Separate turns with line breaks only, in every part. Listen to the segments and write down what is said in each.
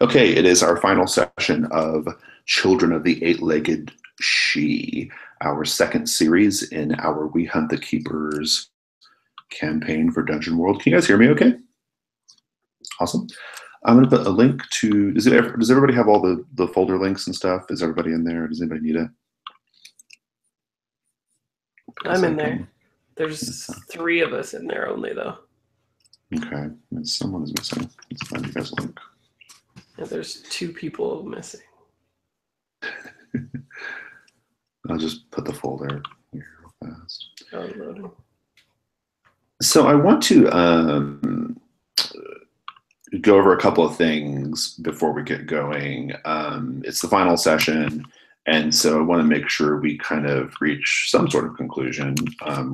Okay, it is our final session of Children of the Eight-Legged She, our second series in our We Hunt the Keepers campaign for Dungeon World. Can you guys hear me okay? Awesome. I'm going to put a link to, does everybody have all the folder links and stuff? Is everybody in there? Does anybody need it?
I'm in there. There's 3 of us in there only, though.
Okay, someone is missing. Let's find you guys a link.
Yeah, there's 2 people missing.
I'll just put the folder here real fast.
Downloading.
So I want to go over a couple of things before we get going. It's the final session, and so I want to make sure we kind of reach some sort of conclusion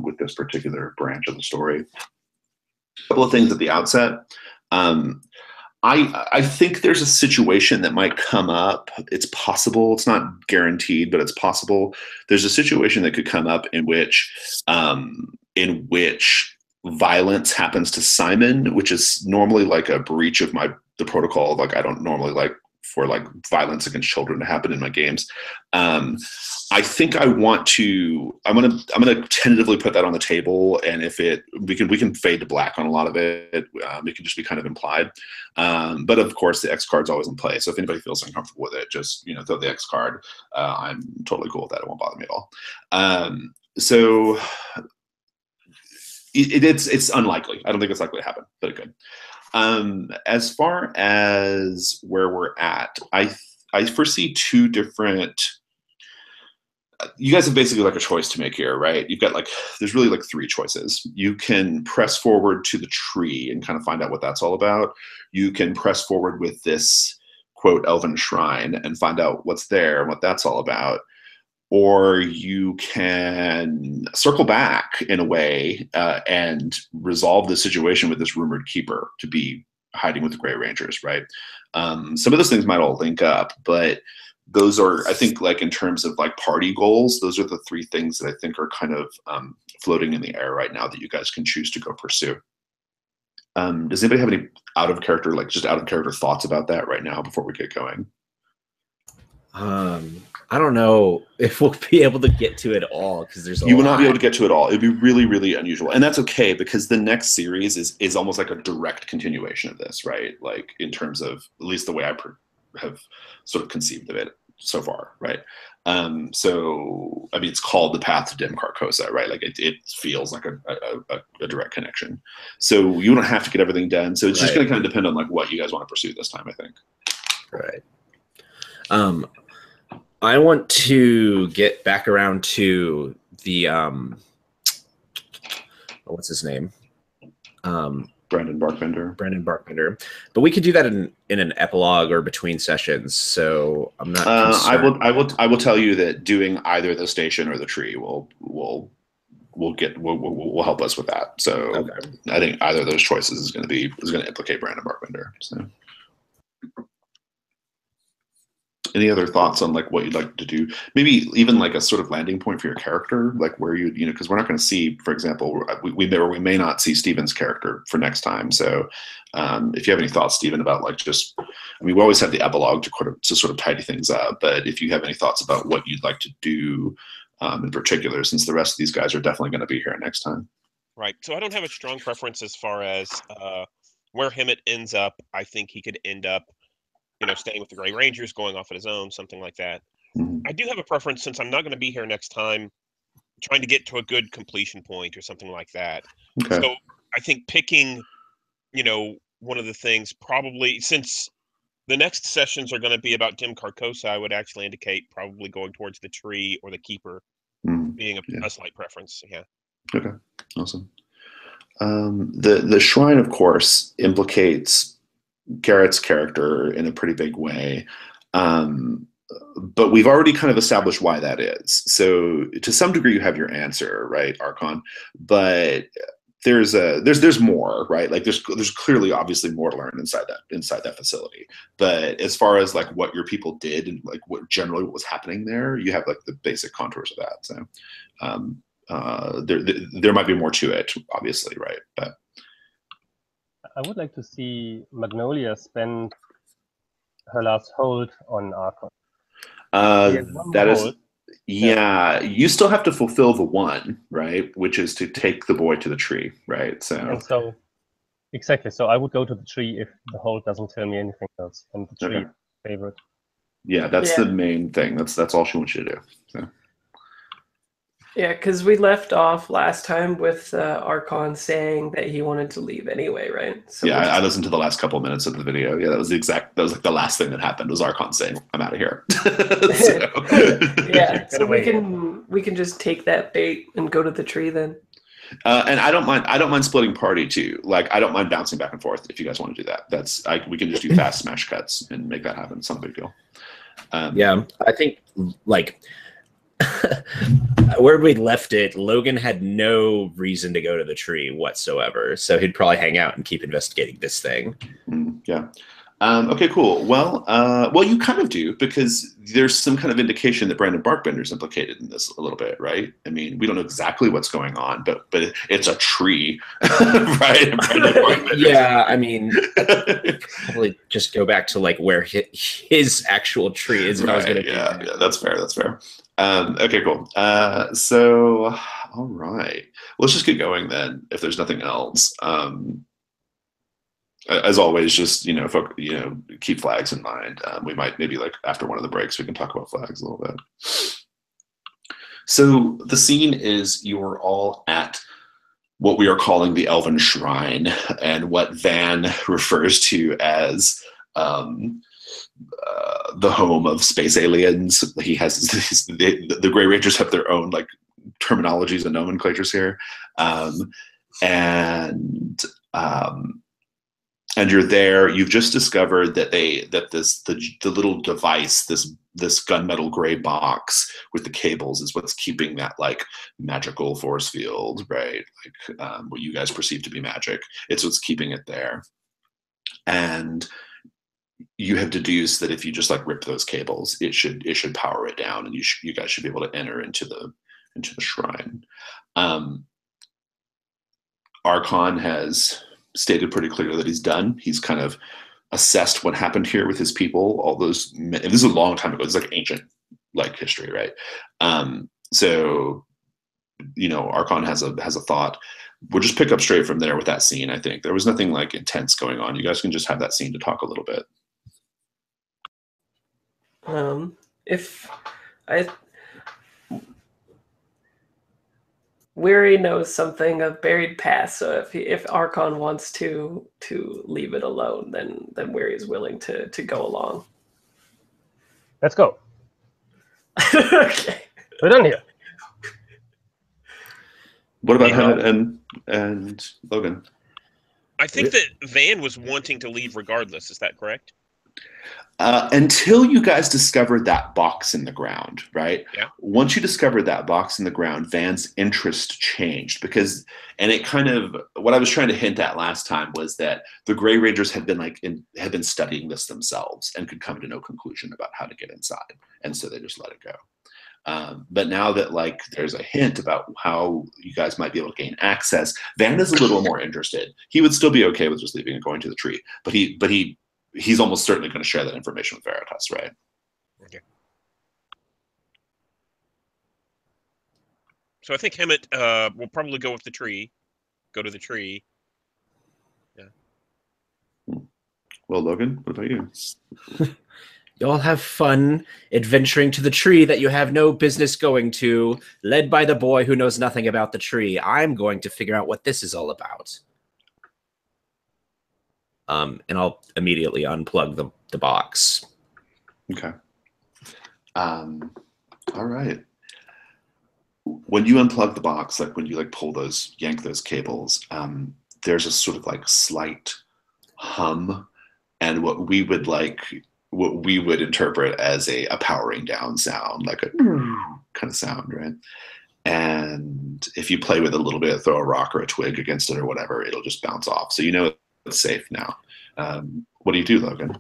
with this particular branch of the story. A couple of things at the outset. I think there's a situation that might come up. It's possible. It's not guaranteed, but it's possible. There's a situation that could come up in which violence happens to Simon, which is normally like a breach of the protocol. Like I don't normally like for like violence against children to happen in my games. I think I'm gonna tentatively put that on the table, and if we can fade to black on a lot of it. It can just be kind of implied. But of course, the X card's always in play. So if anybody feels uncomfortable with it, just throw the X card. I'm totally cool with that. It won't bother me at all. So it's unlikely. I don't think it's likely to happen, but it could. As far as where we're at, I foresee 2 different. You guys have basically like a choice to make here, right? You've got there's really like 3 choices. You can press forward to the tree and kind of find out what that's all about. You can press forward with this quote elven shrine and find out what's there and what that's all about. Or you can circle back in a way and resolve the situation with this rumored keeper to be hiding with the Grey Rangers, right? Some of those things might all link up, but those are, I think, like in terms of like party goals, those are the 3 things that I think are kind of floating in the air right now that you guys can choose to go pursue. Does anybody have any out of character thoughts about that right now before we get going?
I don't know if we'll be able to get to it all because there's
you will not be able to get to it all. It'd be really, really unusual, and that's okay because the next series is almost like a direct continuation of this, right? Like in terms of at least the way I have sort of conceived of it so far, right? So I mean, it's called The Path to Dim Carcosa, right? Like it feels like a direct connection. So you don't have to get everything done. So it's just going to kind of depend on like what you guys want to pursue this time, I think.
Right. I want to get back around to the what's his name?
Brandon
Barkbender. But we could do that in an epilogue or between sessions. So I'm not.
I will tell you that doing either the station or the tree will help us with that. So okay. I think either of those choices is going to implicate Brandon Barkbender. So. Any other thoughts on like what you'd like to do? Maybe even like a sort of landing point for your character, like where because we're not going to see, for example, we may not see Steven's character for next time. So if you have any thoughts, Steven, about like we always have the epilogue to sort of tidy things up. But if you have any thoughts about what you'd like to do in particular, since the rest of these guys are definitely going to be here next time.
Right. So I don't have a strong preference as far as where Hemet ends up. I think he could end up staying with the Grey Rangers, going off on his own, something like that. Mm-hmm. I do have a preference, since I'm not going to be here next time, trying to get to a good completion point or something like that. Okay. So I think picking, one of the things probably, since the next sessions are going to be about Dim Carcosa, I would actually indicate probably going towards the tree or the keeper being a slight preference. Yeah.
Okay. Awesome. The shrine, of course, implicates Garrett's character in a pretty big way. But we've already kind of established why that is. So to some degree you have your answer, right, Archon? But there's more, right? Like there's clearly obviously more to learn inside that facility. But as far as like what your people did and like what was happening there, you have like the basic contours of that. So there might be more to it, obviously, right? But
I would like to see Magnolia spend her last hold on Archon.
That is, yeah. You still have to fulfill the one, right? Which is to take the boy to the tree, right?
And so, exactly. So I would go to the tree if the hold doesn't tell me anything else, and the tree favorite.
Yeah, that's the main thing. That's all she wants you to do. So.
Yeah, because we left off last time with Archon saying that he wanted to leave anyway, right? So
yeah, I listened to the last couple of minutes of the video. Yeah, that was like the last thing that happened was Archon saying, "I'm out of here."
Yeah, so we can just take that bait and go to the tree then.
And I don't mind splitting party too. Like I don't mind bouncing back and forth if you guys want to do that. We can just do fast smash cuts and make that happen. It's not a big deal.
Yeah, I think like where we left it, Logan had no reason to go to the tree whatsoever, so he'd probably hang out and keep investigating this thing.
Yeah. Okay, cool. Well, you kind of do, because there's some kind of indication that Brandon Barkbender's implicated in this a little bit, right? I mean, we don't know exactly what's going on, but it's a tree, right?
Yeah, I mean, probably just go back to like where his actual tree is. If I was gonna
yeah, that's fair. That's fair. Okay, cool. So, all right, let's just get going then. If there's nothing else. As always, just keep flags in mind. We might maybe like after one of the breaks we can talk about flags a little bit. So the scene is you're all at what we are calling the Elven Shrine, and what Van refers to as the home of space aliens. He has the Grey Rangers have their own like terminologies and nomenclatures here, and you're there. You've just discovered that the little device, this gunmetal gray box with the cables, is what's keeping that like magical force field, right? Like what you guys perceive to be magic. It's what's keeping it there. And you have deduced that if you just like rip those cables, it should power it down, and you guys should be able to enter into the shrine. Archon has stated pretty clearly that he's done. He's kind of assessed what happened here with his people. All those, and this is a long time ago. It's like ancient, like history, right? So, Archon has a thought. We'll just pick up straight from there with that scene. I think there was nothing like intense going on. You guys can just have that scene to talk a little bit.
Weary knows something of buried past, so if Archon wants to leave it alone, then Weary is willing to go along.
Let's go.
Okay.
We're done here.
What about Hannah and Logan?
I think that Van was wanting to leave regardless. Is that correct?
Until you guys discovered that box in the ground, right?
Yeah.
Once you discovered that box in the ground, Van's interest changed and it kind of, what I was trying to hint at last time was that the Grey Rangers had been studying this themselves and could come to no conclusion about how to get inside, and so they just let it go. But now that like there's a hint about how you guys might be able to gain access, Van is a little more interested. He would still be okay with just leaving and going to the tree, but he's almost certainly going to share that information with Veritas, right?
Okay. So I think Hemet will probably go with the tree. Go to the tree. Yeah.
Well, Logan, what about you?
Y'all have fun adventuring to the tree that you have no business going to, led by the boy who knows nothing about the tree. I'm going to figure out what this is all about. And I'll immediately unplug the box.
Okay. All right. When you unplug the box, like when you like yank those cables, there's a sort of like slight hum, and what we would interpret as a powering down sound, like a kind of sound, right? And if you play with it a little bit, throw a rock or a twig against it or whatever, it'll just bounce off. So it's safe now. What do you do, Logan?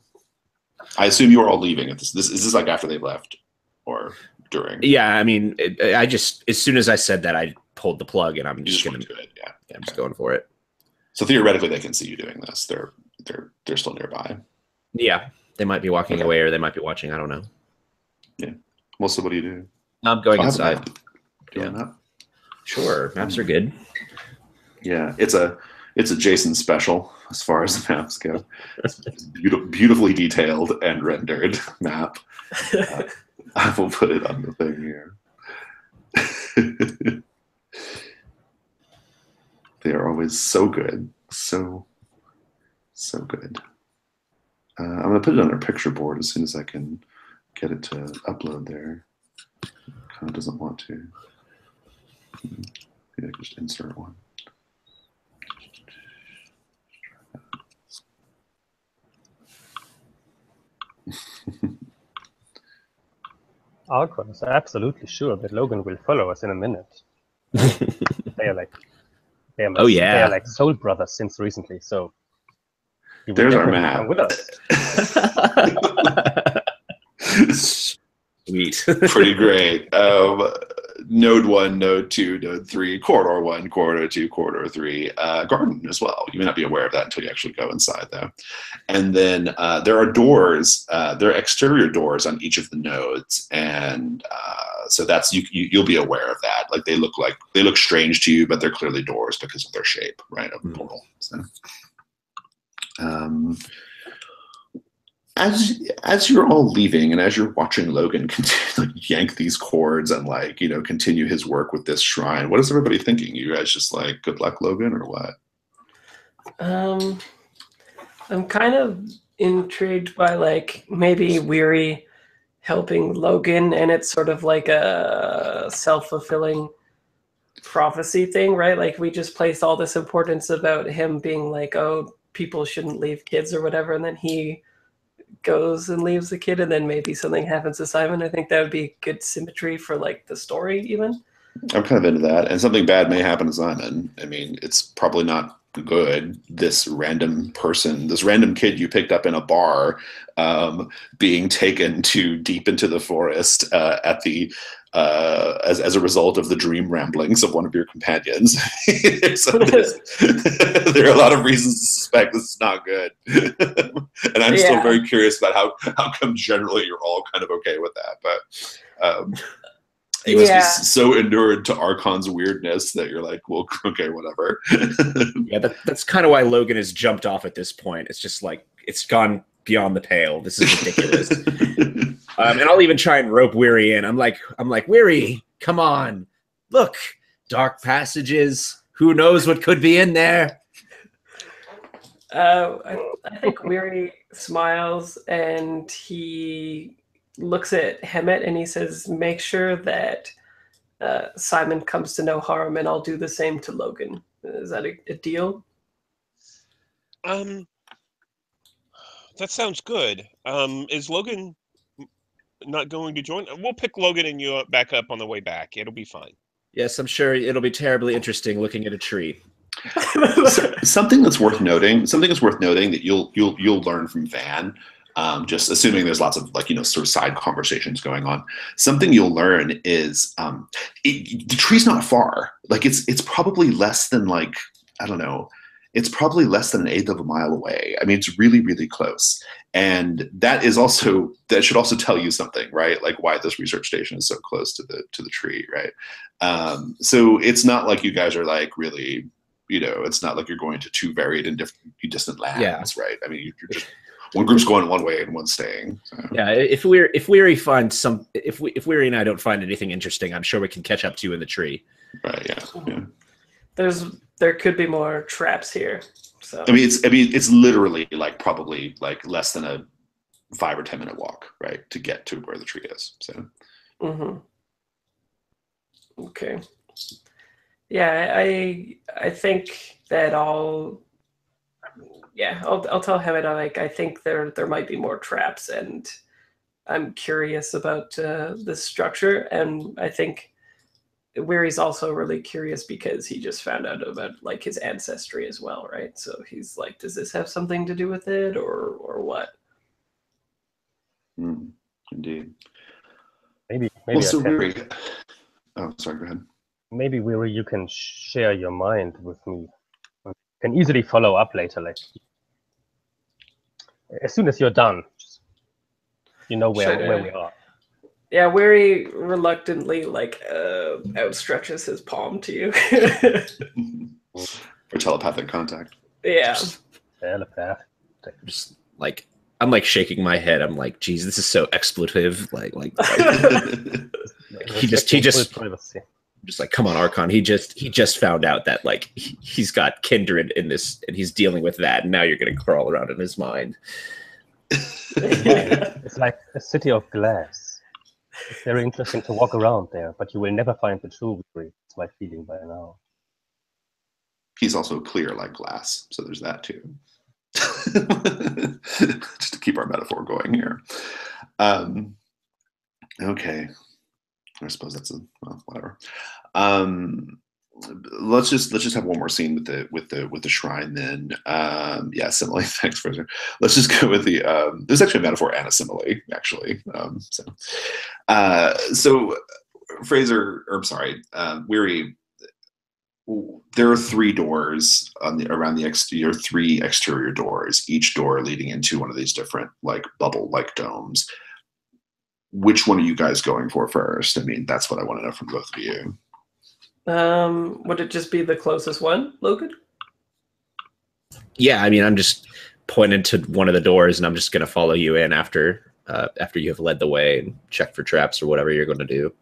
I assume you are all leaving. Is this like after they left or during?
Yeah, I mean, I just, as soon as I said that, I pulled the plug and I'm just going
to do it. Yeah,
I'm just going for it.
So theoretically, they can see you doing this. They're still nearby.
Yeah. They might be walking away, or they might be watching. I don't know.
Yeah. Melissa, what do you do?
I'm going
I have a
inside.
map. Do you want a map?
Sure, maps are good.
Yeah, it's a Jason special as far as the maps go. It's beautifully detailed and rendered map. I will put it on the thing here. They are always so good, so good. I'm gonna put it on our picture board as soon as I can get it to upload there. Kind of doesn't want to. Maybe I can just insert one.
Archon is absolutely sure that Logan will follow us in a minute. They are
Oh, yeah.
they are like soul brothers since recently. So he will
There's our
definitely
map.
come with us.
Sweet.
Pretty great. Node 1, Node 2, Node 3, Corridor 1, Corridor 2, Corridor 3, Garden as well. You may not be aware of that until you actually go inside, though. And then there are doors. There are exterior doors on each of the nodes, and so that's you'll be aware of that. Like they look strange to you, but they're clearly doors because of their shape, right? Of the portal. So. As you're all leaving and as you're watching Logan continue, yank these cords and continue his work with this shrine, what is everybody thinking? You guys just like, good luck, Logan, or what?
I'm kind of intrigued by maybe Weary helping Logan, and it's sort of like a self-fulfilling prophecy thing, right? Like we just placed all this importance about him being like, oh, people shouldn't leave kids or whatever, and then he goes and leaves the kid, and then maybe something happens to Simon. I think that would be good symmetry for the story even.
I'm kind of into that, and something bad may happen to Simon. I mean, it's probably not good. This random person, this random kid you picked up in a bar, being taken to deep into the forest at the as a result of the dream ramblings of one of your companions. So there are a lot of reasons to suspect this is not good. And I'm still very curious about how come generally you're all kind of okay with that. But you must be so inured to Archon's weirdness that you're like, well, okay, whatever.
Yeah, that's kind of why Logan has jumped off at this point. It's just like, it's gone beyond the pale. This is ridiculous. And I'll even try and rope Weary in. I'm like, Weary, come on. Look, dark passages. Who knows what could be in there?
I think Weary smiles and he looks at Hemet and he says, make sure that Simon comes to no harm, and I'll do the same to Logan. Is that a deal?
That sounds good. Is Logan not going to join? We'll pick Logan and you back up on the way back. It'll be fine.
Yes, I'm sure it'll be terribly interesting looking at a tree.
Something that's worth noting that you'll learn from Van, just assuming there's lots of sort of side conversations going on. Something you'll learn is the tree's not far. It's probably less than I don't know. It's probably less than 1/8 of a mile away. I mean, it's really, really close. And that should also tell you something, right? Like why this research station is so close to the tree, right? So it's not like you guys are really, it's not like you're going to two varied and distant lands, right? I mean, you're just one group's going one way and one's staying. So.
Yeah, if Weary and I don't find anything interesting, I'm sure we can catch up to you in the tree.
Right. Yeah.
There could be more traps here. So
I mean, it's literally probably less than a 5 or 10 minute walk, right, to get to where the tree is. So.
Mm-hmm. Okay. Yeah, I think that I'll tell Hemet I think there might be more traps, and I'm curious about the structure, and I think Weary's also really curious because he just found out about his ancestry as well, right? So he's like, does this have something to do with it, or what?
Indeed.
Maybe.
Well, so Weary. Oh, sorry. Go ahead.
Maybe Weary, you can share your mind with me. You can easily follow up later. As soon as you're done, just You know where
Should,
we are.
Yeah, Weary reluctantly outstretches his palm to you.
For telepathic contact.
Yeah.
Telepath.
Just like I'm like shaking my head. I'm like, geez, this is so expletive. Like he just
privacy.
just like, come on, Archon. He just found out that like he's got kindred in this, and he's dealing with that. And now you're gonna crawl around in his mind.
It's like a city of glass. It's very interesting to walk around there, but you will never find the true Weary. It's my feeling by now.
He's also clear like glass, so there's that too. Just to keep our metaphor going here. Okay, I suppose that's whatever. Let's just have one more scene with the shrine then. Yeah, simile. Thanks, Fraser. Let's just go with the. There's actually a metaphor and a simile actually. So Fraser, or I'm sorry, Weary. There are 3 doors around the exterior, 3 exterior doors, each door leading into one of these different like bubble-like domes. Which one are you guys going for first? I mean, that's what I want to know from both of you.
Would it just be the closest one, Logan?
Yeah, I mean, I'm just pointing to one of the doors, and I'm just gonna follow you in after you have led the way and check for traps or whatever you're going to do.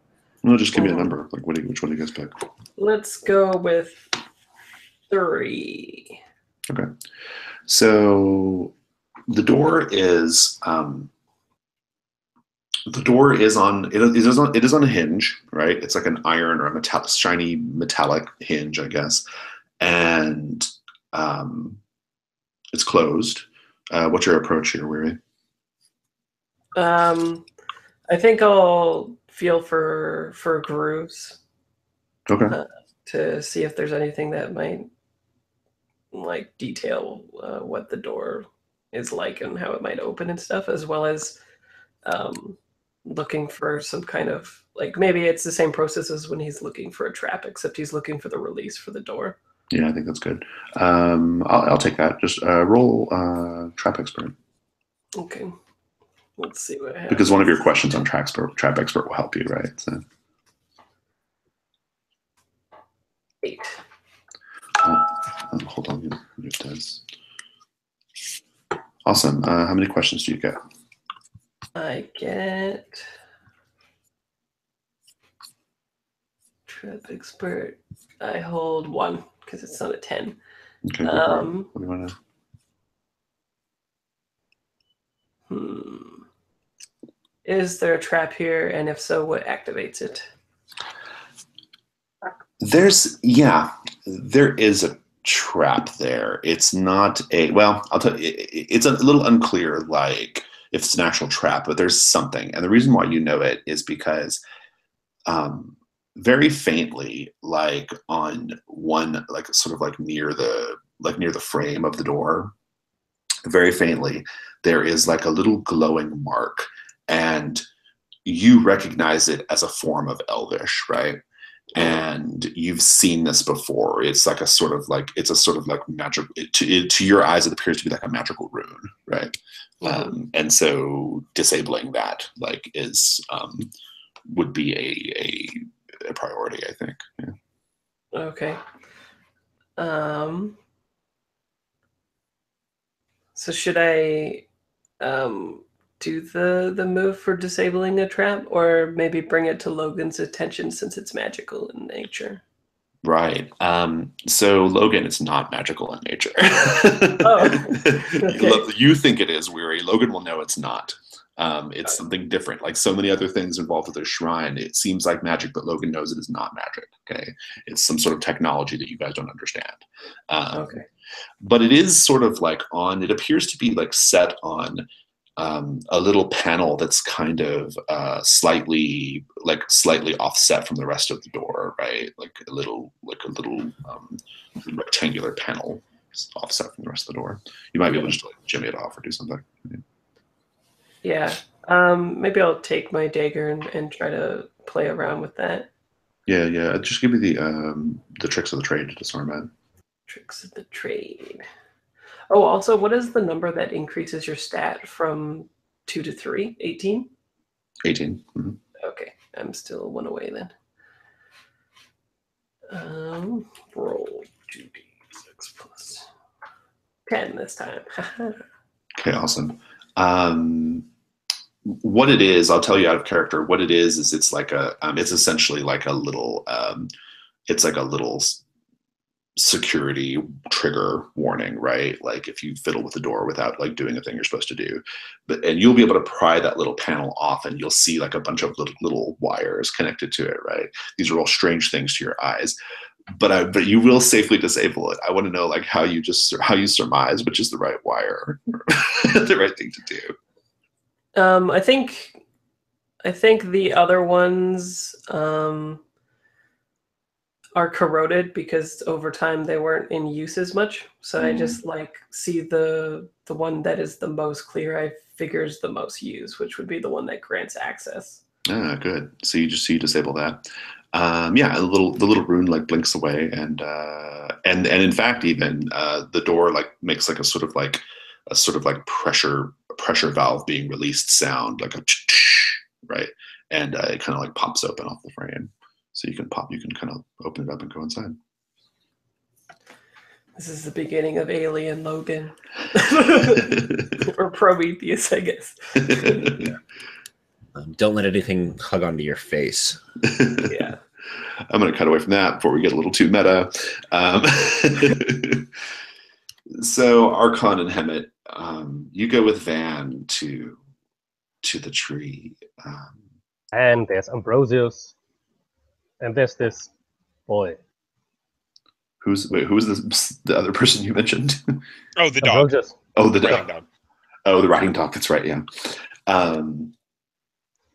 No, just give me a number. Like, which one do you guys pick?
Let's go with 3.
Okay. So the door is on a hinge, right? It's like an iron or a shiny metallic hinge, I guess, and it's closed. What's your approach here, Weary?
I think I'll feel for grooves.
Okay.
To see if there's anything that might like detail what the door is like and how it might open and stuff, as well as looking for some kind of like, maybe it's the same process as when he's looking for a trap, except he's looking for the release for the door.
Yeah, I think that's good. I'll take that. Just roll trap expert.
Okay. Let's see what happens.
Because one of your questions on trap expert will help you, right? So.
8.
Hold on, it does. Awesome. How many questions do you get?
I get trap expert. I hold 1 because it's not a 10.
Okay. What do you want to?
Is there a trap here, and if so, what activates it?
There is a trap there. It's not I'll tell you, it's a little unclear, like if it's an actual trap, but there's something. And the reason why you know it is because very faintly, like on one, like sort of like near the frame of the door, very faintly, there is like a little glowing mark, and you recognize it as a form of Elvish, right? And you've seen this before. It's like a sort of like magic. To your eyes, it appears to be like a magical rune, right? Mm-hmm. And so disabling that like is would be a priority, I think. Yeah.
Okay. So should I do the move for disabling a trap, or maybe bring it to Logan's attention since it's magical in nature?
Right. So Logan, it's not magical in nature.
Oh, okay.
You think it is, Weary. Logan will know it's not. It's something different. Like so many other things involved with the shrine, it seems like magic, but Logan knows it is not magic. Okay, it's some sort of technology that you guys don't understand.
Okay.
But it is sort of like it appears to be like set on a little panel that's kind of slightly offset from the rest of the door, right? Like a little rectangular panel offset from the rest of the door. You might be able to just like jimmy it off or do something.
Yeah. Maybe I'll take my dagger and try to play around with that.
Yeah. Just give me the tricks of the trade to disarm it.
Tricks of the trade. Oh, also, what is the number that increases your stat from 2 to 3, 18?
18. Mhm.
Okay, I'm still 1 away then. Roll 2d6 plus 10 this time.
Okay, awesome. What it is, I'll tell you out of character. What it is it's like it's essentially like a little, it's like a little security trigger warning, right? Like if you fiddle with the door without like doing a thing you're supposed to do, and you'll be able to pry that little panel off, and you'll see like a bunch of little wires connected to it, right? These are all strange things to your eyes, but you will safely disable it. I want to know like how you surmise which is the right wire, the right thing to do.
I think the other ones are corroded because over time they weren't in use as much. So I just like see the one that is the most clear. I figures the most use, which would be the one that grants access.
Ah, good. So you disable that. Yeah, the little rune like blinks away, and in fact even the door like makes like a sort of like pressure valve being released sound, like a right, and it kind of like pops open off the frame. So you can kind of open it up and go inside.
This is the beginning of Alien Logan. Or Prometheus, I guess.
Don't let anything hug onto your face.
Yeah.
I'm going to cut away from that before we get a little too meta. So Archon and Hemet, you go with Van to the tree.
And there's Ambrosius. And there's this boy.
Who's the other person you mentioned?
Oh, the dog.
Ambrosius.
Oh, the
Riding
dog.
dog.
Oh, the riding dog. That's right. Yeah.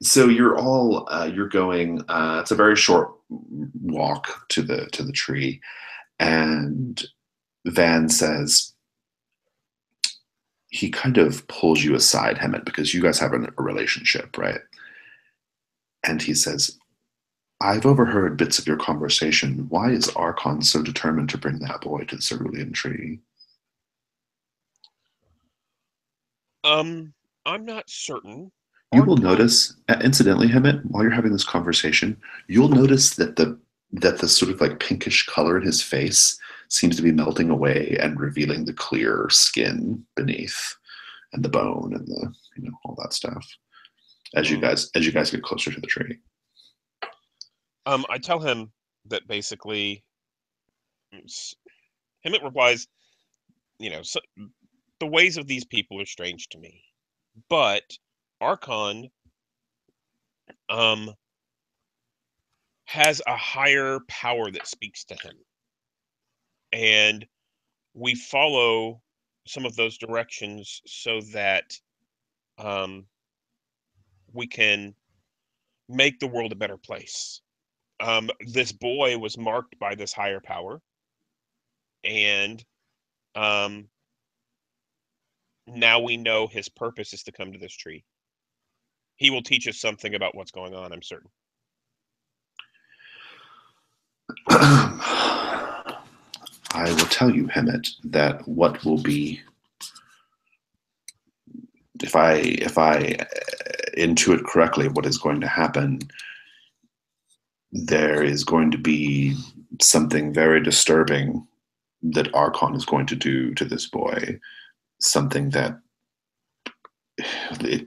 So you're all you're going. It's a very short walk to the tree, and Van says he kind of pulls you aside, Hemet, because you guys have a relationship, right? And he says, I've overheard bits of your conversation. Why is Archon so determined to bring that boy to the cerulean tree?
I'm not certain.
You will notice, incidentally, Hemet, while you're having this conversation, you'll notice that the sort of like pinkish color in his face seems to be melting away and revealing the clear skin beneath, and the bone, and the all that stuff. As you guys get closer to the tree.
I tell him that basically, Hemet replies, so, the ways of these people are strange to me, but Archon has a higher power that speaks to him, and we follow some of those directions so that we can make the world a better place. This boy was marked by this higher power, and now we know his purpose is to come to this tree. He will teach us something about what's going on, I'm certain.
I will tell you, Hemet, that what will be, if I intuit correctly what is going to happen, there is going to be something very disturbing that Archon is going to do to this boy. Something that,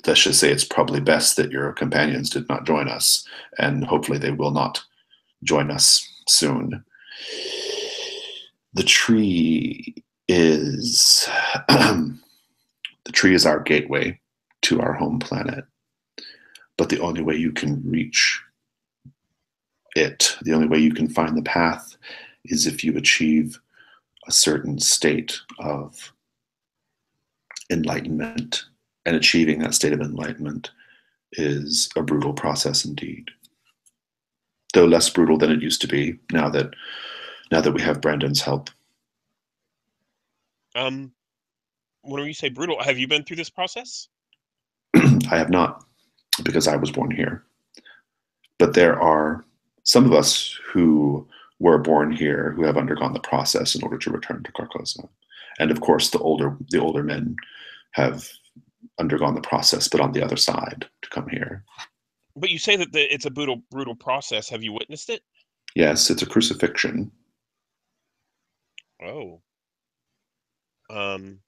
let's just say it's probably best that your companions did not join us, and hopefully they will not join us soon. The tree is our gateway to our home planet, but the only way you can reach it, the only way you can find the path, is if you achieve a certain state of enlightenment, and achieving that state of enlightenment is a brutal process indeed, though less brutal than it used to be now that we have Brandon's help.
When you say brutal, have you been through this process?
I have not, because I was born here, but there are some of us who were born here who have undergone the process in order to return to Carcosa. And of course the older men have undergone the process, but on the other side to come here.
But you say that it's a brutal process. Have you witnessed it?
Yes, it's a crucifixion.
Oh. And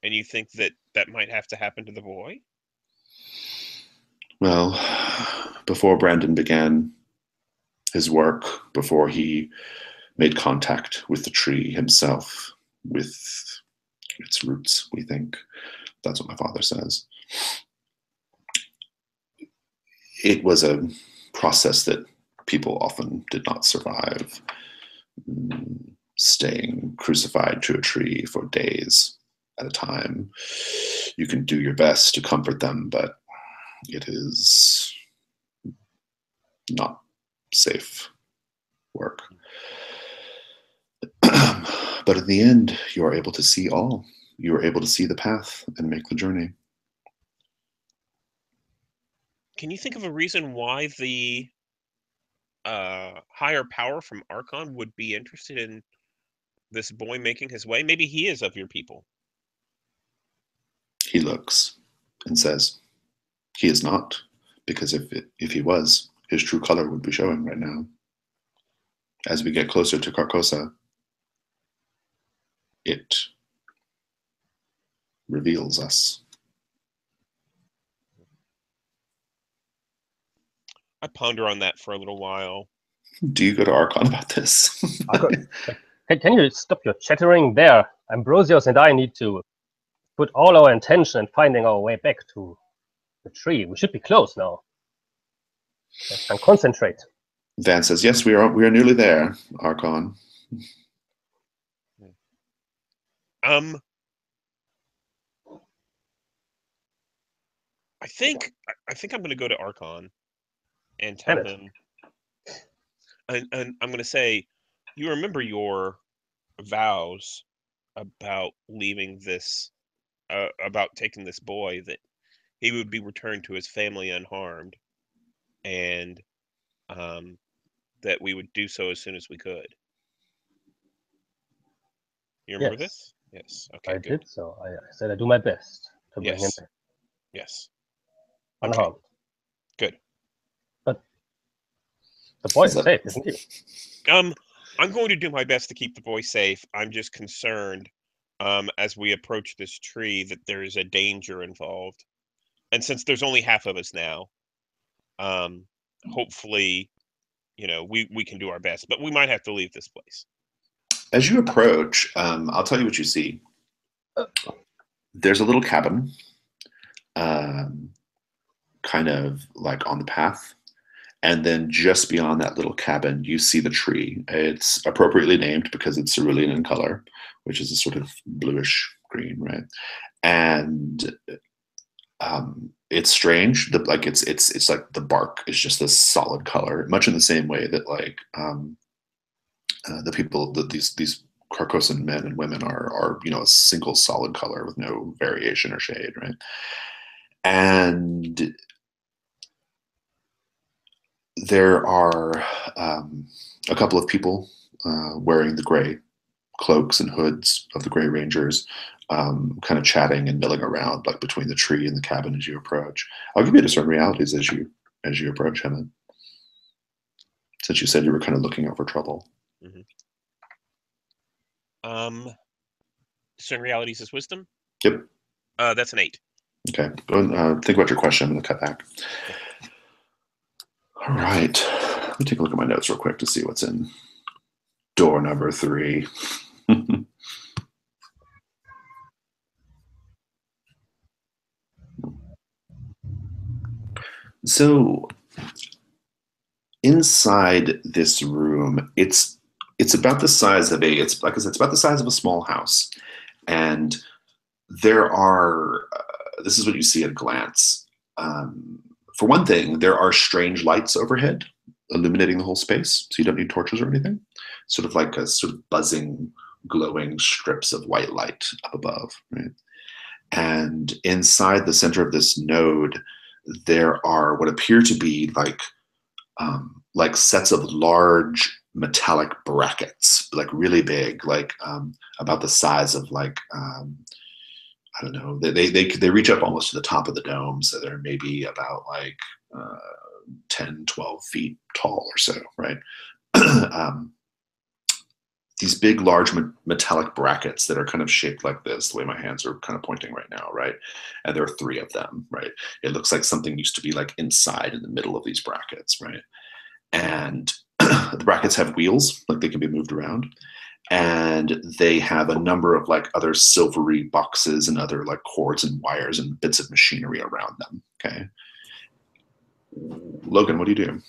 you think that might have to happen to the boy?
Well, before Brandon began his work, before he made contact with the tree himself, with its roots, we think. That's what my father says. It was a process that people often did not survive. Staying crucified to a tree for days at a time. You can do your best to comfort them, but it is not safe work. But in the end, you are able to see all. You are able to see the path and make the journey.
Can you think of a reason why the higher power from Archon would be interested in this boy making his way? Maybe he is of your people.
He looks and says, he is not, because if he was, his true color would be showing right now. As we get closer to Carcosa, it reveals us.
I ponder on that for a little while.
Do you go to Archon about this?
Can you stop your chattering there? Ambrosius and I need to put all our attention in finding our way back to the tree. We should be close now. And concentrate.
Van says, yes, we are nearly there, Archon.
I think I'm going to go to Archon and tell him, and I'm going to say, you remember your vows about leaving this, about taking this boy, that he would be returned to his family unharmed, and that we would do so as soon as we could. You remember this? Yes. Okay.
I
good.
did so. I said I do my best to bring him back.
Yes.
Unharmed.
Okay. Good.
But the boy is safe, isn't he?
I'm going to do my best to keep the boy safe. I'm just concerned, as we approach this tree, that there is a danger involved. And since there's only half of us now, hopefully, we can do our best. But we might have to leave this place.
As you approach, I'll tell you what you see. There's a little cabin, kind of like on the path. And then just beyond that little cabin, you see the tree. It's appropriately named because it's cerulean in color, which is a sort of bluish green, right? And it's strange that like it's like the bark is just this solid color, much in the same way that like the people that these Carcosan men and women are a single solid color with no variation or shade, right? And there are a couple of people wearing the gray cloaks and hoods of the Gray Rangers, kind of chatting and milling around like between the tree and the cabin as you approach. I'll give you discern realities as you approach him, since you said you were kind of looking out for trouble.
Mm-hmm. Discern realities is wisdom?
Yep.
That's an 8.
Okay. Go and think about your question. I'm going to cut back. All right. Let me take a look at my notes real quick to see what's in door number 3. So inside this room, it's about the size of it's like I said, it's about the size of a small house. And there are, this is what you see at a glance. For one thing, there are strange lights overhead illuminating the whole space. So you don't need torches or anything. Sort of like a sort of buzzing, glowing strips of white light up above, right? And inside the center of this node, there are what appear to be like sets of large metallic brackets, like really big, like about the size of like I don't know. They reach up almost to the top of the dome, so they're maybe about like 10, 12 feet tall or so, right? These big, large metallic brackets that are kind of shaped like this, the way my hands are kind of pointing right now, right? And there are 3 of them, right? It looks like something used to be like inside in the middle of these brackets, right? And the brackets have wheels, like they can be moved around. And they have a number of like other silvery boxes and other like cords and wires and bits of machinery around them, okay? Logan, what do you do?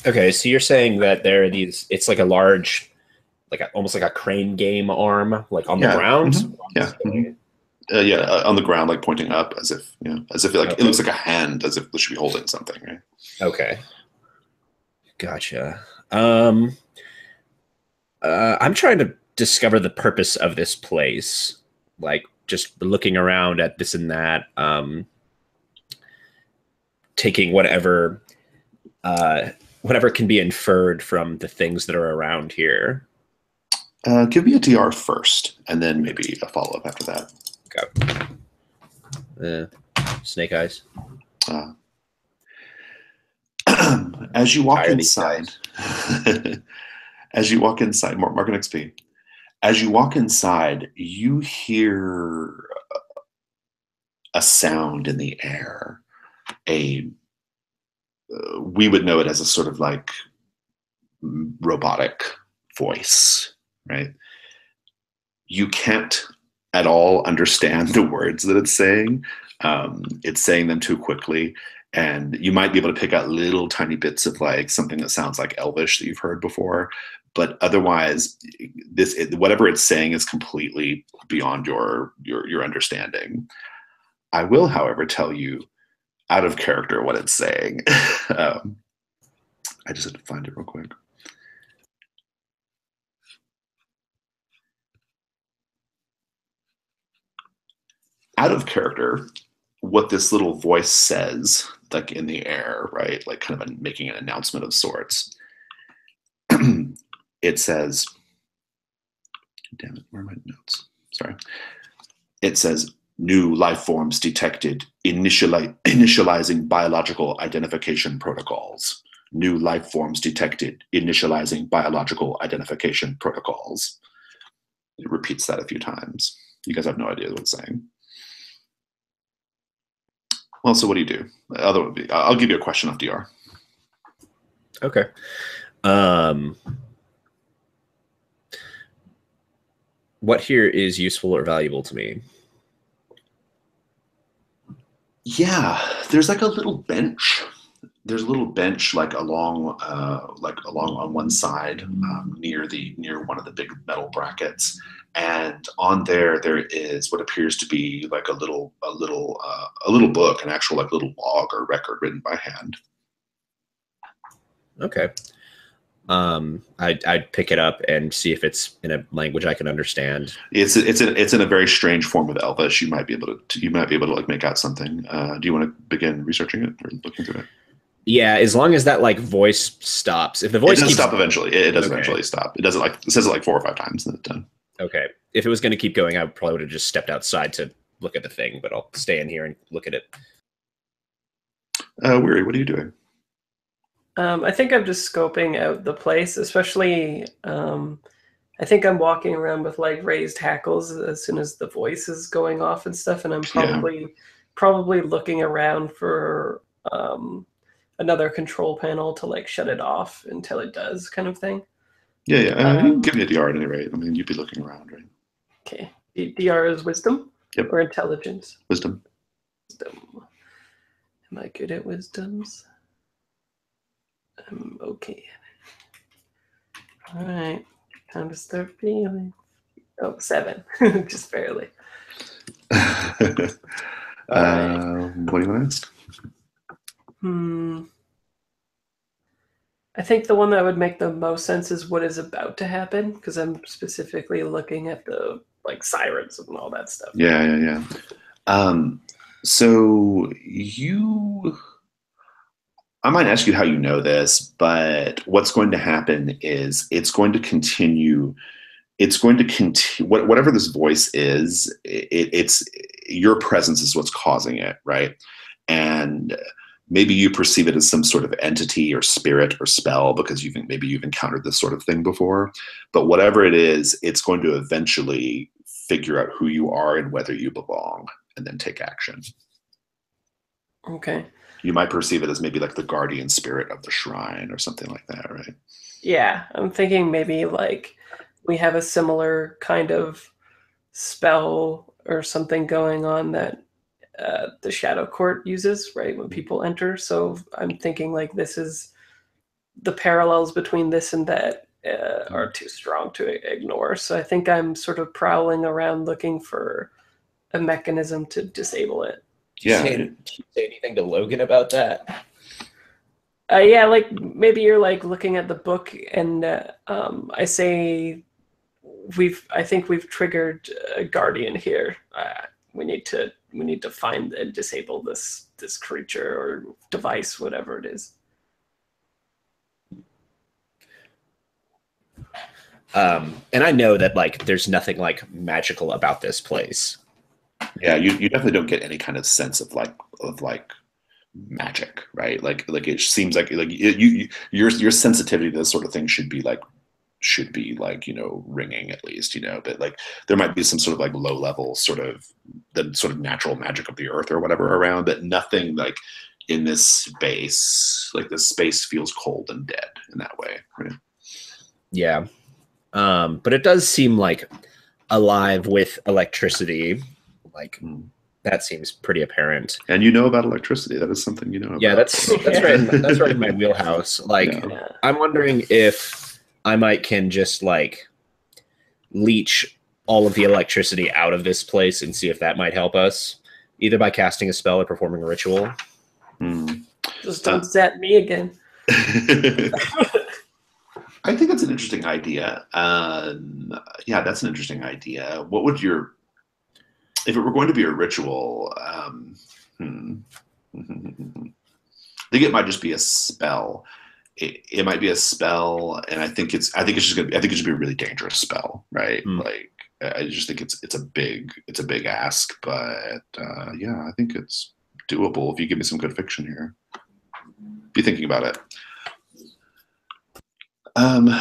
Okay, so you're saying that there are these, it's like a large, like almost like a crane game arm, like on the ground?
Yeah. On the ground, like pointing up as if, like it looks like a hand, as if it should be holding something, right?
Okay. Gotcha. I'm trying to discover the purpose of this place, like just looking around at this and that, taking whatever can be inferred from the things that are around here.
Give me a DR first, and then maybe a follow-up after that.
Okay. Snake eyes.
As you walk inside, as you walk inside, mark an XP. As you walk inside, you hear a sound in the air. We would know it as a sort of like robotic voice, right? You can't at all understand the words that it's saying. It's saying them too quickly. And you might be able to pick out little tiny bits of like something that sounds like Elvish that you've heard before. But otherwise, whatever it's saying is completely beyond your understanding. I will, however, tell you out of character what it's saying. I just have to find it real quick. Out of character, what this little voice says, like in the air, right? Like kind of making an announcement of sorts. It says, damn it, where are my notes? Sorry. It says, new life forms detected, initializing biological identification protocols. New life forms detected, initializing biological identification protocols. It repeats that a few times. You guys have no idea what it's saying. Well, so what do you do? I'll give you a question off DR.
Okay. What here is useful or valuable to me?
Yeah, there's like a little bench. There's a little bench like along on one side near one of the big metal brackets, and on there is what appears to be like a little book, an actual like little log or record written by hand.
Okay. I'd pick it up and see if it's in a language I can understand.
It's in a very strange form of Elvish. You might be able to like make out something. Do you want to begin researching it or looking through it?
Yeah, as long as that like voice stops. If the voice
does stop eventually, it does eventually stop. It doesn't it says it like 4 or 5 times and it's done.
Okay. If it was going to keep going, I probably would have just stepped outside to look at the thing, but I'll stay in here and look at it.
Weary, what are you doing?
I think I'm just scoping out the place, especially I think I'm walking around with like raised hackles as soon as the voice is going off and stuff, and I'm probably looking around for another control panel to like shut it off until it does, kind of thing.
Yeah. Give me a DR at any rate. I mean, you'd be looking around, right?
Okay. DR is wisdom?
Yep.
Or intelligence?
Wisdom.
Am I good at wisdoms? I'm okay. All right. Time to start feeling. Oh, 7. Just barely.
What do you want to ask?
I think the one that would make the most sense is what is about to happen, because I'm specifically looking at the like sirens and all that stuff.
Yeah. So I might ask you how you know this, but what's going to happen is it's going to continue it's going to continue. Whatever this voice is, it's your presence is what's causing it, right? And maybe you perceive it as some sort of entity or spirit or spell because you think maybe you've encountered this sort of thing before. But whatever it is, it's going to eventually figure out who you are and whether you belong, and then take action.
Okay.
You might perceive it as maybe like the guardian spirit of the shrine or something like that, right?
Yeah, I'm thinking maybe like we have a similar kind of spell or something going on that the Shadow Court uses, right, when people enter. So I'm thinking like this is the parallels between this and that are too strong to ignore. So I think I'm sort of prowling around looking for a mechanism to disable it.
Do you say anything to Logan about that?
Yeah, like maybe you're like looking at the book, and I say I think we've triggered a guardian here. We need to find and disable this creature or device, whatever it is.
And I know that like there's nothing like magical about this place.
Yeah, you definitely don't get any kind of sense of magic, right? Like it seems like your sensitivity to this sort of thing should be ringing at least, but like there might be some sort of like low level sort of the sort of natural magic of the earth or whatever around, but nothing like in this space. Like this space feels cold and dead in that way, right?
Yeah. But it does seem like alive with electricity. Like that seems pretty apparent.
And you know about electricity. That is something you know about.
Yeah, that's right. That's right in my wheelhouse. Like,
yeah.
I'm wondering if I can just like leech all of the electricity out of this place and see if that might help us, either by casting a spell or performing a ritual.
Just don't zap me again.
I think that's an interesting idea. Yeah, that's an interesting idea. What would if it were going to be a ritual, I think it might just be a spell. It might be a spell, and I think it should be a really dangerous spell, right? Like I just think it's a big ask, but yeah, I think it's doable if you give me some good fiction here. Be thinking about it. And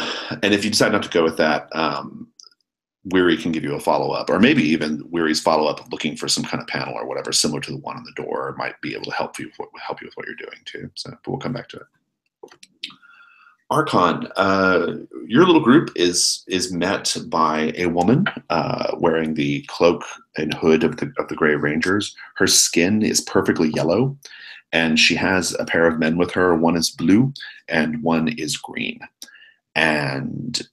if you decide not to go with that, Weary can give you a follow-up, or maybe even Weary's follow-up looking for some kind of panel or whatever similar to the one on the door might be able to help you with what you're doing too. So, but we'll come back to it. Archon, your little group is met by a woman wearing the cloak and hood of the Grey Rangers. Her skin is perfectly yellow, and she has a pair of men with her. One is blue, and one is green, and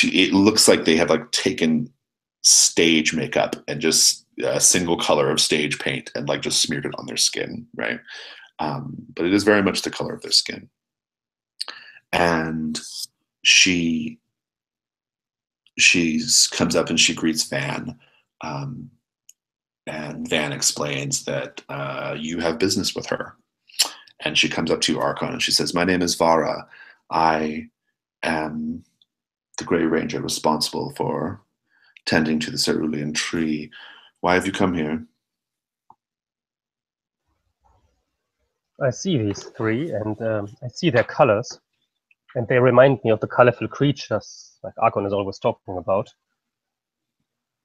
it looks like they have like taken stage makeup and just a single color of stage paint and like just smeared it on their skin, right? But it is very much the color of their skin. And she comes up and she greets Van, and Van explains that you have business with her. And she comes up to Archon and she says, "My name is Vara. I am the Grey Ranger responsible for tending to the cerulean tree. Why have you come here?"
I see these three, and I see their colors, and they remind me of the colorful creatures like Archon is always talking about,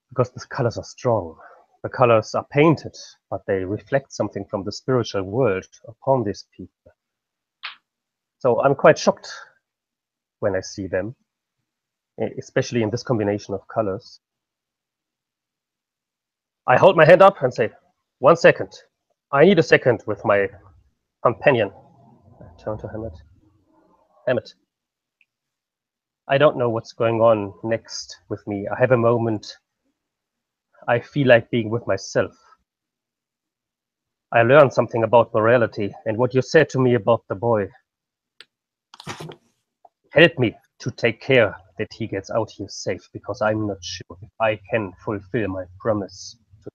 because the colors are strong. The colors are painted, but they reflect something from the spiritual world upon these people. So I'm quite shocked when I see them, especially in this combination of colors. I hold my hand up and say, "1 second. I need a second with my companion." I turn to Hammett. Hammett, I don't know what's going on next with me. I have a moment. I feel like being with myself. I learned something about morality, and what you said to me about the boy helped me to take care that he gets out here safe, because I'm not sure if I can fulfill my promise to the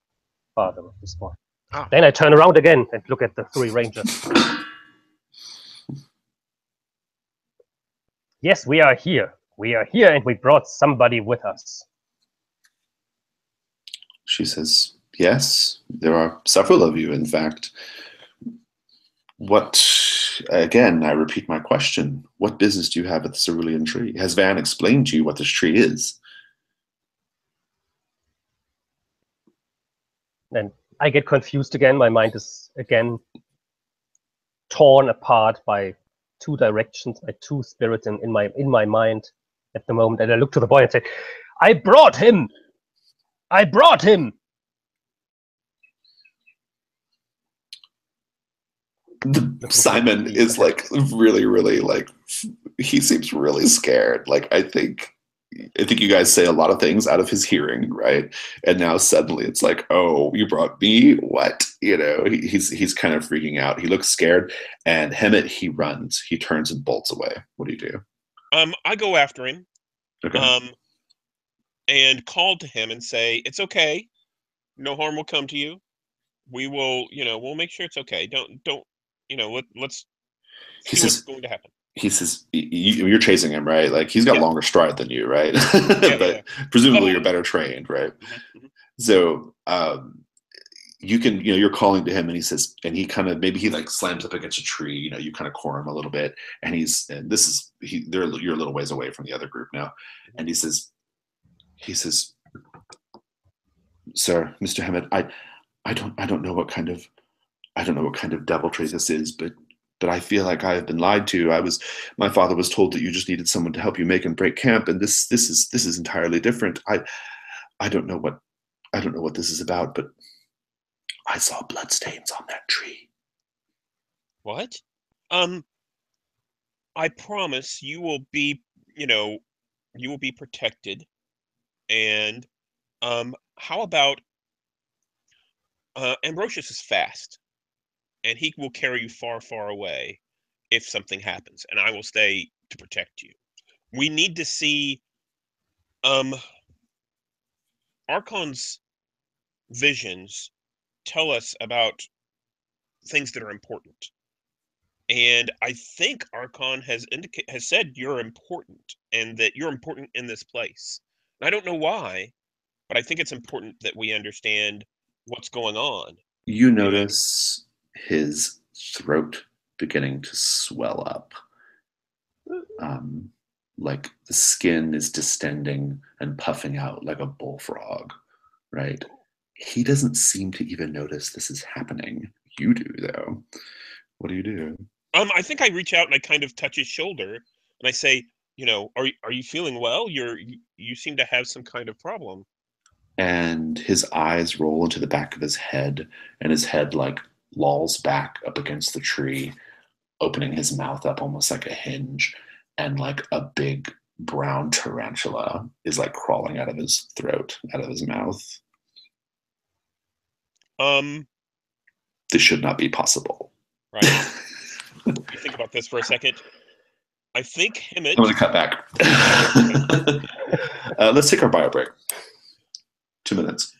father of this boy.
Oh.
Then I turn around again and look at the three rangers. Yes, we are here We are here and we brought somebody with us.
She says, yes, there are several of you, in fact. Again, I repeat my question. What business do you have at the cerulean tree? Has Van explained to you what this tree is?
And I get confused again. My mind is again torn apart by two directions, by two spirits in my mind at the moment. And I look to the boy and say, I brought him! I brought him!
Simon is like really, really like, he seems really scared. Like, I think you guys say a lot of things out of his hearing, right? And now suddenly it's like, oh, you brought me? What? You know, he's kind of freaking out. He looks scared, and Hemet, he runs. He turns and bolts away. What do you do?
I go after him.
Okay.
And call to him and say, it's okay. No harm will come to you. We will, we'll make sure it's okay. Don't, let's see what's going to happen.
He says, you're chasing him, right? Like, he's got longer stride than you, right? But presumably you're better trained, right?
Mm-hmm.
So you can, you're calling to him, and he says, and he kind of, maybe he like slams up against a tree, you kind of corner him a little bit, and you're a little ways away from the other group now. And he says, sir, Mr. Hemet, I don't know what kind of deviltry this is, but I feel like I have been lied to. My father was told that you just needed someone to help you make and break camp, and this is entirely different. I don't know what this is about, but I saw bloodstains on that tree.
What? I promise you will be, protected. And how about Ambrosius is fast, and he will carry you far, far away if something happens, and I will stay to protect you. We need to see Archon's visions tell us about things that are important. And I think Archon has said you're important, and that you're important in this place. And I don't know why, but I think it's important that we understand what's going on.
You notice his throat beginning to swell up. Like the skin is distending and puffing out like a bullfrog, right? He doesn't seem to even notice this is happening. You do, though. What do you do?
I think I reach out and I kind of touch his shoulder, and I say, are you feeling well? You seem to have some kind of problem.
And his eyes roll into the back of his head, and his head like lolls back up against the tree, opening his mouth up almost like a hinge, and like a big brown tarantula is like crawling out of his throat, out of his mouth. This should not be possible.
Right. You think about this for a second. I think Hemet.
I'm going to cut back. Let's take our bio break. 2 minutes.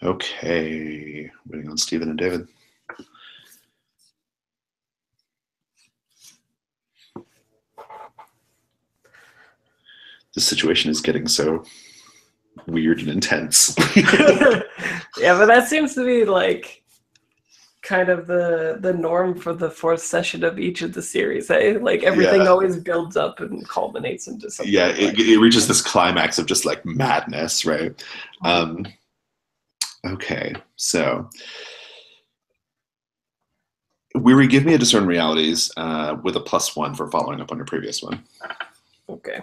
Okay, waiting on Stephen and David. The situation is getting so weird and intense.
Yeah, but that seems to be like kind of the norm for the fourth session of each of the series. Eh? Like everything always builds up and culminates into something.
Yeah, it reaches this climax of just like madness, right? Okay, so Weary, give me a discern realities with a +1 for following up on your previous one.
Okay.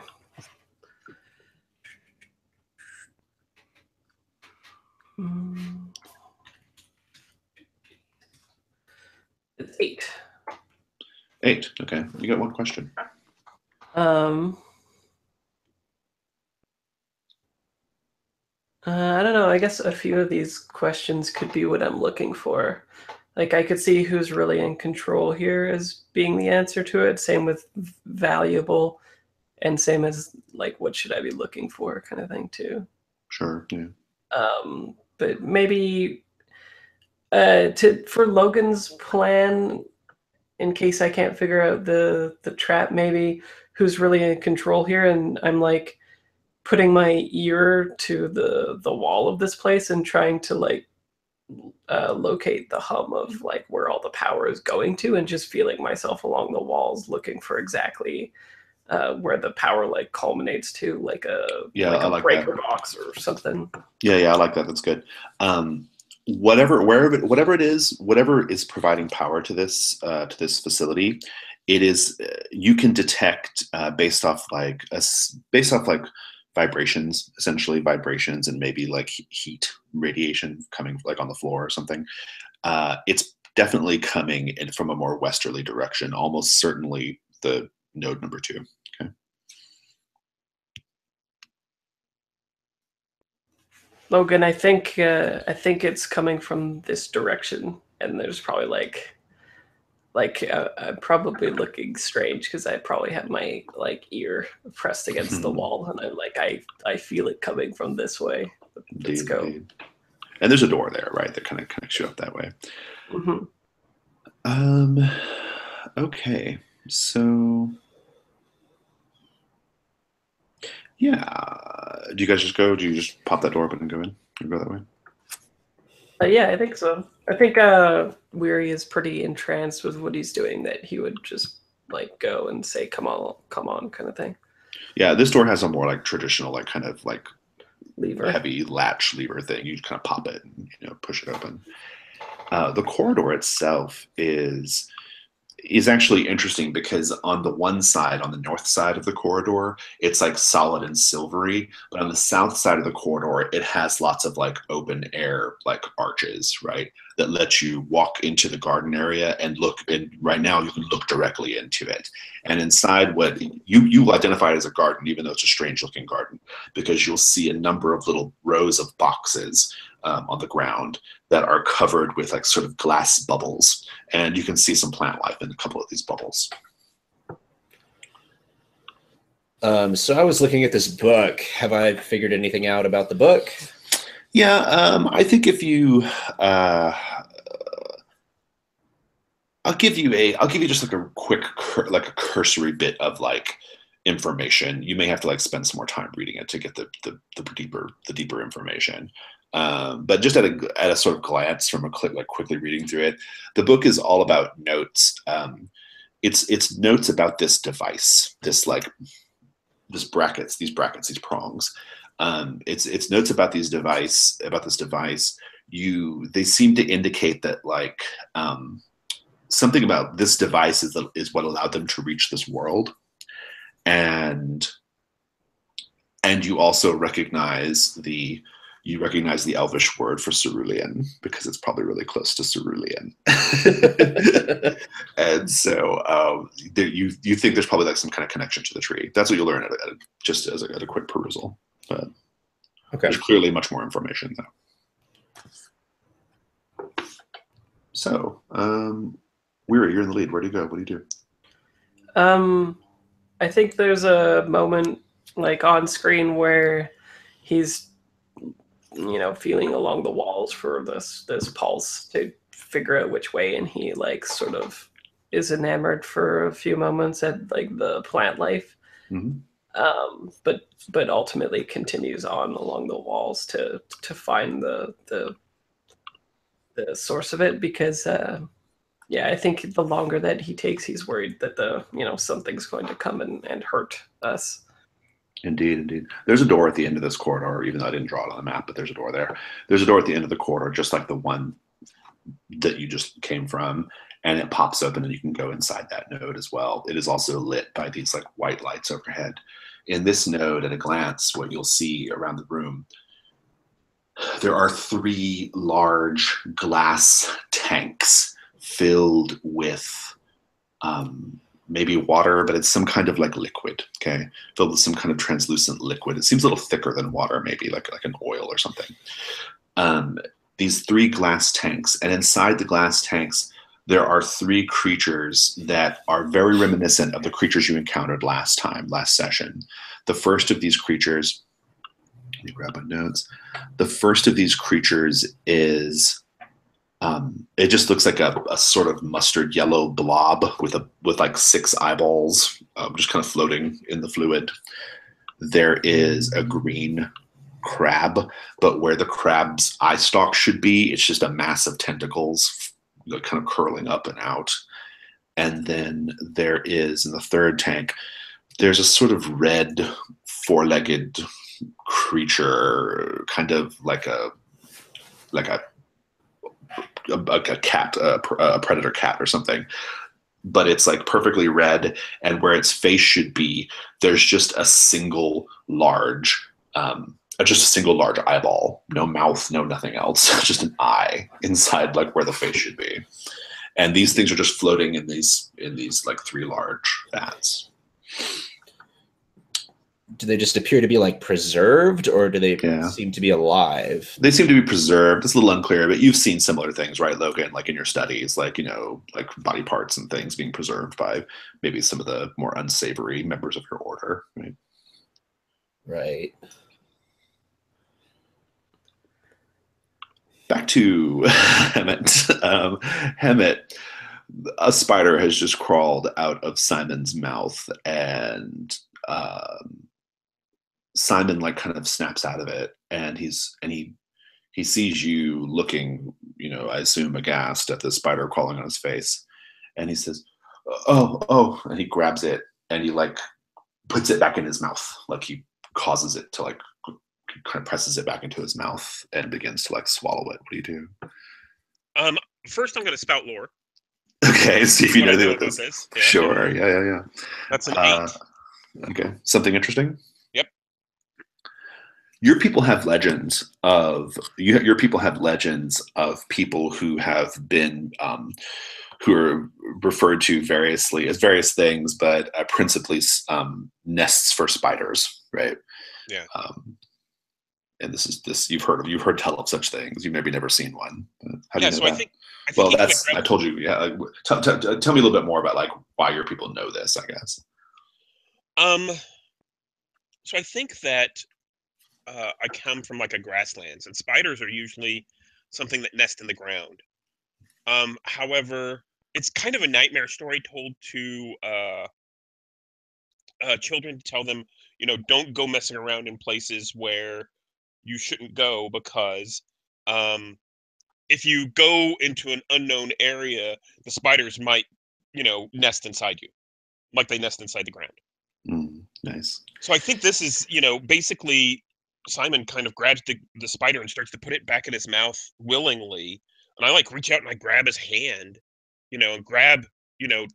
It's 8.
8. Okay, you got one question.
I don't know. I guess a few of these questions could be what I'm looking for. Like I could see who's really in control here as being the answer to it. Same with valuable, and same as like what should I be looking for kind of thing too.
Sure. Yeah.
But maybe for Logan's plan, in case I can't figure out the trap, maybe who's really in control here, and I'm like putting my ear to the wall of this place and trying to like locate the hum of like where all the power is going to, and just feeling myself along the walls looking for exactly where the power like culminates to, like a like breaker box or something.
Yeah, I like that. That's good. Whatever it is, whatever is providing power to this facility, it is you can detect based off vibrations, essentially vibrations, and maybe like heat radiation coming like on the floor or something. It's definitely coming in from a more westerly direction, almost certainly the node number 2. Okay.
Logan, I think it's coming from this direction, and there's probably I'm probably looking strange because I probably have my like ear pressed against the wall, and I'm like I feel it coming from this way. Let's go.
Indeed. And there's a door there, right? That kind of connects you up that way.
Mm-hmm.
Okay, so yeah, do you guys just go? Do you just pop that door open and go in? You go that way?
Yeah, I think so. I think Weary is pretty entranced with what he's doing, that he would just like go and say, come on, kind of thing.
Yeah, this door has a more like traditional, like kind of like
lever,
heavy latch lever thing. You just kind of pop it and push it open. The corridor itself is actually interesting because on the one side, on the north side of the corridor, it's like solid and silvery, but on the south side of the corridor, it has lots of like open air like arches, right, that let you walk into the garden area and look. And right now, you can look directly into it. And inside, what you identify as a garden, even though it's a strange looking garden, because you'll see a number of little rows of boxes on the ground that are covered with like sort of glass bubbles, and you can see some plant life in a couple of these bubbles.
So I was looking at this book. Have I figured anything out about the book?
Yeah, I think if you, I'll give you just like a quick, like a cursory bit of like information. You may have to like spend some more time reading it to get the deeper information. But just at a sort of glance from quickly reading through it, the book is all about notes. It's notes about this device, these prongs. It's notes about this device. They seem to indicate that like something about this device is what allowed them to reach this world, and you also recognize the Elvish word for cerulean because it's probably really close to cerulean. And so you think there's probably like some kind of connection to the tree. That's what you'll learn just as a quick perusal. But
okay,
there's clearly much more information though. So, Weary, you're in the lead. Where do you go? What do you
do? I think there's a moment like on screen where he's feeling along the walls for this pulse to figure out which way, and he like sort of is enamored for a few moments at like the plant life.
Mm-hmm.
But ultimately continues on along the walls to find the source of it, because I think the longer that he takes, he's worried that something's going to come and hurt us.
Indeed. There's a door at the end of this corridor, even though I didn't draw it on the map, but there's a door there. There's a door at the end of the corridor, just like the one that you just came from, and it pops open and you can go inside that node as well. It is also lit by these like white lights overhead. In this node, at a glance, what you'll see around the room, there are 3 large glass tanks filled with maybe water, but it's some kind of like liquid, okay? Filled with some kind of translucent liquid. It seems a little thicker than water, maybe like an oil or something. These 3 glass tanks, and inside the glass tanks, there are 3 creatures that are very reminiscent of the creatures you encountered last session. The first of these creatures, let me grab my notes. The first of these creatures is, it just looks like a sort of mustard yellow blob with like 6 eyeballs, just kind of floating in the fluid. There is a green crab, but where the crab's eye stalk should be, it's just a mass of tentacles kind of curling up and out. And then there is, in the third tank, there's a sort of red 4-legged creature, kind of like a cat, a predator cat or something, but it's like perfectly red, and where its face should be, there's just a single large eyeball, no mouth, no nothing else, just an eye inside like where the face should be. And these things are just floating in these like 3 large vats.
Do they just appear to be like preserved, or do they seem to be alive?
They seem to be preserved. It's a little unclear, but you've seen similar things, right, Logan? Like in your studies, like, like body parts and things being preserved by maybe some of the more unsavory members of your order, right?
Right.
Back to Hemet. Hemet, a spider has just crawled out of Simon's mouth, and Simon like kind of snaps out of it, and he sees you looking, I assume aghast at the spider crawling on his face, and he says, "Oh," and he grabs it and he like puts it back in his mouth, like he causes it to like kind of presses it back into his mouth and begins to like swallow it. What do you do?
First I'm going to spout lore.
Okay, see if you know what this is.
Yeah.
Sure, yeah.
That's an 8.
Okay, something interesting?
Yep.
Your people have legends of people who have been who are referred to variously as various things, but principally nests for spiders, right?
Yeah.
And this you've heard tell of such things. You've maybe never seen one. How do you know
so
that?
I think
well, I told you. Yeah. Tell me a little bit more about like why your people know this, I guess.
So I think that I come from like a grasslands, and spiders are usually something that nest in the ground. However, it's kind of a nightmare story told to children, to tell them, don't go messing around in places where you shouldn't go, because if you go into an unknown area, the spiders might, nest inside you, like they nest inside the ground.
Nice.
So I think this is, basically Simon kind of grabs the spider and starts to put it back in his mouth willingly. And I like reach out and I grab his hand, and grab, to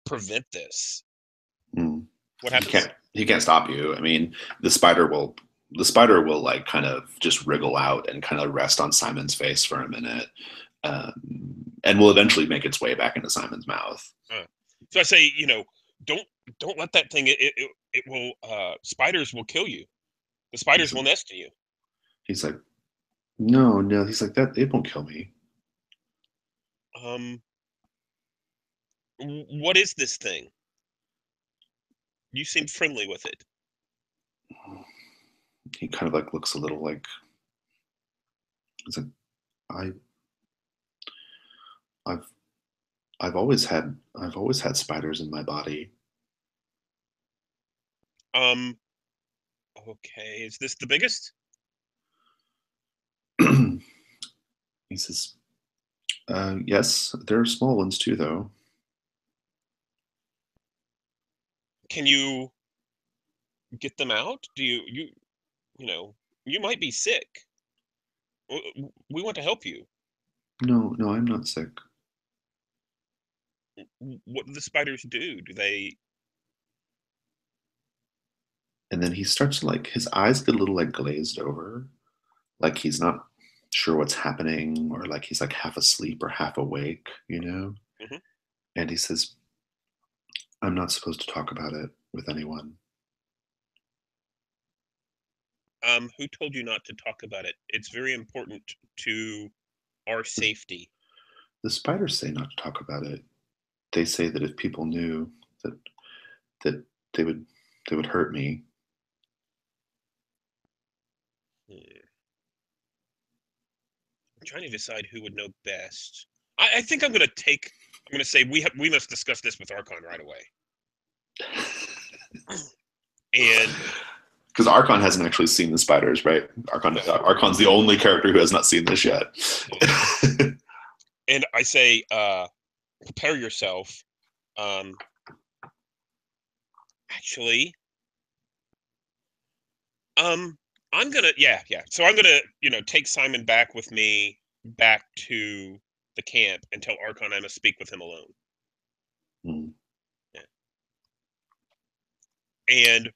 prevent this. What happens?
He can't stop you. I mean, the spider will like kind of just wriggle out and kind of rest on Simon's face for a minute, and will eventually make its way back into Simon's mouth.
So I say, don't let that thing. It will. Spiders will kill you. The spiders will nest in you.
He's like, no. He's like, that. It won't kill me.
What is this thing? You seem friendly with it.
He kind of like looks a little like It's like I I've I've always had spiders in my body.
Okay. Is this the biggest?
He says, yes, there are small ones too, though.
Can you get them out? Do you know, you might be sick. We want to help you.
No, I'm not sick.
What do the spiders do? Do they?
And then he starts to like, his eyes get a little like glazed over, like he's not sure what's happening, or like he's like half asleep or half awake, you know?
Mhm.
And he says, I'm not supposed to talk about it with anyone.
Who told you not to talk about it? It's very important to our safety.
The spiders say not to talk about it. They say that if people knew that they would hurt me.
I'm trying to decide who would know best. I think I'm going to say we must discuss this with Archon right away. And
because Archon hasn't actually seen the spiders, right? Archon's the only character who has not seen this yet.
And I say, prepare yourself. Actually, I'm gonna, yeah. So I'm gonna, take Simon back with me back to the camp and tell Archon I must speak with him alone.
Hmm.
Yeah. And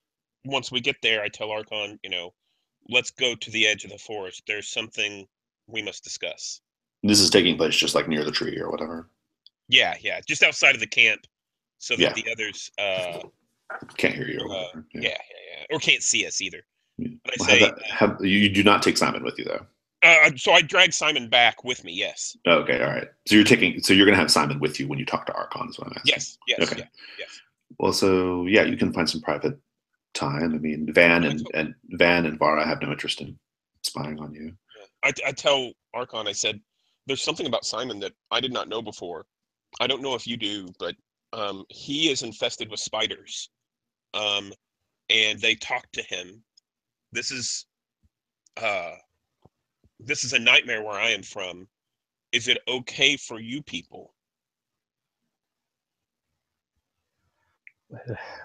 once we get there, I tell Archon, let's go to the edge of the forest. There's something we must discuss.
This is taking place just like near the tree or whatever.
Yeah, just outside of the camp, so that
Yeah.
the others
can't hear you or whatever.
Yeah, or can't see us either.
Yeah.
But
I say you do not take Simon with you though.
So I drag Simon back with me. Yes.
Okay, all right. So you're gonna have Simon with you when you talk to Archon, is what I'm asking.
Yes.
Okay.
Yes.
Well, so yeah, you can find some private time. I mean, Van and Vara have no interest in spying on you.
I tell Archon, I said, there's something about Simon that I did not know before. I don't know if you do, but he is infested with spiders. And they talk to him. This is a nightmare where I am from. Is it okay for you people?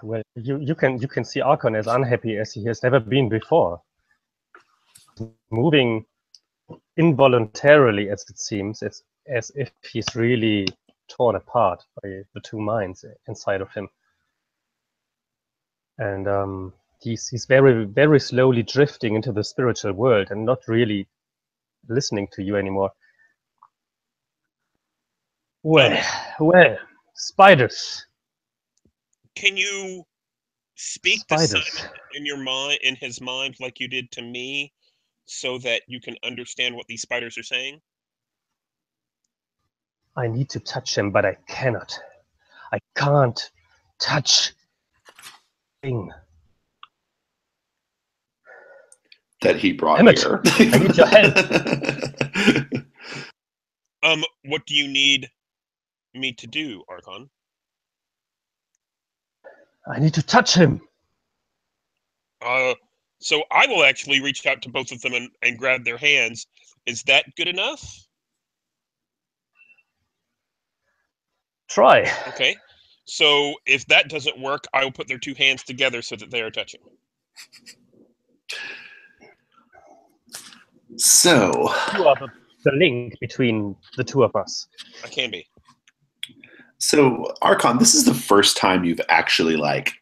Well, you can see Archon as unhappy as he has never been before. Moving involuntarily, as it seems, it's as if he's really torn apart by the two minds inside of him. And he's very, very slowly drifting into the spiritual world and not really listening to you anymore. Well, spiders.
Can you speak to Simon in his mind, like you did to me, so that you can understand what these spiders are saying?
I need to touch him, but I cannot. I can't touch thing
that he brought
Damn it.
here.
I need your help.
What do you need me to do, Archon?
I need to touch him.
So I will actually reach out to both of them and grab their hands. Is that good enough?
Try.
Okay. So if that doesn't work, I will put their two hands together so that they are touching.
So
you are the link between the two of us.
I can be.
So Archon, this is the first time you've actually like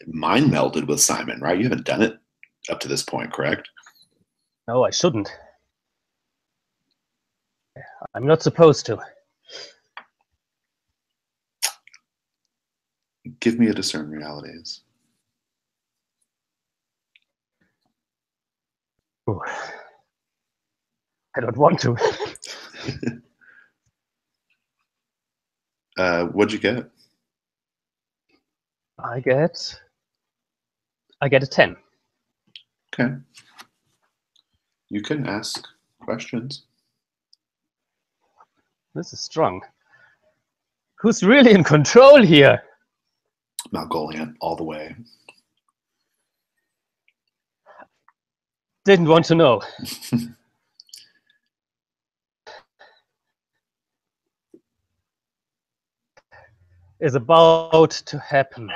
mind melded with Simon, right? You haven't done it up to this point, correct?
No, I shouldn't. I'm not supposed to.
Give me a discern realities.
Ooh. I don't want to.
What'd you get?
I get a 10.
Okay. You can ask Questions?
This is strong. Who's really in control here?
Malgolian, all the way.
Didn't want to know. Is about to happen.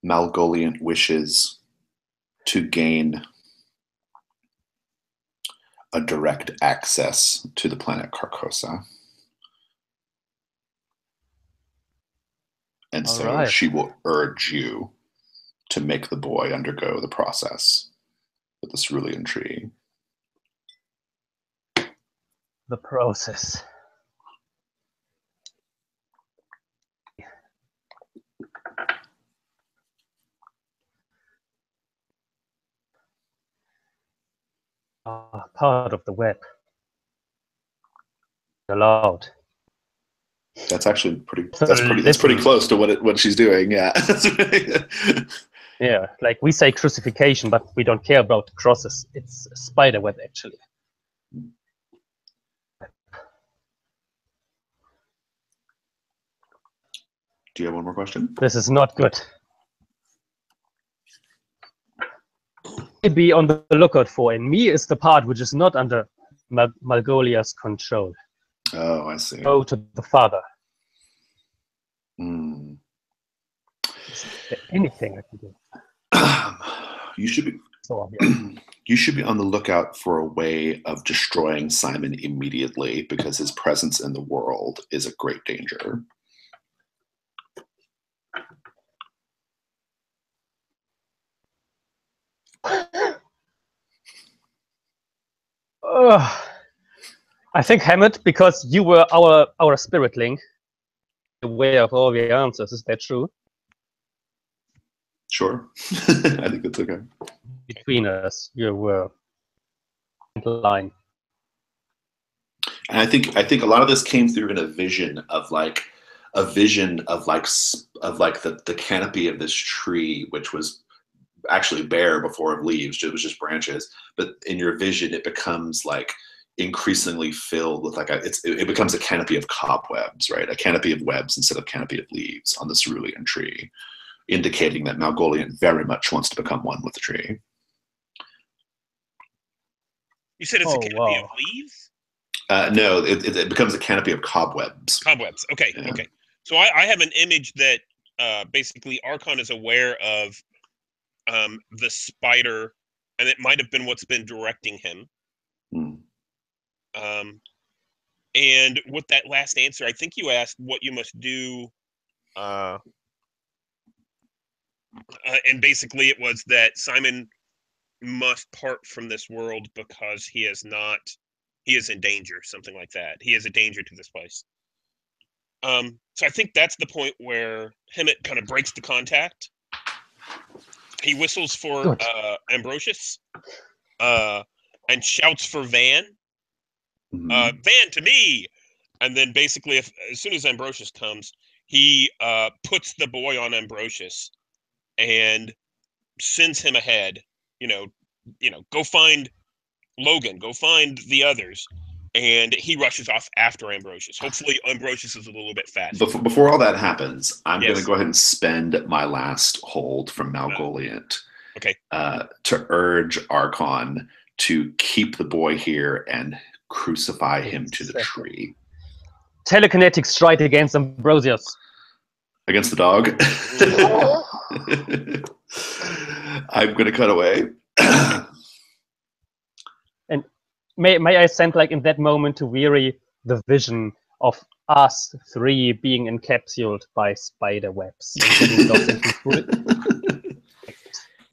Malgolian wishes to gain a direct access to the planet Carcosa. And
All
so
right.
she will urge you to make the boy undergo the process with the cerulean tree.
The process. Part of the web. Allowed.
That's actually pretty. That's pretty close to what she's doing. Yeah.
Yeah, like we say crucifixion, but we don't care about the crosses. It's a spider web, actually.
Do you have one more question?
This is not good. Be on the lookout for. And me is the part which is not under Malgolia's control.
Oh, I see.
Go to the father.
Mm.
Is there anything I can do?
You should be.
So obvious.
You should be on the lookout for a way of destroying Simon immediately, because his presence in the world is a great danger.
I think Hammett, because you were our spirit link, aware of all the answers. Is that true?
Sure. I think that's okay.
Between us, you were in line.
And I think a lot of this came through in a vision of the canopy of this tree, which was actually bare before leaves. It was just branches. But in your vision, it becomes like increasingly filled with it becomes a canopy of cobwebs, right? A canopy of webs instead of canopy of leaves on the cerulean tree, indicating that Malgolian very much wants to become one with the tree.
You said it's a canopy of leaves?
No, it becomes a canopy of cobwebs.
Cobwebs. Okay, yeah. Okay. So I have an image that basically Archon is aware of the spider, and it might have been what's been directing him.
Mm.
And with that last answer, I think you asked what you must do. And basically it was that Simon must part from this world because he is in danger, something like that. He is a danger to this place. So I think that's the point where Hemet kind of breaks the contact. He whistles for Ambrosius and shouts for Van.
Mm-hmm.
Van, to me! And then basically, as soon as Ambrosius comes, he puts the boy on Ambrosius and sends him ahead. Go find Logan, go find the others. And he rushes off after Ambrosius. Hopefully, Ambrosius is a little bit faster.
Before all that happens, I'm going to go ahead and spend my last hold from Malgoliant to urge Archon to keep the boy here and crucify him to the tree.
Telekinetic strike against Ambrosius.
Against the dog? I'm going to cut away.
And may I send, in that moment to Weary, the vision of us three being encapsulated by spider webs and getting lost into food?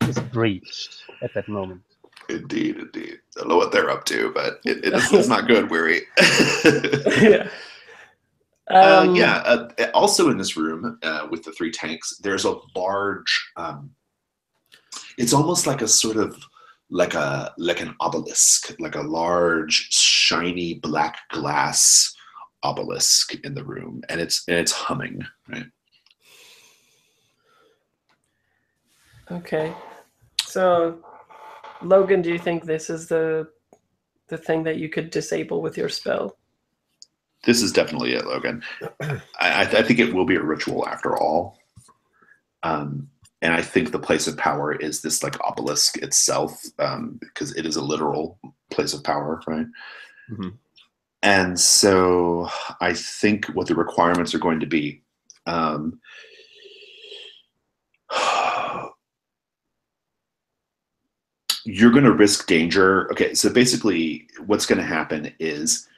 It's breached at that moment.
Indeed. I don't know what they're up to, but it's not good, Weary.
Yeah.
Also in this room with the three tanks, there's a large. It's almost like a sort of like an obelisk, like a large shiny black glass obelisk in the room, and it's humming, right?
Okay, so Logan, do you think this is the thing that you could disable with your spell?
This is definitely it, Logan. I think it will be a ritual after all. And I think the place of power is this like obelisk itself, because it is a literal place of power, right?
Mm-hmm.
And so I think what the requirements are going to be, you're going to risk danger. Okay, so basically what's going to happen is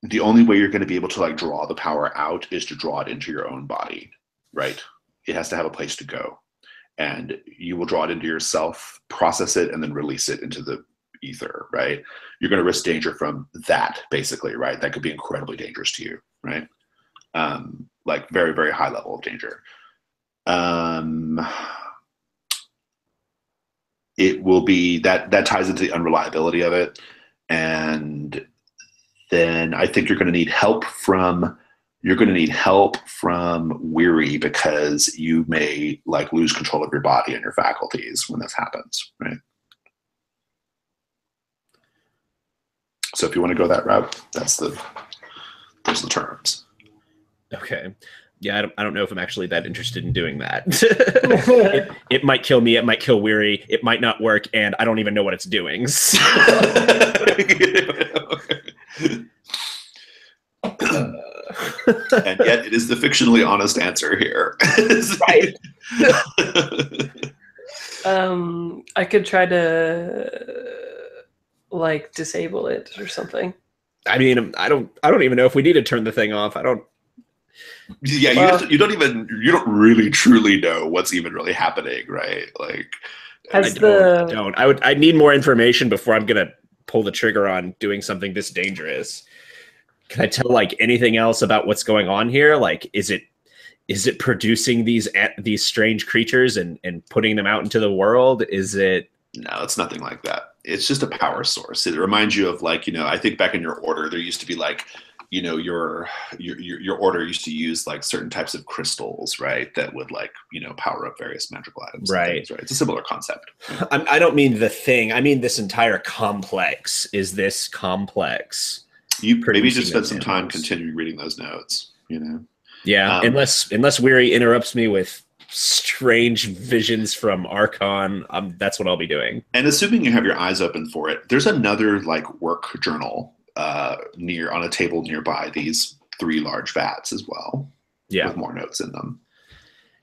the only way you're going to be able to like draw the power out is to draw it into your own body, right? It has to have a place to go. And you will draw it into yourself, process it, and then release it into the ether, right? You're going to risk danger from that, basically, right? That could be incredibly dangerous to you, right? Like very, very high level of danger. It will be that ties into the unreliability of it. And then I think you're going to need help from Weary, because you may like lose control of your body and your faculties when this happens, right? So if you want to go that route, those are the terms.
Okay. Yeah, I don't know if I'm actually that interested in doing that. It might kill me. It might kill Weary. It might not work, and I don't even know what it's doing.
And yet it is the fictionally honest answer here.
Right.
I could try to like disable it or something.
I mean, I don't even know if we need to turn the thing off. I don't.
Yeah, you don't really truly know what's even really happening, right? Like,
I
don't. I need more information before I'm gonna pull the trigger on doing something this dangerous. Can I tell like anything else about what's going on here? Like, is it producing these strange creatures and putting them out into the world? Is it?
No, it's nothing like that. It's just a power source. It reminds you of like, I think back in your order, there used to be like, your order used to use like certain types of crystals, right? That would like, power up various magical items.
Right.
Things, right. It's a similar concept.
I don't mean the thing. I mean this entire complex. Is this complex?
You maybe just spend some time continuing reading those notes,
Yeah, unless Weary interrupts me with strange visions from Archon, that's what I'll be doing.
And assuming you have your eyes open for it, there's another like work journal on a table nearby these 3 large vats as well.
Yeah,
with more notes in them.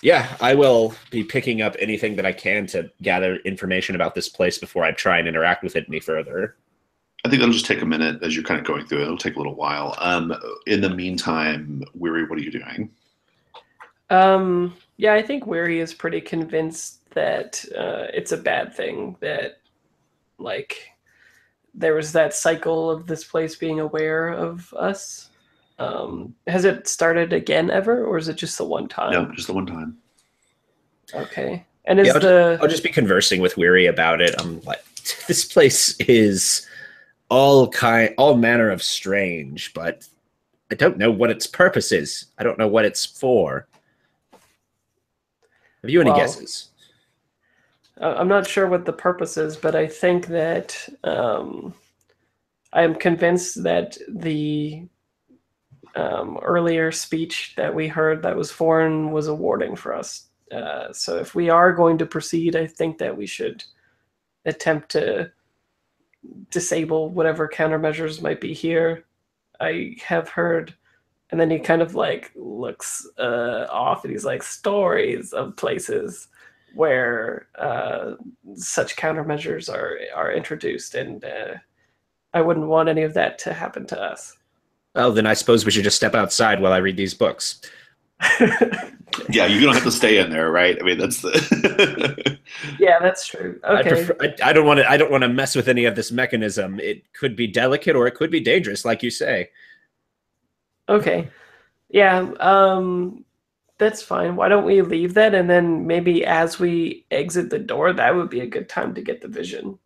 Yeah, I will be picking up anything that I can to gather information about this place before I try and interact with it any further.
I think that'll just take a minute as you're kind of going through it. It'll take a little while. In the meantime, Weary, what are you doing?
Yeah, I think Weary is pretty convinced that it's a bad thing that, like, there was that cycle of this place being aware of us. Has it started again ever, or is it just the one time?
No, just the one time.
Okay. And
I'll just be conversing with Weary about it. I'm like, this place is all manner of strange, but I don't know what its purpose is. I don't know what it's for. Have you any guesses?
I'm not sure what the purpose is, but I think that I am convinced that the earlier speech that we heard that was foreign was a warning for us. So if we are going to proceed, I think that we should attempt to disable whatever countermeasures might be here. I have heard, and then he kind of like looks off and he's like, stories of places where such countermeasures are introduced, and I wouldn't want any of that to happen to us.
Well, then I suppose we should just step outside while I read these books.
Yeah, you don't have to stay in there, right? I mean, that's the.
Yeah, that's true. Okay.
I don't want to mess with any of this mechanism. It could be delicate or it could be dangerous, like you say.
Okay. Yeah. That's fine. Why don't we leave that, and then maybe as we exit the door, that would be a good time to get the vision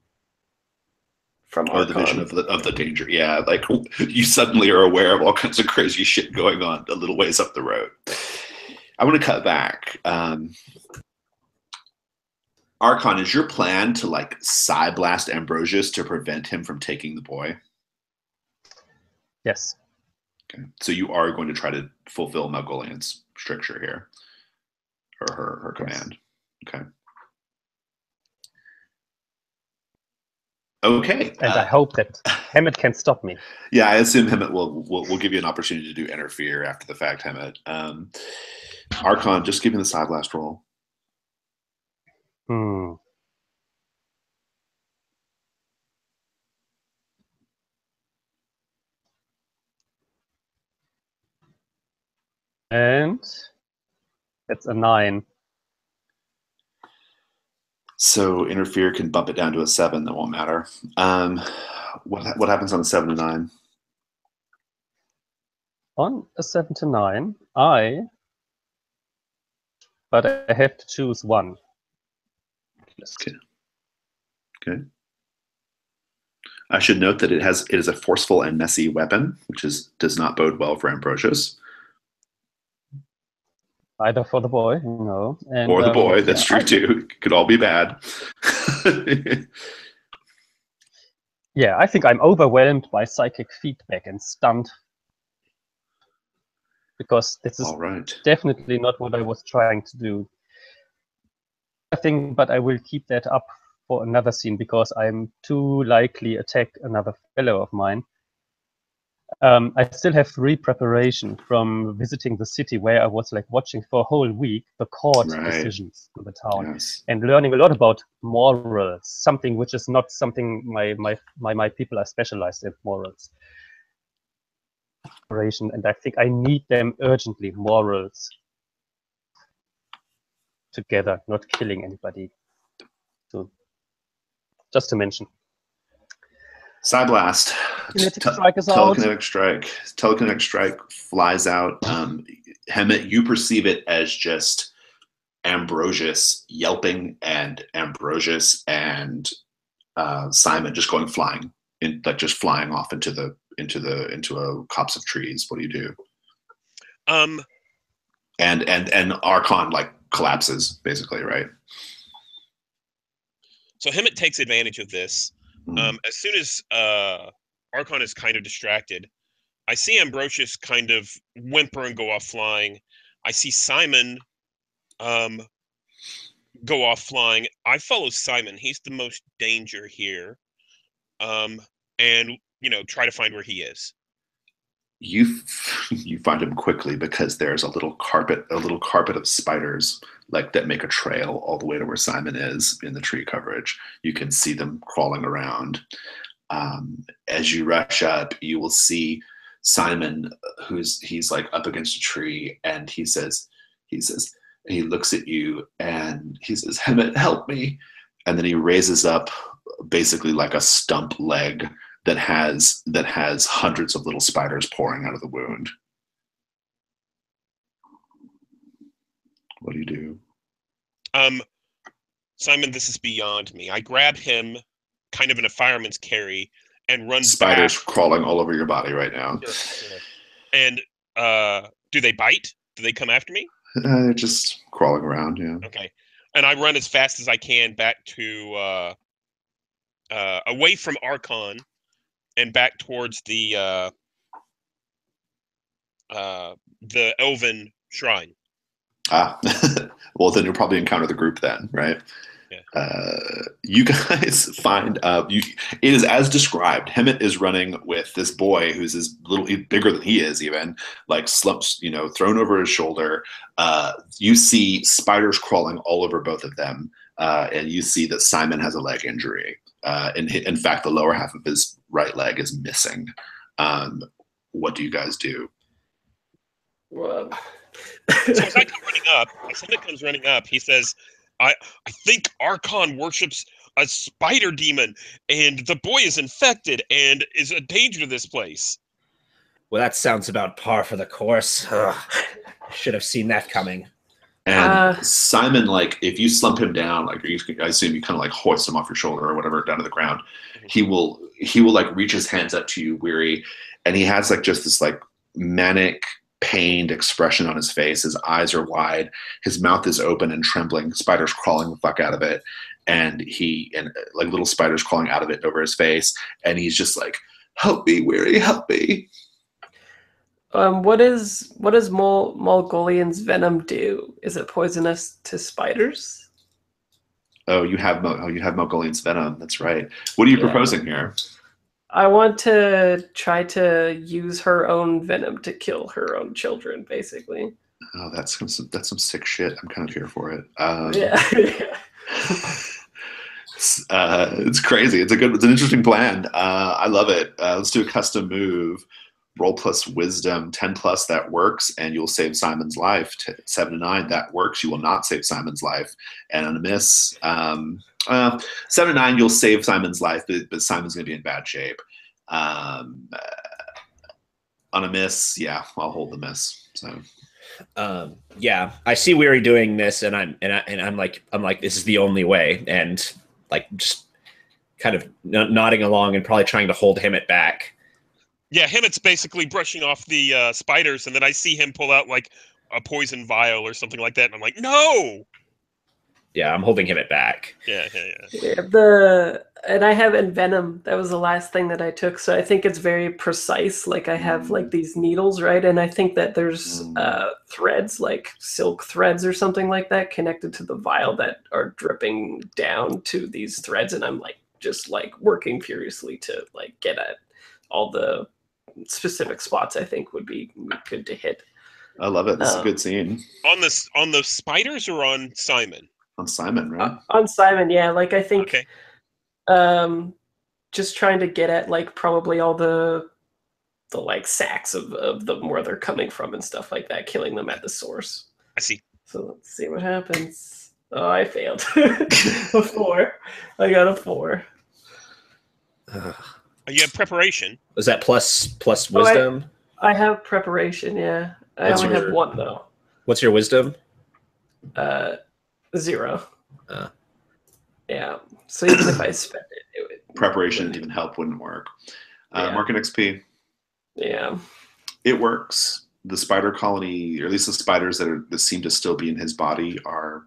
from Archon.
The vision of the danger. Yeah, like you suddenly are aware of all kinds of crazy shit going on a little ways up the road. I want to cut back. Archon, is your plan to like Psy Blast Ambrosius to prevent him from taking the boy?
Yes.
Okay. So you are going to try to fulfill Melgoliant's stricture here, or her command. Okay. Okay.
And I hope that Hemet can stop me.
Yeah, I assume Hemet will give you an opportunity to do interfere after the fact, Hemet. Archon, just give me the Psy Blast roll.
And it's a 9.
So interfere can bump it down to a 7. That won't matter. What happens on a 7 to 9?
On a 7 to 9, but I have to choose one.
Okay. Okay. I should note that it is a forceful and messy weapon, which does not bode well for Ambrosius.
Either for the boy, no. And,
or the boy, that's true too. It could all be bad.
Yeah, I think I'm overwhelmed by psychic feedback and stunned. Because this is definitely not what I was trying to do. I think, but I will keep that up for another scene because I'm too likely attack another fellow of mine. I still have preparation from visiting the city where I was like watching for a whole week the court decisions in the town and learning a lot about morals, something which is not something my people are specialized in, morals. And I think I need them urgently, morals together, not killing anybody. So just to mention.
Psy Blast. Telekinetic strike. Telekinetic strike flies out. Hemet, you perceive it as just Ambrosius yelping and Ambrosius and Simon just going flying, just flying off into a copse of trees. What do you do? And Archon like collapses basically, right?
So Hemet takes advantage of this. As soon as Archon is kind of distracted, I see Ambrosius kind of whimper and go off flying. I see Simon go off flying. I follow Simon. He's the most danger here. And try to find where he is.
You find him quickly because there's a little carpet of spiders like that make a trail all the way to where Simon is in the tree coverage. You can see them crawling around. As you rush up, you will see Simon, he's like up against a tree, and he looks at you and he says, "Hemet, help me!" And then he raises up basically like a stump leg that has hundreds of little spiders pouring out of the wound. What do you do?
Simon, this is beyond me. I grab him kind of in a fireman's carry and run
spiders
back.
Crawling all over your body right now.
And do they bite? Do they come after me?
They're just crawling around, yeah.
Okay. And I run as fast as I can back to away from Archon and back towards the elven shrine.
Well, then you'll probably encounter the group then, right? Yeah. You guys find it is as described. Hemet is running with this boy who's bigger than he is, even like slumps, thrown over his shoulder. You see spiders crawling all over both of them, and you see that Simon has a leg injury. In fact, the lower half of his right leg is missing. What do you guys do?
Well.
So as I come running up, as Hemet comes running up, he says, I think Archon worships a spider demon, and the boy is infected and is a danger to this place.
Well, that sounds about par for the course. Should have seen that coming.
And Simon, if you slump him down, I assume you kind of hoist him off your shoulder or whatever down to the ground. He will reach his hands up to you, weary, and he has just this manic, pained expression on his face. His eyes are wide. His mouth is open and trembling. Spiders crawling the fuck out of it. and like little spiders crawling out of it over his face, and he's just like, "Help me, Weary, help me."
What does Mongolian's venom do? Is it poisonous to spiders?
Oh, you have Mongolian's venom. That's right. What are you proposing here?
I want to try to use her own venom to kill her own children, basically.
Oh, that's some sick shit. I'm kind of here for it. It's crazy. It's an interesting plan. I love it. Let's do a custom move. Roll plus wisdom, 10 plus, that works, and you'll save Simon's life. 7 to 9, that works. You will not save Simon's life. And on a miss, 7 to 9, you'll save Simon's life, but Simon's going to be in bad shape. On a miss, yeah, I'll hold the miss. So.
Yeah, I see Weary doing this, and I'm like, this is the only way, and like just kind of nodding along and probably trying to hold Hemet back.
Yeah, Hemet's basically brushing off the spiders, and then I see him pull out like a poison vial or something like that, and I'm like, no!
Yeah, I'm holding Hemet back.
Yeah.
And I have Envenom. That was the last thing that I took, so I think it's very precise. Like I have like these needles, right? And I think that there's threads, like silk threads or something like that, connected to the vial that are dripping down to these threads, and I'm like just like working furiously to like get at all the specific spots I think would be good to hit.
I love it. This is a good scene.
On the spiders or on Simon?
On Simon, right?
On Simon, yeah. Like I think,
okay.
Just trying to get at like probably all the like sacks of them where they're coming from and stuff like that, killing them at the source.
I see.
So let's see what happens. Oh, I failed. A 4. I got a 4.
You have preparation.
Was that plus wisdom?
I have preparation, yeah. I only have 1 though.
What's your wisdom?
0. Yeah. So even if I spend it would
preparation didn't even help, wouldn't work. Mark an XP.
Yeah.
It works. The spider colony, or at least the spiders that seem to still be in his body, are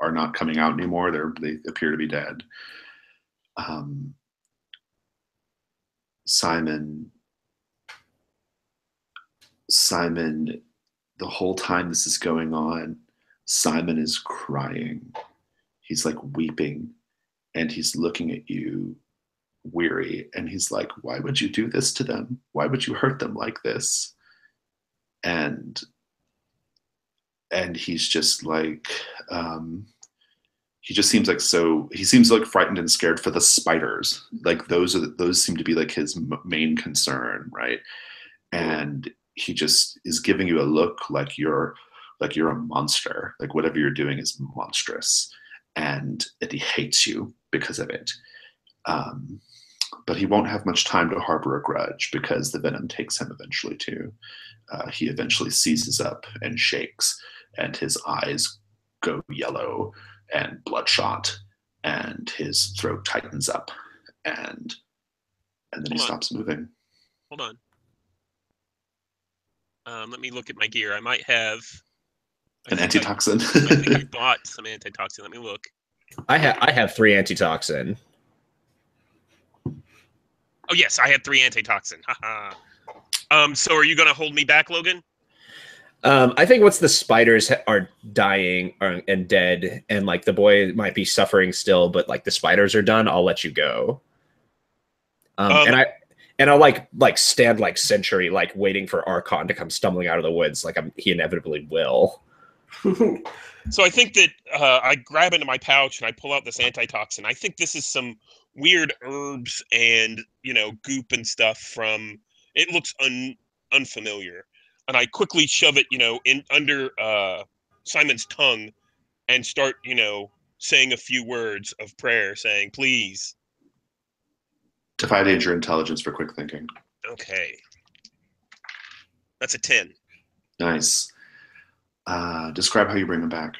not coming out anymore. They appear to be dead. Simon, the whole time this is going on, Simon is crying. He's like weeping, and he's looking at you, Weary, and he's like, "Why would you do this to them? Why would you hurt them like this?" And he's just like, he just seems like frightened and scared for the spiders. Like those seem to be like his main concern, right? And he just is giving you a look like you're a monster. Like whatever you're doing is monstrous, and he hates you because of it. But he won't have much time to harbor a grudge because the venom takes him eventually too. He eventually seizes up and shakes, and his eyes go yellow and bloodshot, and his throat tightens up, and then he stops moving.
Hold on. Let me look at my gear. I might have
an antitoxin.
I think I bought some antitoxin. Let me look.
I have 3 antitoxin.
Oh yes, I had 3 antitoxin. So are you gonna hold me back, Logan?
I think once the spiders are dying and dead, and like the boy might be suffering still, but like the spiders are done, I'll let you go. And I'll like stand like sentry, like waiting for Archon to come stumbling out of the woods, like he inevitably will.
So I think that I grab into my pouch and I pull out this antitoxin. I think this is some weird herbs and goop and stuff from. It looks unfamiliar, and I quickly shove it in under Simon's tongue and start saying a few words of prayer, saying please.
Defy danger intelligence for quick thinking.
Okay, that's a 10.
Nice. Describe how you bring him back.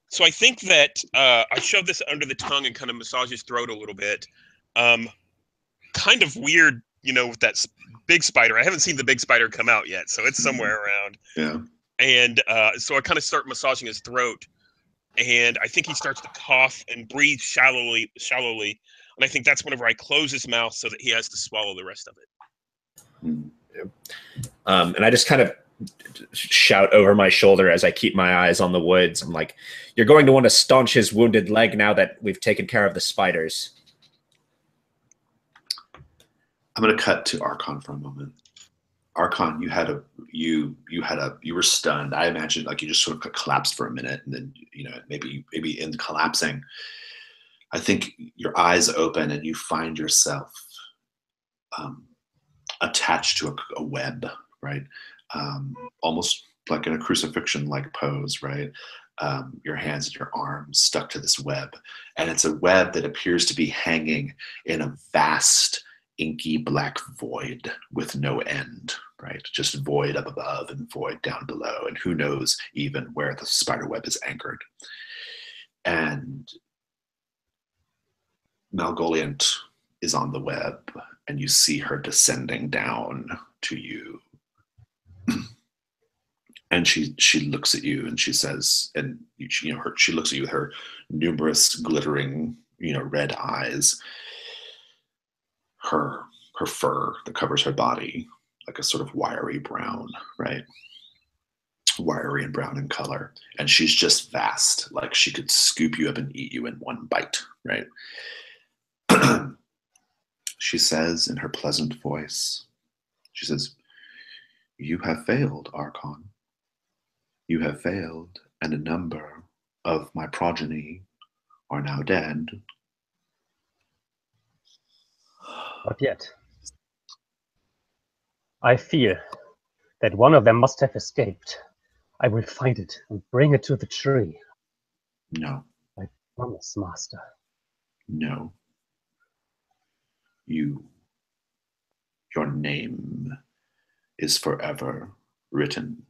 So I think that I shove this under the tongue and kind of massage his throat a little bit. Kind of weird, with that big spider. I haven't seen the big spider come out yet, so it's somewhere around.
Yeah.
And so I kind of start massaging his throat, and I think he starts to cough and breathe shallowly, and I think that's whenever I close his mouth so that he has to swallow the rest of it.
And I just kind of shout over my shoulder as I keep my eyes on the woods. I'm like, "You're going to want to staunch his wounded leg now that we've taken care of the spiders."
I'm going to cut to Archon for a moment. Archon, you were stunned. I imagine like you just sort of collapsed for a minute, and then maybe in collapsing, I think your eyes open and you find yourself attached to a web, right? Almost like in a crucifixion-like pose, right? Your hands and your arms stuck to this web, and it's a web that appears to be hanging in a vast, inky black void with no end, right? Just void up above and void down below, and who knows even where the spider web is anchored. And Malgoliant is on the web, and you see her descending down to you. And she looks at you and she says, and she looks at you with her numerous glittering, red eyes. Her fur that covers her body, like a sort of wiry brown, right? Wiry and brown in color. And she's just vast, like she could scoop you up and eat you in one bite, right? She says in her pleasant voice, she says, "You have failed, Archon. You have failed, and a number of my progeny are now dead."
Not yet. I fear that one of them must have escaped. I will find it and bring it to the tree.
No.
I promise, Master.
No. Your name is forever written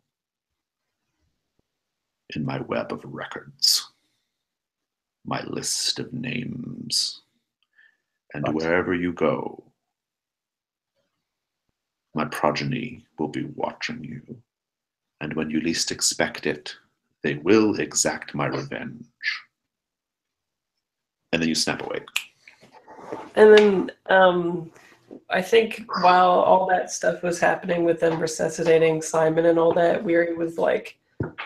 in my web of records, my list of names. And wherever you go, my progeny will be watching you. And when you least expect it, they will exact my revenge. And then you snap awake.
And then I think while all that stuff was happening with them resuscitating Simon and all that, Weary was like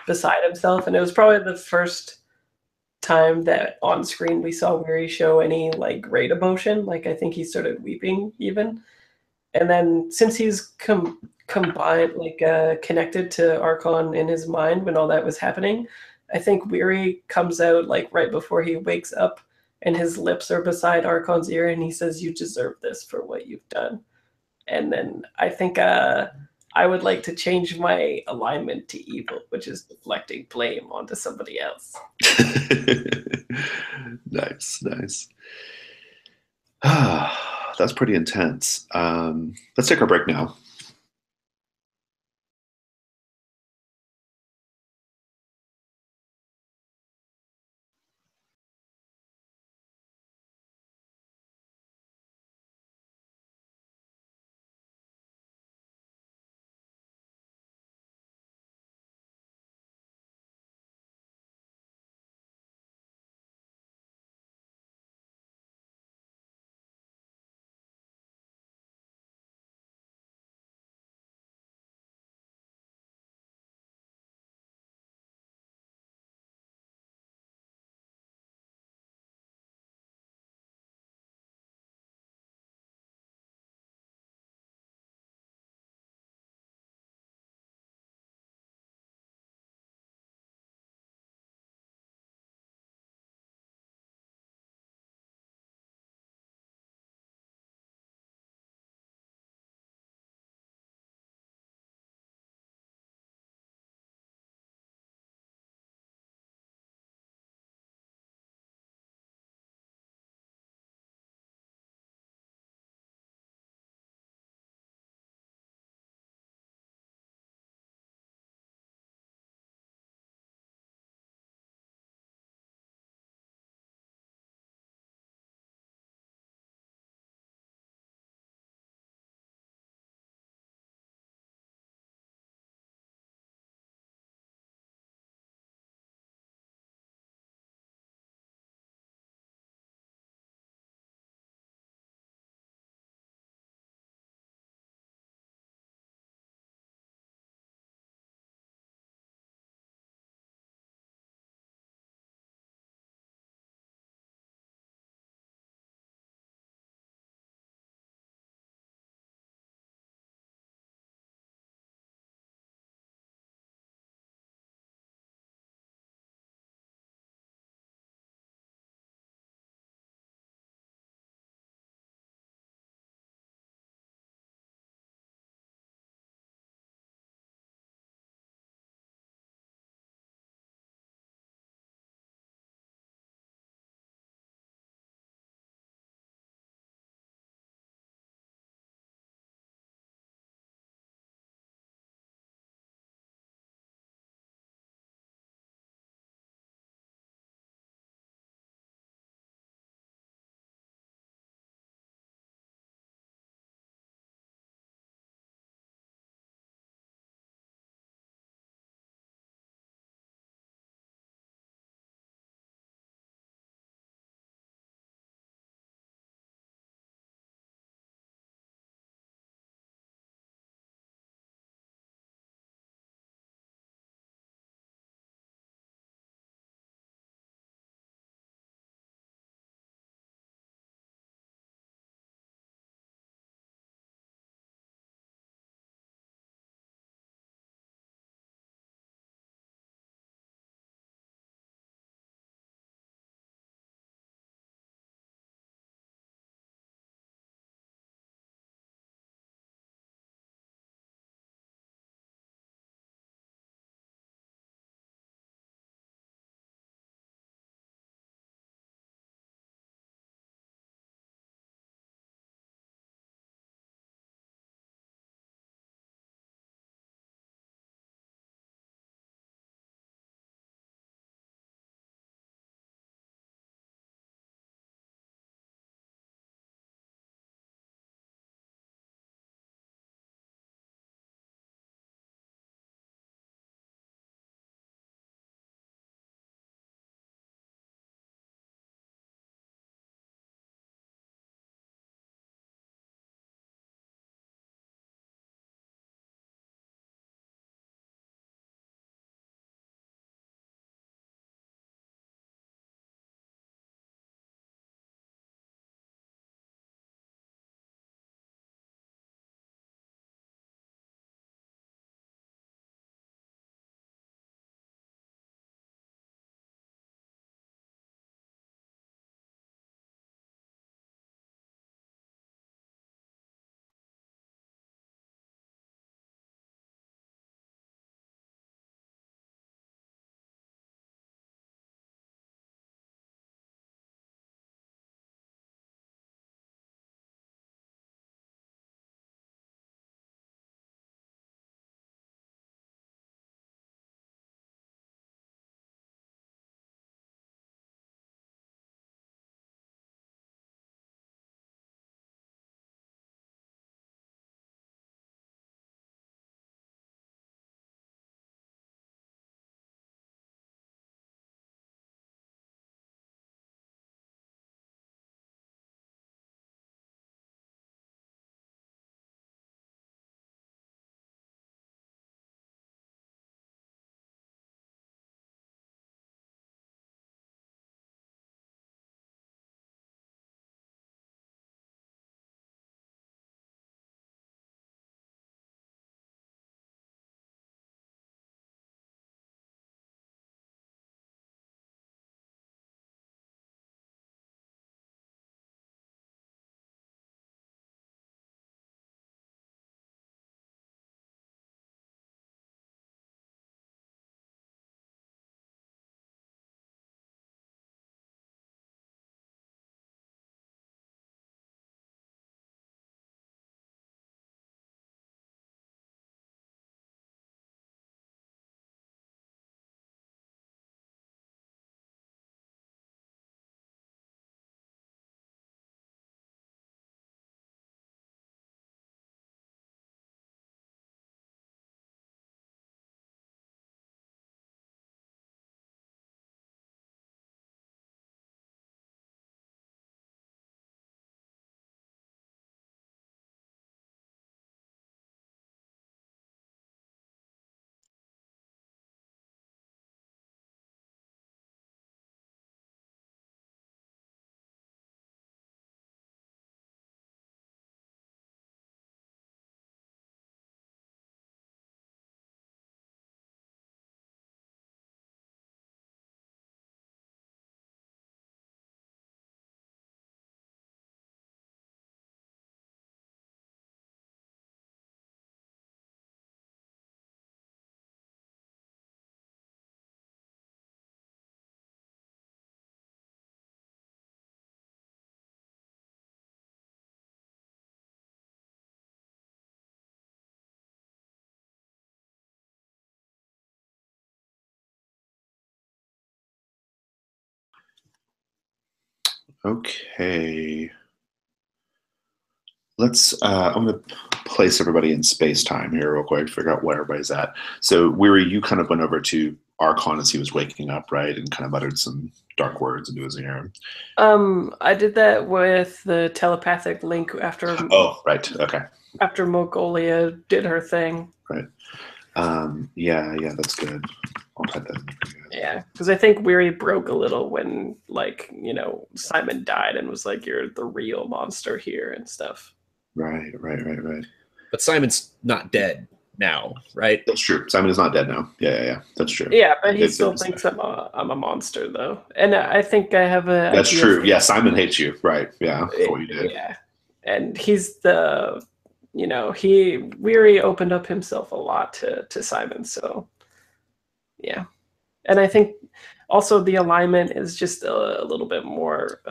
beside himself. And it was probably the first time that on screen we saw Weary show any like great emotion. Like I think he started weeping even. And then since he's combined, like connected to Archon in his mind when all that was happening, I think Weary comes out like right before he wakes up, and his lips are beside Archon's ear, and he says, "You deserve this for what you've done." And then I think I would like to change my alignment to evil, which is deflecting blame onto somebody else.
Nice. That's pretty intense. Let's take our break now. Okay. Let's. I'm going to place everybody in space time here real quick. Figure out where everybody's at. So, Weary, you kind of went over to Archon as he was waking up, right, and kind of muttered some dark words into his ear.
I did that with the telepathic link after.
Oh, right. Okay.
After Mongolia did her thing.
Right. Yeah, that's good. I'll type that in.
Yeah, because I think Weary broke a little when, like, you know, Simon died and was like, "You're the real monster here" and stuff.
Right.
But Simon's not dead now, right?
That's true. Simon is not dead now. Yeah. That's true.
Yeah, but he still thinks I'm a monster, though, and I think I have a.
That's true. Yeah, Simon hates you. Right. Yeah, for what you did.
Yeah, and he's the, you know, Weary opened up himself a lot to Simon, so yeah, and I think also the alignment is just a little bit more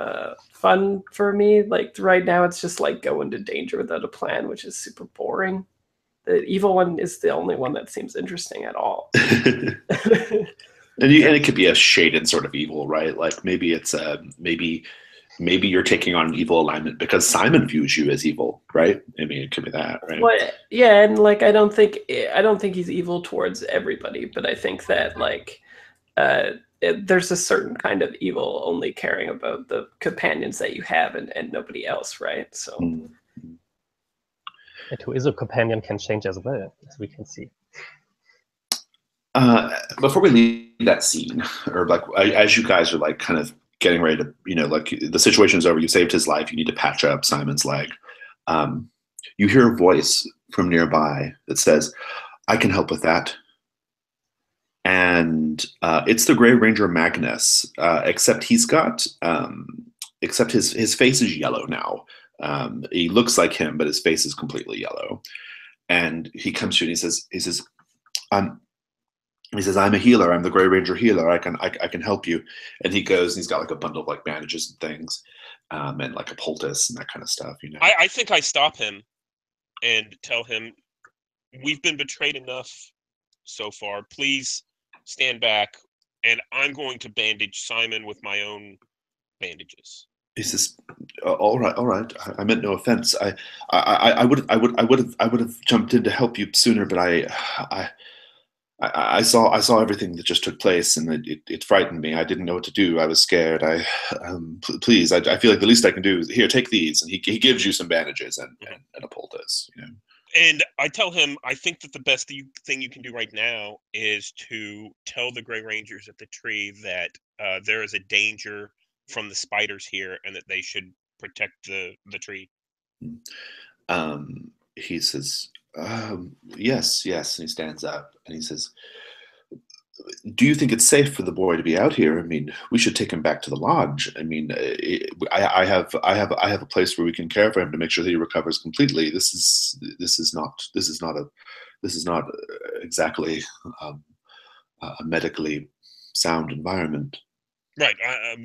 fun for me. Like right now, it's just like go into danger without a plan, which is super boring. The evil one is the only one that seems interesting at all.
And it could be a shaded sort of evil, right? Like maybe it's maybe you're taking on an evil alignment because Simon views you as evil, right? I mean, it could be that, right?
Well, yeah, and like I don't think he's evil towards everybody, but I think that like there's a certain kind of evil only caring about the companions that you have and nobody else, right? So.
And who is a companion can change as well, as we can see.
Before we leave that scene, or like as you guys are like kind of getting ready to, you know, like the situation is over, you saved his life, you need to patch up Simon's leg. You hear a voice from nearby that says, "I can help with that." And it's the Grey Ranger Magnus, except he's got, except his face is yellow now. He looks like him, but his face is completely yellow. And he comes to you and he says, I'm a healer. I'm the Grey Ranger healer. I can help you. And he goes and he's got like a bundle of like bandages and things, and like a poultice and that kind of stuff. You know.
I think I stop him and tell him, we've been betrayed enough so far. Please stand back, and I'm going to bandage Simon with my own bandages.
He says, all right. I meant no offense. I would have jumped in to help you sooner, but I saw everything that just took place, and it frightened me. I didn't know what to do. I was scared. Please, I feel like the least I can do is here, take these, and he gives you some bandages and a poultice. You know.
And I tell him, I think that the best thing you can do right now is to tell the Grey Rangers at the tree that there is a danger from the spiders here, and that they should protect the tree.
He says, yes, and he stands up and he says, "Do you think it's safe for the boy to be out here? I mean, we should take him back to the lodge. I mean, I have a place where we can care for him to make sure that he recovers completely. This is not exactly a medically sound environment."
Right.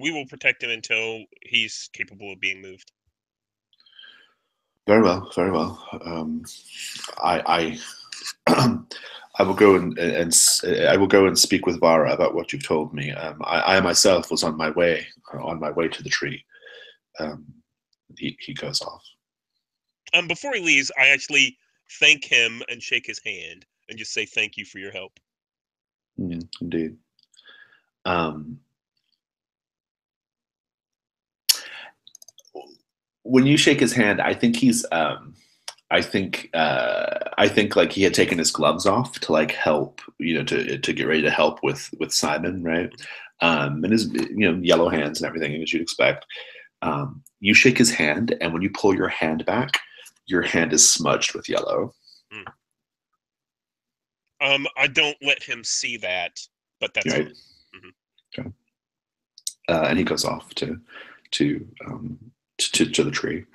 We will protect him until he's capable of being moved.
Very well. I will go and I will go and speak with Vara about what you've told me. I myself was on my way to the tree. He goes off.
Before he leaves, I actually thank him and shake his hand and just say thank you for your help.
Indeed. When you shake his hand, I think he's I think like he had taken his gloves off to like help, you know, to get ready to help with Simon, right? And his, you know, yellow hands and everything as you'd expect. You shake his hand, and when you pull your hand back, your hand is smudged with yellow.
I don't let him see that, but that's
right. Okay. And he goes off to the tree.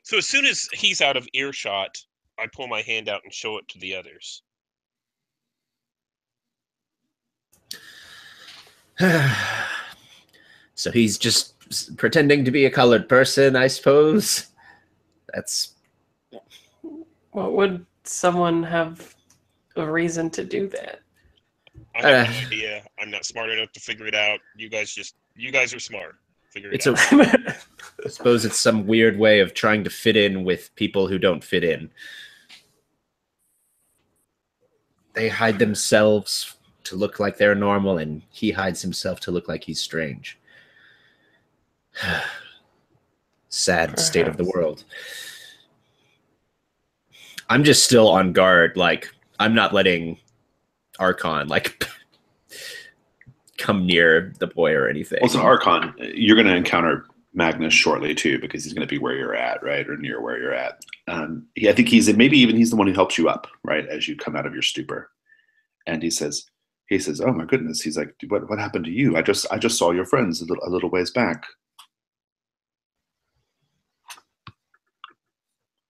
So as soon as he's out of earshot, I pull my hand out and show it to the others.
So he's just pretending to be a colored person, I suppose. That's...
What would someone have a reason to do that?
I have no idea. I'm not smart enough to figure it out. You guys are smart. figure
It's
it out.
I suppose it's some weird way of trying to fit in with people who don't fit in. They hide themselves to look like they're normal, and he hides himself to look like he's strange. Sad state of the world. I'm just still on guard. Like, I'm not letting Archon like come near the boy or anything.
Also, Archon, you're going to encounter Magnus shortly too, because he's going to be where you're at, right, or near where you're at. I think he's the one who helps you up, right, as you come out of your stupor. And he says, "Oh my goodness!" He's like, "What happened to you? I just saw your friends a little ways back."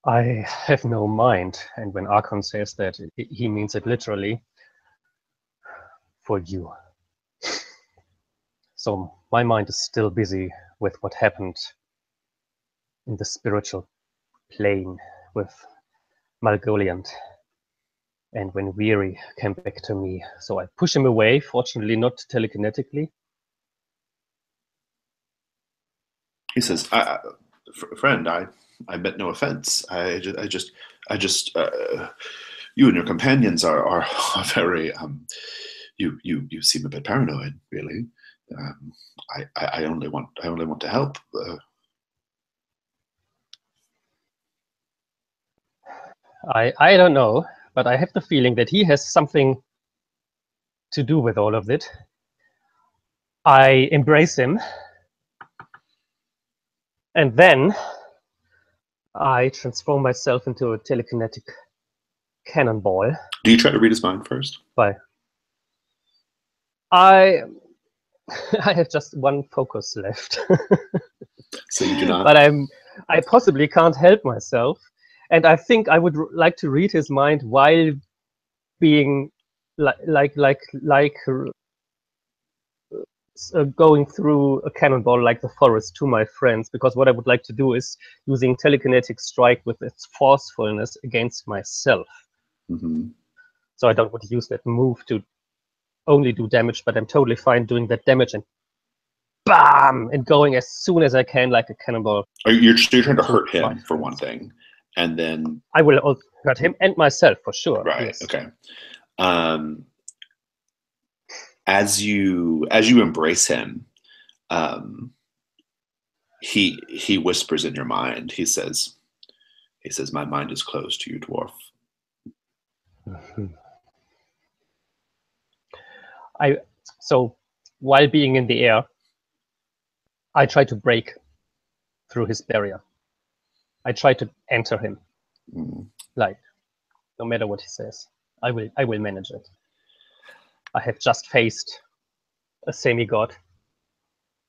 I have no mind, and when Archon says that, he means it literally. For you. So my mind is still busy with what happened in the spiritual plane with Malgoliant. And when Weary came back to me, so I push him away, fortunately not telekinetically.
He says, "Friend, I meant no offense. I just, you and your companions are very, you seem a bit paranoid, really. I only want to help."
I don't know, but I have the feeling that he has something to do with all of it. I embrace him, and then I transform myself into a telekinetic cannonball.
Do you try to read his mind first?
I have just one focus left.
So you do not.
But I possibly can't help myself, and I think I would like to read his mind while being going through a cannonball like the forest to my friends, because what I would like to do is using telekinetic strike with its forcefulness against myself.
Mm-hmm.
So I don't want to use that move to only do damage, but I'm totally fine doing that damage and bam, and going as soon as I can like a cannonball.
You're trying to hurt him for one thing, and then
I will also hurt him and myself for sure.
Right.
Yes.
Okay. As you embrace him, he whispers in your mind. He says, "My mind is closed to you, dwarf."
Mm-hmm. So while being in the air, I try to break through his barrier. I try to enter him. Like, no matter what he says, I will manage it. I have just faced a semi-god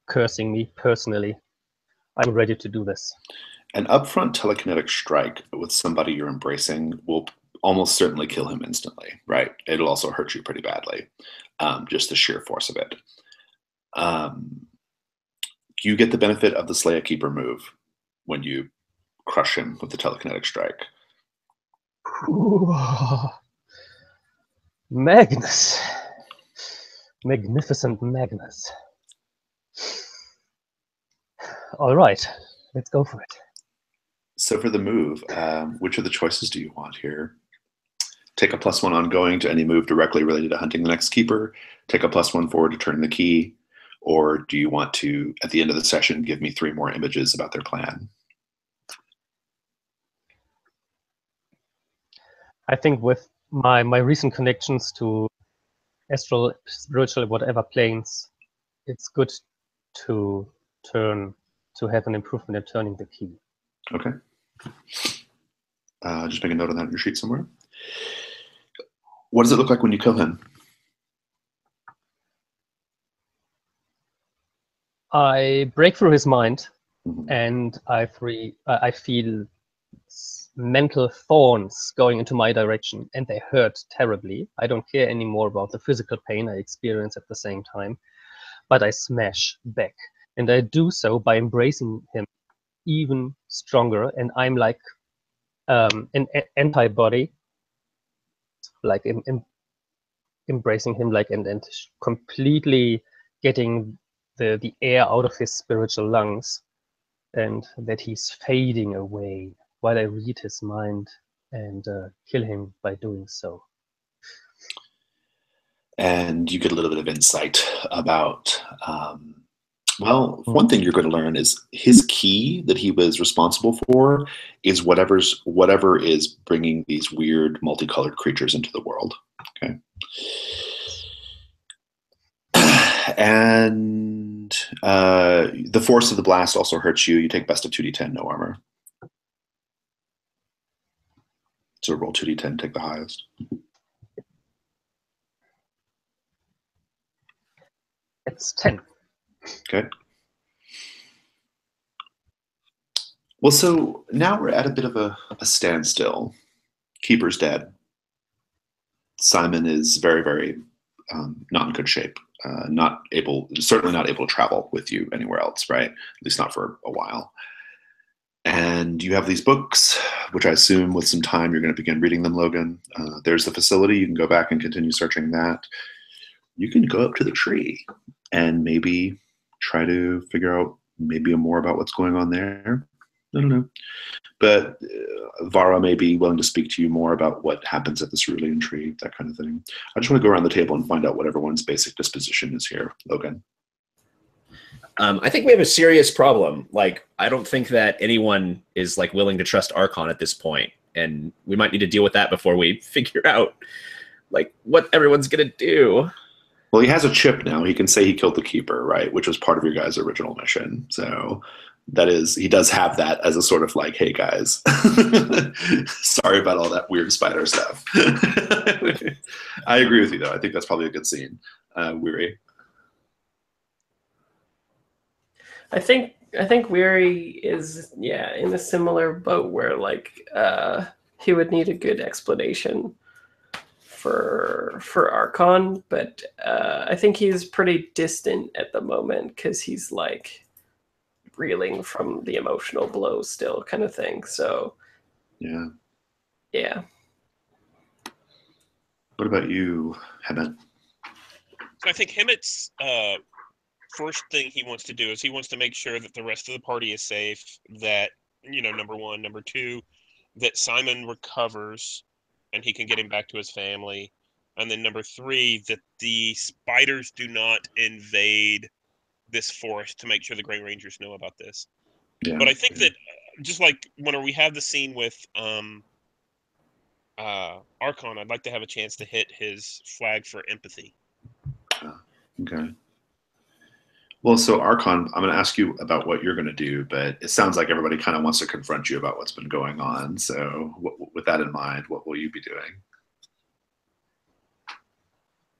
cursing me personally. I'm ready to do this.
An upfront telekinetic strike with somebody you're embracing will almost certainly kill him instantly, right? It'll also hurt you pretty badly, just the sheer force of it. You get the benefit of the Slay a Keeper move when you crush him with the telekinetic strike.
Ooh. Magnus. Magnificent Magnus. All right, let's go for it.
So for the move, which of the choices do you want here? Take a +1 ongoing to any move directly related to hunting the next keeper. Take a +1 forward to turn the key. Or do you want to, at the end of the session, give me 3 more images about their plan?
I think with my recent connections to astral, spiritual, whatever planes, it's good to have an improvement in turning the key.
Okay. Just make a note of that on your sheet somewhere. What does it look like when you kill him?
I break through his mind, and I feel mental thorns going into my direction, and they hurt terribly. I don't care anymore about the physical pain I experience at the same time, but I smash back, and I do so by embracing him even stronger, and I'm like an antibody, like embracing him, like and completely getting the air out of his spiritual lungs, and that he's fading away while I read his mind and kill him by doing so.
And you get a little bit of insight about, well, one thing you're going to learn is his key that he was responsible for is whatever is bringing these weird multicolored creatures into the world. Okay. And the force of the blast also hurts you. You take best of 2d10, no armor. So roll 2d10, take the highest.
It's 10.
Okay. Well, so now we're at a bit of a standstill. Keeper's dead. Simon is very, very not in good shape. Certainly not able to travel with you anywhere else, right? At least not for a while. And you have these books, which I assume with some time you're going to begin reading them, Logan. There's the facility. You can go back and continue searching that. You can go up to the tree and maybe try to figure out maybe more about what's going on there. I don't know. But Vara may be willing to speak to you more about what happens at the cerulean tree, that kind of thing. I just want to go around the table and find out what everyone's basic disposition is here. Logan.
I think we have a serious problem. Like, I don't think that anyone is like willing to trust Archon at this point, and we might need to deal with that before we figure out like what everyone's gonna do.
Well, he has a chip now. He can say he killed the keeper, right? Which was part of your guys' original mission. So that is, he does have that as a sort of like, hey guys, sorry about all that weird spider stuff. I agree with you though. I think that's probably a good scene. Weary.
I think Weary is in a similar boat where like he would need a good explanation for Archon, but I think he's pretty distant at the moment because he's like reeling from the emotional blow still, kind of thing. So yeah.
What about you, Hemet?
So I think Hemet's first thing he wants to do is he wants to make sure that the rest of the party is safe, that, number one. Number two, that Simon recovers and he can get him back to his family. And then number three, that the spiders do not invade this forest, to make sure the Grey Rangers know about this. Yeah. But I think that just like when we have the scene with Archon, I'd like to have a chance to hit his flag for empathy.
Okay. Well, so Archon, I'm going to ask you about what you're going to do, but it sounds like everybody kind of wants to confront you about what's been going on. So with that in mind, what will you be doing?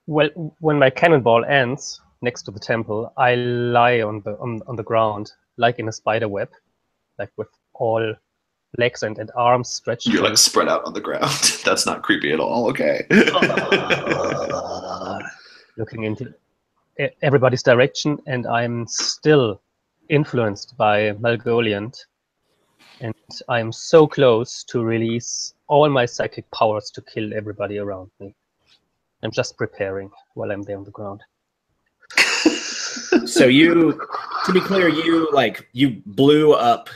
Well, when my cannonball ends next to the temple, I lie on the ground, like in a spider web, like with all legs and arms stretched.
You're like spread out on the ground. That's not creepy at all. Okay.
Looking into everybody's direction, and I'm still influenced by Malgoliant, and I'm so close to release all my psychic powers to kill everybody around me. I'm just preparing while I'm there on the ground.
So to be clear, you blew up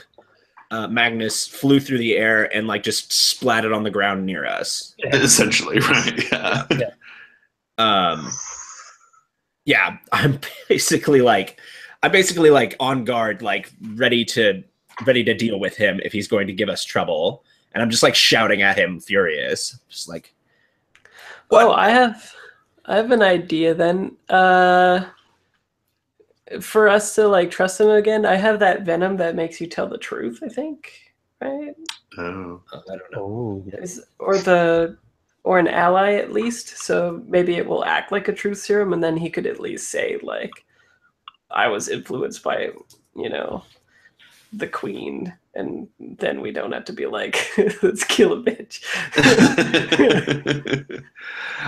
Magnus, flew through the air, and like just splatted on the ground near us.
Essentially, right? Yeah.
Yeah, I'm basically like on guard, like ready to deal with him if he's going to give us trouble. And I'm just like shouting at him, furious. Just like,
well, I have an idea then. For us to like trust him again, I have that venom that makes you tell the truth, I think. Right?
Oh,
I don't know.
Or an ally at least, so maybe it will act like a truth serum, and then he could at least say like, I was influenced by, the queen, and then we don't have to be like, let's kill a bitch.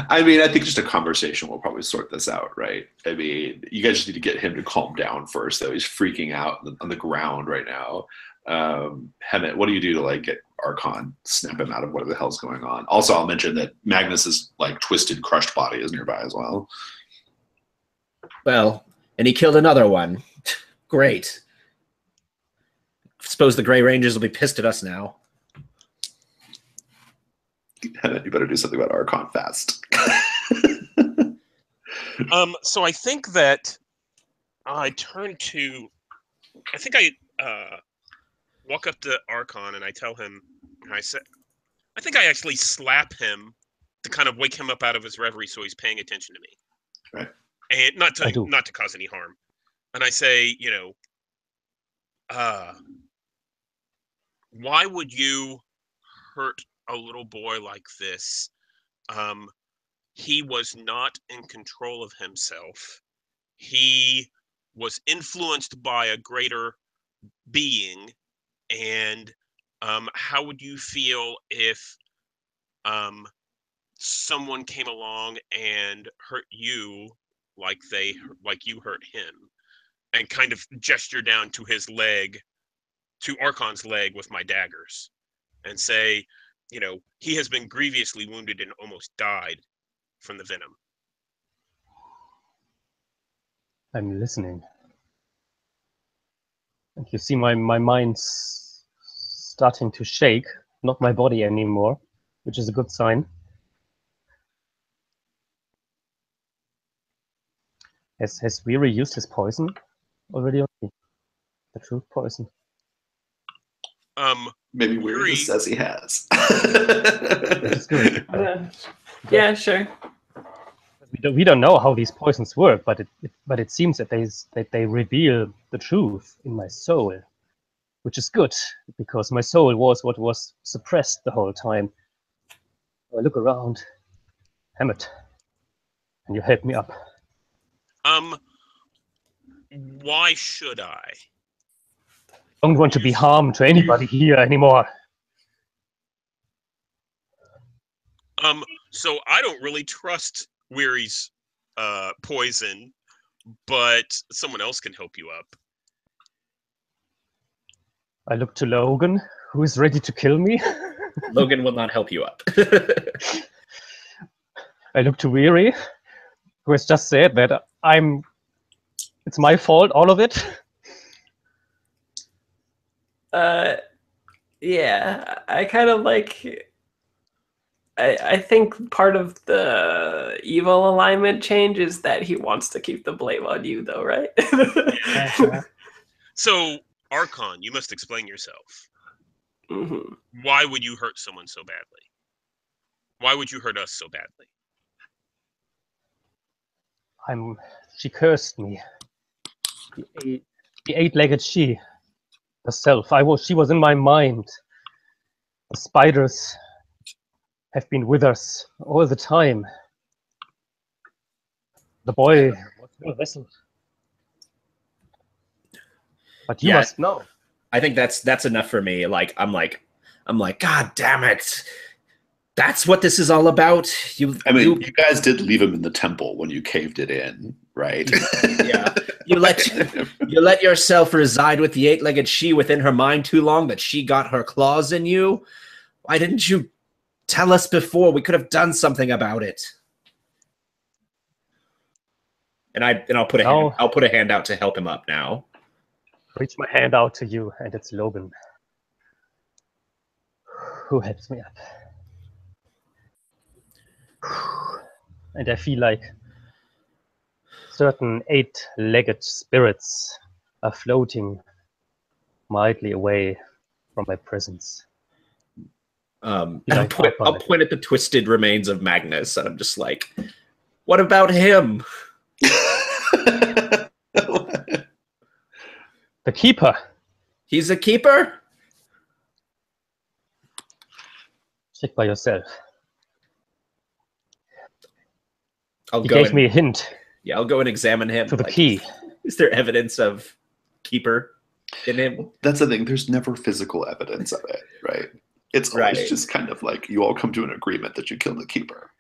I mean, I think just a conversation will probably sort this out, right? I mean, you guys just need to get him to calm down first, though. He's freaking out on the ground right now. Hemet, what do you do to like get Archon, snap him out of whatever the hell's going on? Also, I'll mention that Magnus's like twisted, crushed body is nearby as well.
Well, And he killed another one. Great. Suppose the Grey Rangers will be pissed at us now.
You better do something about Archon fast.
So I think that I walk up to Archon and I tell him, and I think I actually slap him to kind of wake him up out of his reverie so he's paying attention to me.
Right.
And not to cause any harm. And I say, why would you hurt a little boy like this? He was not in control of himself. He was influenced by a greater being. And how would you feel if someone came along and hurt you like you hurt him? And kind of gesture down to his leg, to Archon's leg with my daggers, and say, he has been grievously wounded and almost died from the venom.
I'm listening. And you see my mind's starting to shake, not my body anymore, which is a good sign. Has Weary used his poison already? The truth poison?
Maybe Weary just says he has.
Which is good.
Yeah, sure.
We don't know how these poisons work, but it seems that they reveal the truth in my soul, which is good because my soul was what was suppressed the whole time. I look around, Hammett, and you help me up.
Why should I?
Don't want to be harm to anybody here anymore.
So I don't really trust Weary's poison, but someone else can help you up.
I look to Logan, who is ready to kill me.
Logan will not help you up.
I look to Weary, who has just said that it's my fault, all of it.
Yeah, I kind of I think part of the evil alignment change is that he wants to keep the blame on you, though, right?
So, Archon, you must explain yourself.
Mm-hmm.
Why would you hurt someone so badly? Why would you hurt us so badly?
She cursed me. The eight-legged she herself. She was in my mind. The spiders have been with us all the time. The boy was no vessel. But you must know.
I think that's enough for me. I'm like, God damn it. That's what this is all about. You
guys did leave him in the temple when you caved it in, right?
Yeah. You let yourself reside with the eight-legged she within her mind too long that she got her claws in you. Why didn't you tell us before? We could have done something about it. And I'll put a hand out to help him up now.
Reach my hand out to you, and it's Logan who helps me up. And I feel like certain eight-legged spirits are floating mildly away from my presence.
I'll point at the twisted remains of Magnus, and I'm just like, what about him?
The keeper.
He's a keeper?
Check by yourself. He
gave
me a hint.
Yeah, I'll go and examine him.
To the key.
Is there evidence of keeper in him?
That's the thing. There's never physical evidence of it, right? It's always just kind of like you all come to an agreement that you killed the keeper.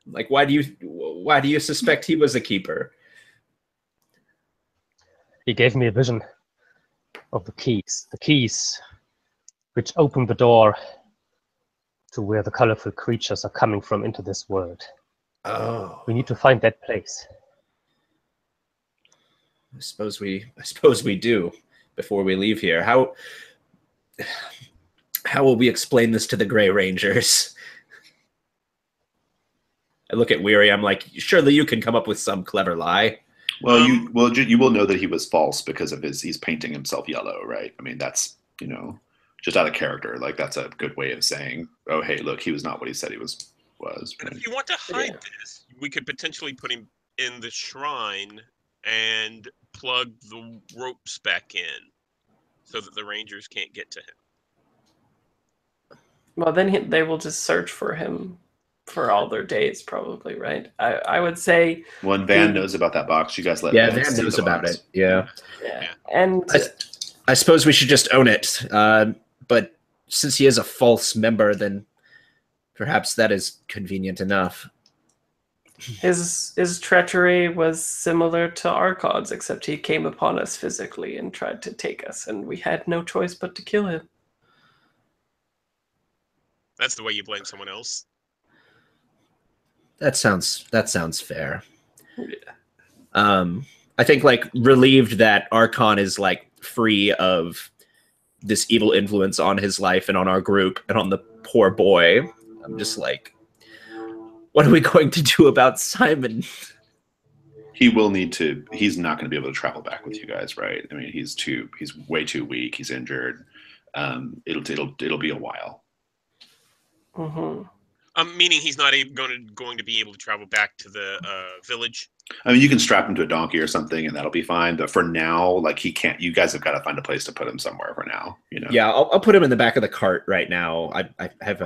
Like, why do you suspect he was a keeper?
He gave me a vision of the keys which open the door to where the colorful creatures are coming from into this world.
Oh.
We need to find that place.
I suppose we do before we leave here. How will we explain this to the Grey Rangers? I look at Weary. I'm like, surely you can come up with some clever lie.
Well, you will know that he was false because of he's painting himself yellow, right? I mean, that's, just out of character. Like, that's a good way of saying, oh, hey, look, he was not what he said he was. Right?
If you want to hide this, we could potentially put him in the shrine and plug the ropes back in so that the Rangers can't get to him.
Well, then they will just search for him for all their days, probably, right? I would say.
When Van knows about that box, you guys let
Van knows about it. Yeah.
And
I suppose we should just own it. But since he is a false member, then perhaps that is convenient enough.
His treachery was similar to Archod's, except he came upon us physically and tried to take us, and we had no choice but to kill him.
That's the way you blame someone else.
That sounds fair.
Yeah.
I think relieved that Archon is free of this evil influence on his life and on our group and on the poor boy. I'm just what are we going to do about Simon?
He will need to. He's not going to be able to travel back with you guys, right? I mean, he's way too weak. He's injured. It'll be a while.
Mm-hmm.
Meaning he's not going to be able to travel back to the village.
I mean, you can strap him to a donkey or something, and that'll be fine. But for now, he can't. You guys have got to find a place to put him somewhere for now.
Yeah, I'll put him in the back of the cart right now. I have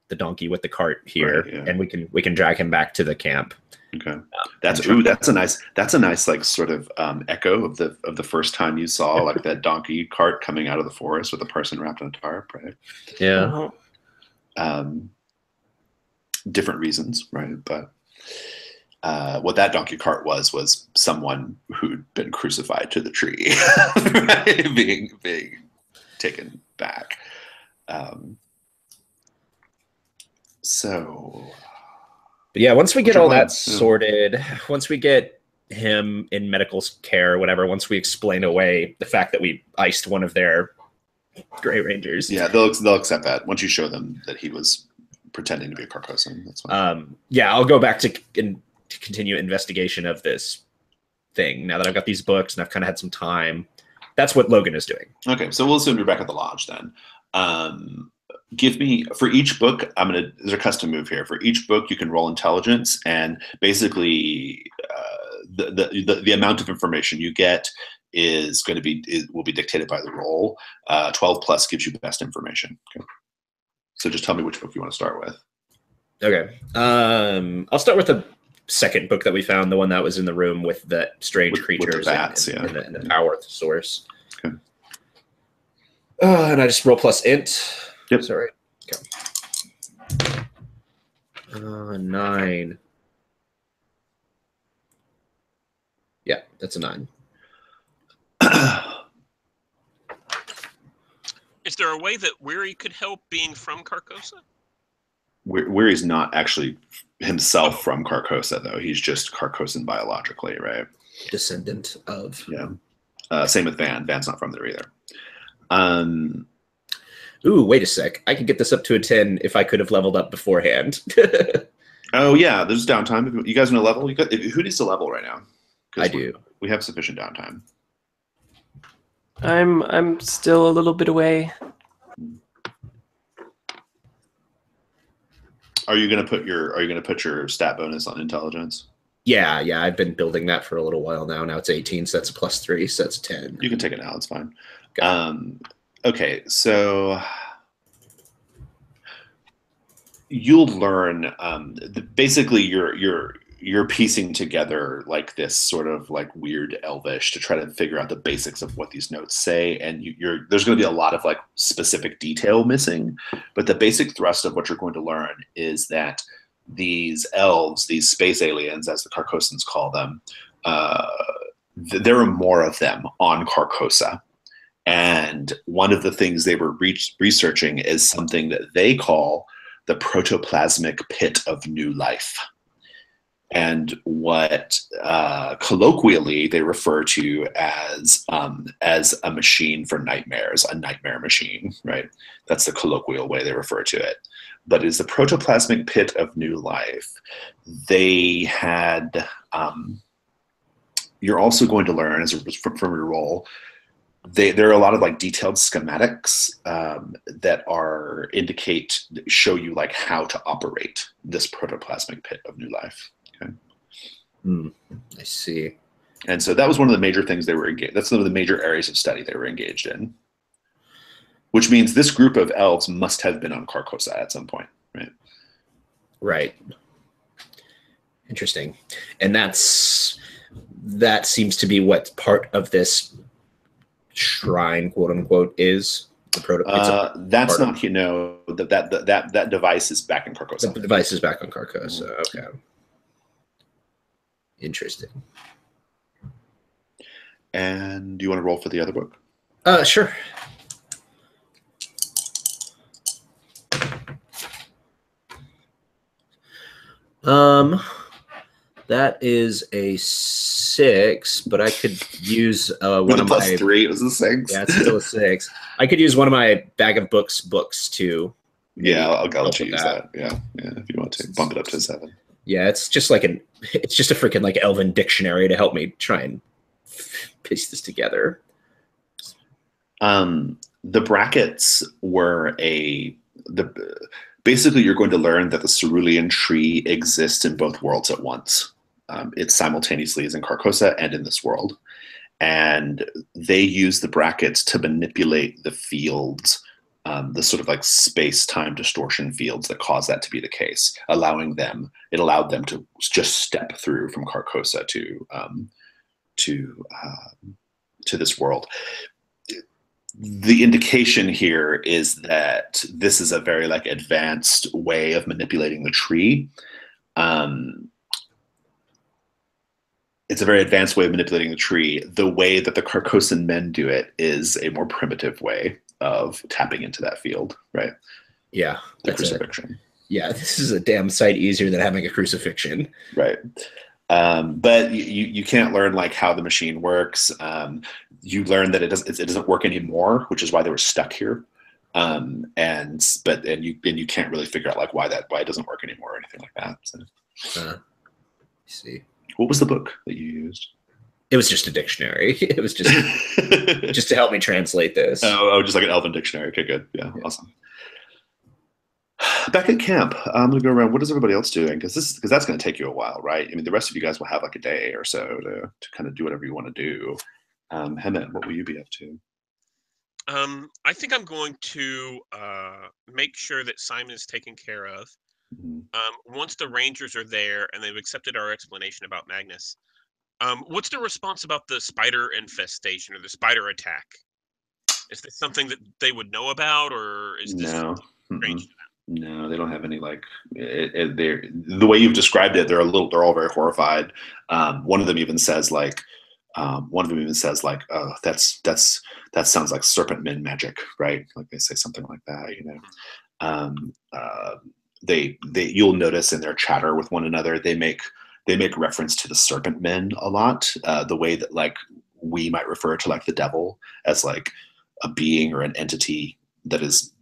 the donkey with the cart here,
right, yeah.
And we can drag him back to the camp.
Okay, that's a nice sort of echo of the first time you saw that donkey cart coming out of the forest with a person wrapped in a tarp, right?
Yeah.
Uh-huh.
Different reasons, right? But what that donkey cart was someone who'd been crucified to the tree, right? being taken back.
But yeah, once we get all that sorted, once we get him in medical care or whatever, once we explain away the fact that we iced one of their Grey Rangers.
Yeah, they'll accept that once you show them that he was pretending to be a Carcosan. That's fine.
I'll go back to continue investigation of this thing now that I've got these books and I've kind of had some time. That's what Logan is doing.
Okay, so we'll assume you're back at the lodge then. Give me, for each book, there's a custom move here. For each book, you can roll intelligence, and basically the amount of information you get will be dictated by the roll. 12 plus gives you the best information. Okay. So just tell me which book you want to start with.
Okay. I'll start with the second book that we found, the one that was in the room with the strange creatures
with the bats,
and the power source.
Okay.
And I just roll plus int.
Yep.
Sorry. Okay. 9. Yeah, that's a 9.
Is there a way that Weary could help being from Carcosa?
Weary's not actually himself from Carcosa, though. He's just Carcosan biologically, right?
Descendant of.
Yeah. Same with Van. Van's not from there either.
Ooh, wait a sec. I could get this up to a 10 if I could have leveled up beforehand.
Oh, yeah. There's downtime. You guys want to level? Who needs to level right now?
I do.
We have sufficient downtime.
I'm still a little bit away.
Are you gonna put your stat bonus on intelligence?
Yeah. I've been building that for a little while now. Now it's 18, so that's a +3, so that's 10.
You can take it now. It's fine. Okay, so you'll learn. Basically, you're piecing together this sort of weird Elvish to try to figure out the basics of what these notes say, and there's going to be a lot of specific detail missing, but the basic thrust of what you're going to learn is that these elves, these space aliens, as the Carcosans call them, there are more of them on Carcosa. And one of the things they were researching is something that they call the protoplasmic pit of new life. and what colloquially they refer to as a machine for nightmares, a nightmare machine, right? That's the colloquial way they refer to it. But it's the protoplasmic pit of new life. They had, you're also going to learn from your role, there are a lot of like detailed schematics that show you like how to operate this protoplasmic pit of new life. Okay.
I see.
And so that was one of the major things they were engaged. That's one of the major areas of study they were engaged in. Which means this group of elves must have been on Carcosa at some point, right?
Right. Interesting. And that seems to be what part of this shrine, quote unquote, is.
That's not, that device is back in Carcosa.
The device is back on Carcosa. Okay. Interesting.
And do you want to roll for the other book?
Sure. That is a 6, but I could use one of my
+3. It was a 6.
Yeah, it's still a 6. I could use one of my bag of books too.
Yeah, I'll let you use that. Yeah, if you want to bump it up to 7.
Yeah, it's just a freaking like elven dictionary to help me try and piece this together.
The brackets were basically you're going to learn that the cerulean tree exists in both worlds at once. It simultaneously is in Carcosa and in this world. And they use the brackets to manipulate the fields, the sort of like space-time distortion fields that cause that to be the case, it allowed them to just step through from Carcosa to this world. The indication here is that this is a very like advanced way of manipulating the tree. It's a very advanced way of manipulating the tree. The way that the Carcosan men do it is a more primitive way of tapping into that field, right?
Yeah.
The crucifixion.
Yeah, this is a damn sight easier than having a crucifixion.
Right. But you can't learn like how the machine works. You learn that it doesn't work anymore, which is why they were stuck here. And you can't really figure out like why it doesn't work anymore or anything like that. So.
I see.
What was the book that you used?
It was just a dictionary. It was just just to help me translate this.
Oh, just like an elven dictionary. Okay, good. Yeah. Awesome. Back at camp, I'm gonna go around. What is everybody else doing? Because that's gonna take you a while, right? I mean, the rest of you guys will have like a day or so to kind of do whatever you want to do. Hemet, what will you be up to?
I think I'm going to make sure that Simon is taken care of.
Mm-hmm.
Once the Rangers are there and they've accepted our explanation about Magnus, what's the response about the spider infestation or the spider attack? Is this something that they would know about, or is this strange to them?
No, they don't have any like. The way you've described it, they're all very horrified. One of them even says like, "Oh, that sounds like serpent men magic, right?" Like they say something like that, You'll notice in their chatter with one another, they make reference to the serpent men a lot. The way that like we might refer to like the devil as like a being or an entity that is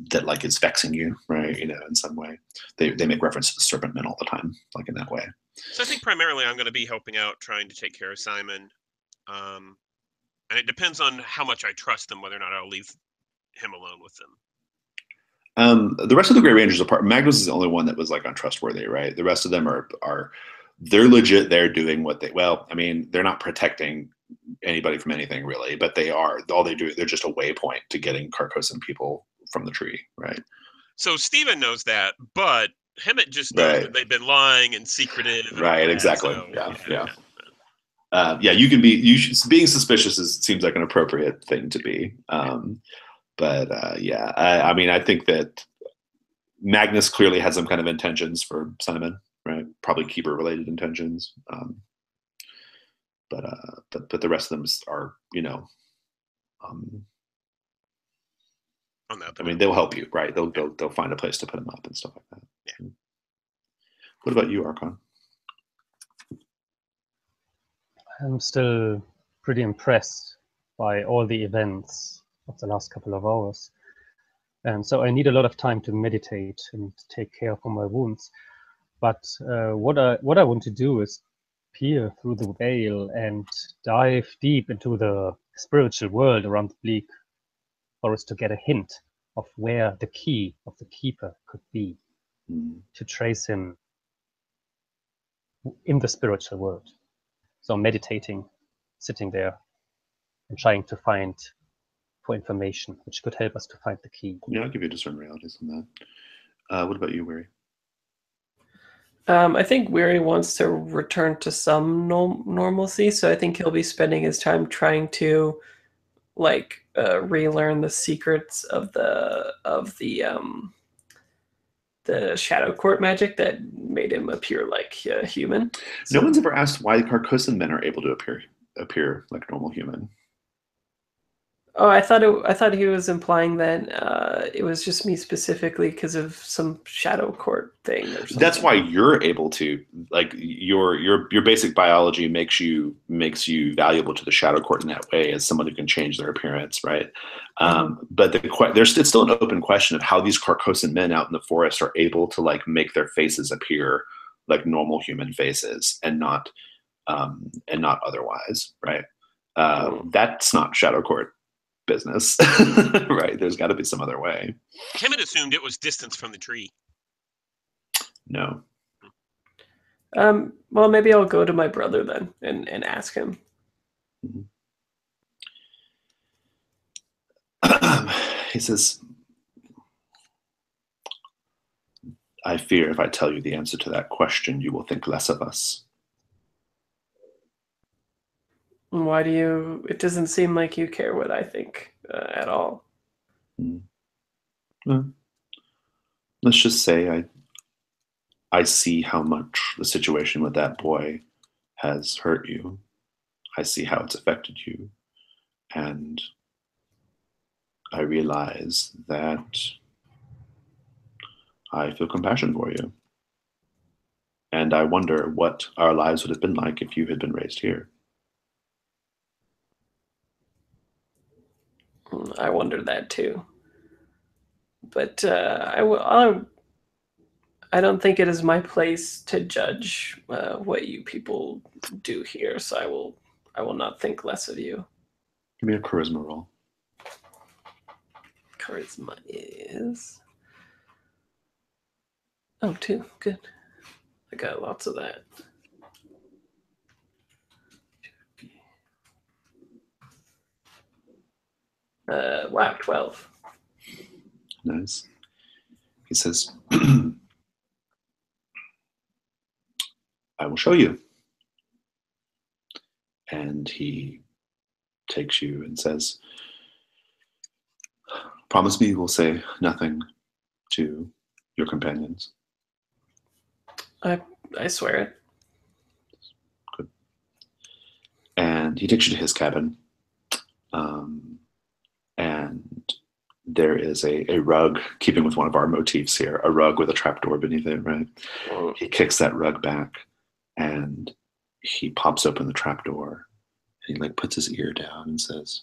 vexing you, right? In some way. They make reference to the serpent men all the time, like in that way.
So I think primarily I'm going to be helping out, trying to take care of Simon. And it depends on how much I trust them, whether or not I'll leave him alone with them.
The rest of the Grey Rangers apart, Magnus is the only one that was like untrustworthy, right? The rest of them they're legit. They're doing what they're not protecting anybody from anything really, but they're just a waypoint to getting Carcosan people from the tree, right?
So Steven knows that, but Hemet just knows that they've been lying and secretive. And
right, exactly. So, you can be. Being suspicious seems like an appropriate thing to be. I think that Magnus clearly had some kind of intentions for Simon, right? Probably keeper-related intentions. But the rest of them are, they'll help you, right? They'll find a place to put them up and stuff like that.
Yeah.
What about you, Archon?
I'm still pretty impressed by all the events of the last couple of hours. And so I need a lot of time to meditate and take care of my wounds. But what I want to do is peer through the veil and dive deep into the spiritual world around the Bleak Forest to get a hint of where the key of the keeper could be, to trace him in the spiritual world. So meditating, sitting there, and trying to find for information which could help us to find the key.
Yeah, I'll give you discern realities on that. What about you, Weary?
I think Weary wants to return to some normalcy, so I think he'll be spending his time trying to relearn the secrets of the Shadow Court magic that made him appear like a human.
No one's ever asked why Carcosan men are able to appear like a normal human.
Oh, I thought he was implying that it was just me specifically because of some Shadow Court thing or something.
That's why you're able to, like, your basic biology makes you valuable to the Shadow Court in that way, as someone who can change their appearance, right? But it's still an open question of how these Carcosan men out in the forest are able to like make their faces appear like normal human faces and not otherwise, right? That's not Shadow Court business. Right, there's got to be some other way.
Kemet assumed it was distance from the tree.
No.
Well, maybe I'll go to my brother then and ask him.
He says, I fear if I tell you the answer to that question, you will think less of us.
Why do you? It doesn't seem like you care what I think at all.
Well, let's just say I see how much the situation with that boy has hurt you. I see how it's affected you. And I realize that I feel compassion for you. And I wonder what our lives would have been like if you had been raised here.
I wonder that too. But I don't think it is my place to judge what you people do here, so I will not think less of you.
Give me a charisma roll.
Charisma is 2. Good. I got lots of that. Wow, 12.
Nice. He says, I will show you. And he takes you and says, promise me you will say nothing to your companions.
I swear it.
Good. And he takes you to his cabin. And there is a rug, keeping with one of our motifs here, a rug with a trapdoor beneath it, right? He kicks that rug back and he pops open the trapdoor. And he puts his ear down and says,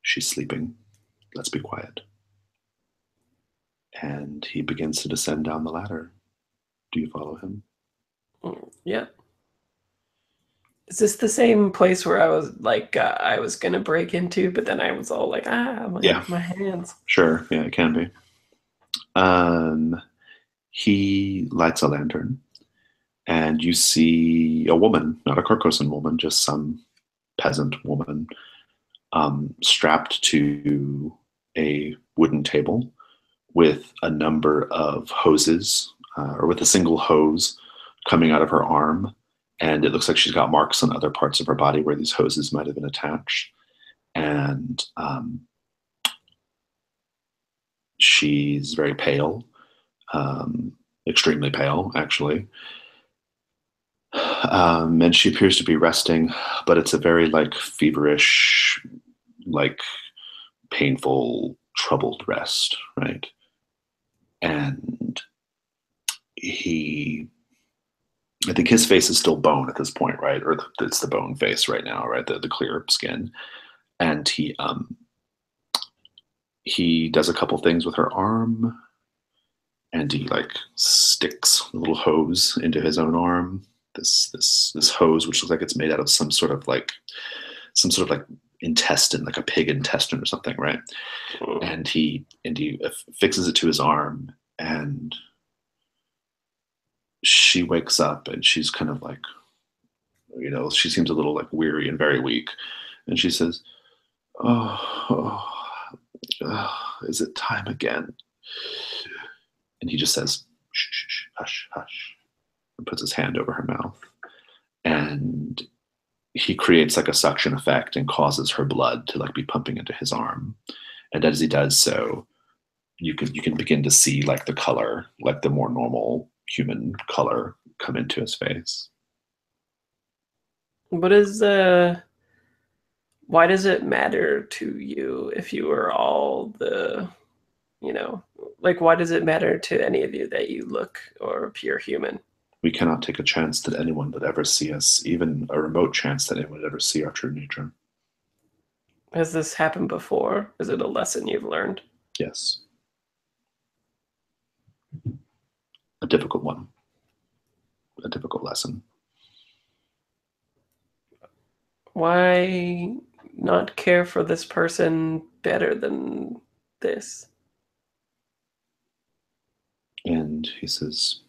she's sleeping. Let's be quiet. And he begins to descend down the ladder. Do you follow him?
Yeah. Is this the same place where I was I was gonna break into, but then I was all like, my hands.
Sure, yeah, it can be. He lights a lantern, and you see a woman, not a Carcosan woman, just some peasant woman, strapped to a wooden table with a number of hoses, or with a single hose coming out of her arm. And it looks like she's got marks on other parts of her body where these hoses might have been attached. And she's very pale, extremely pale, actually. And she appears to be resting, but it's a very feverish, painful, troubled rest, right? And he I think his face is still bone at this point, right? Or it's the bone face right now, right? The clear skin, and he does a couple things with her arm, and he like sticks a little hose into his own arm. This hose, which looks like it's made out of some sort of like intestine, like a pig intestine or something, right? And he fixes it to his arm, and she wakes up, and she's kind of like, she seems a little like weary and very weak, and she says, is it time again? And he just says, shh, shh, shh, hush, hush, and puts his hand over her mouth, and he creates like a suction effect and causes her blood to like be pumping into his arm. And as he does so, you can begin to see like the color, like the more normal human color, come into his face.
What is why does it matter to you if you were all the, like, why does it matter to any of you that you look or appear human?
We cannot take a chance that anyone would ever see us, even a remote chance that anyone would ever see our true nature.
Has this happened before? Is it a lesson you've learned?
Yes. A difficult one. A difficult lesson.
Why not care for this person better than this?
And he says,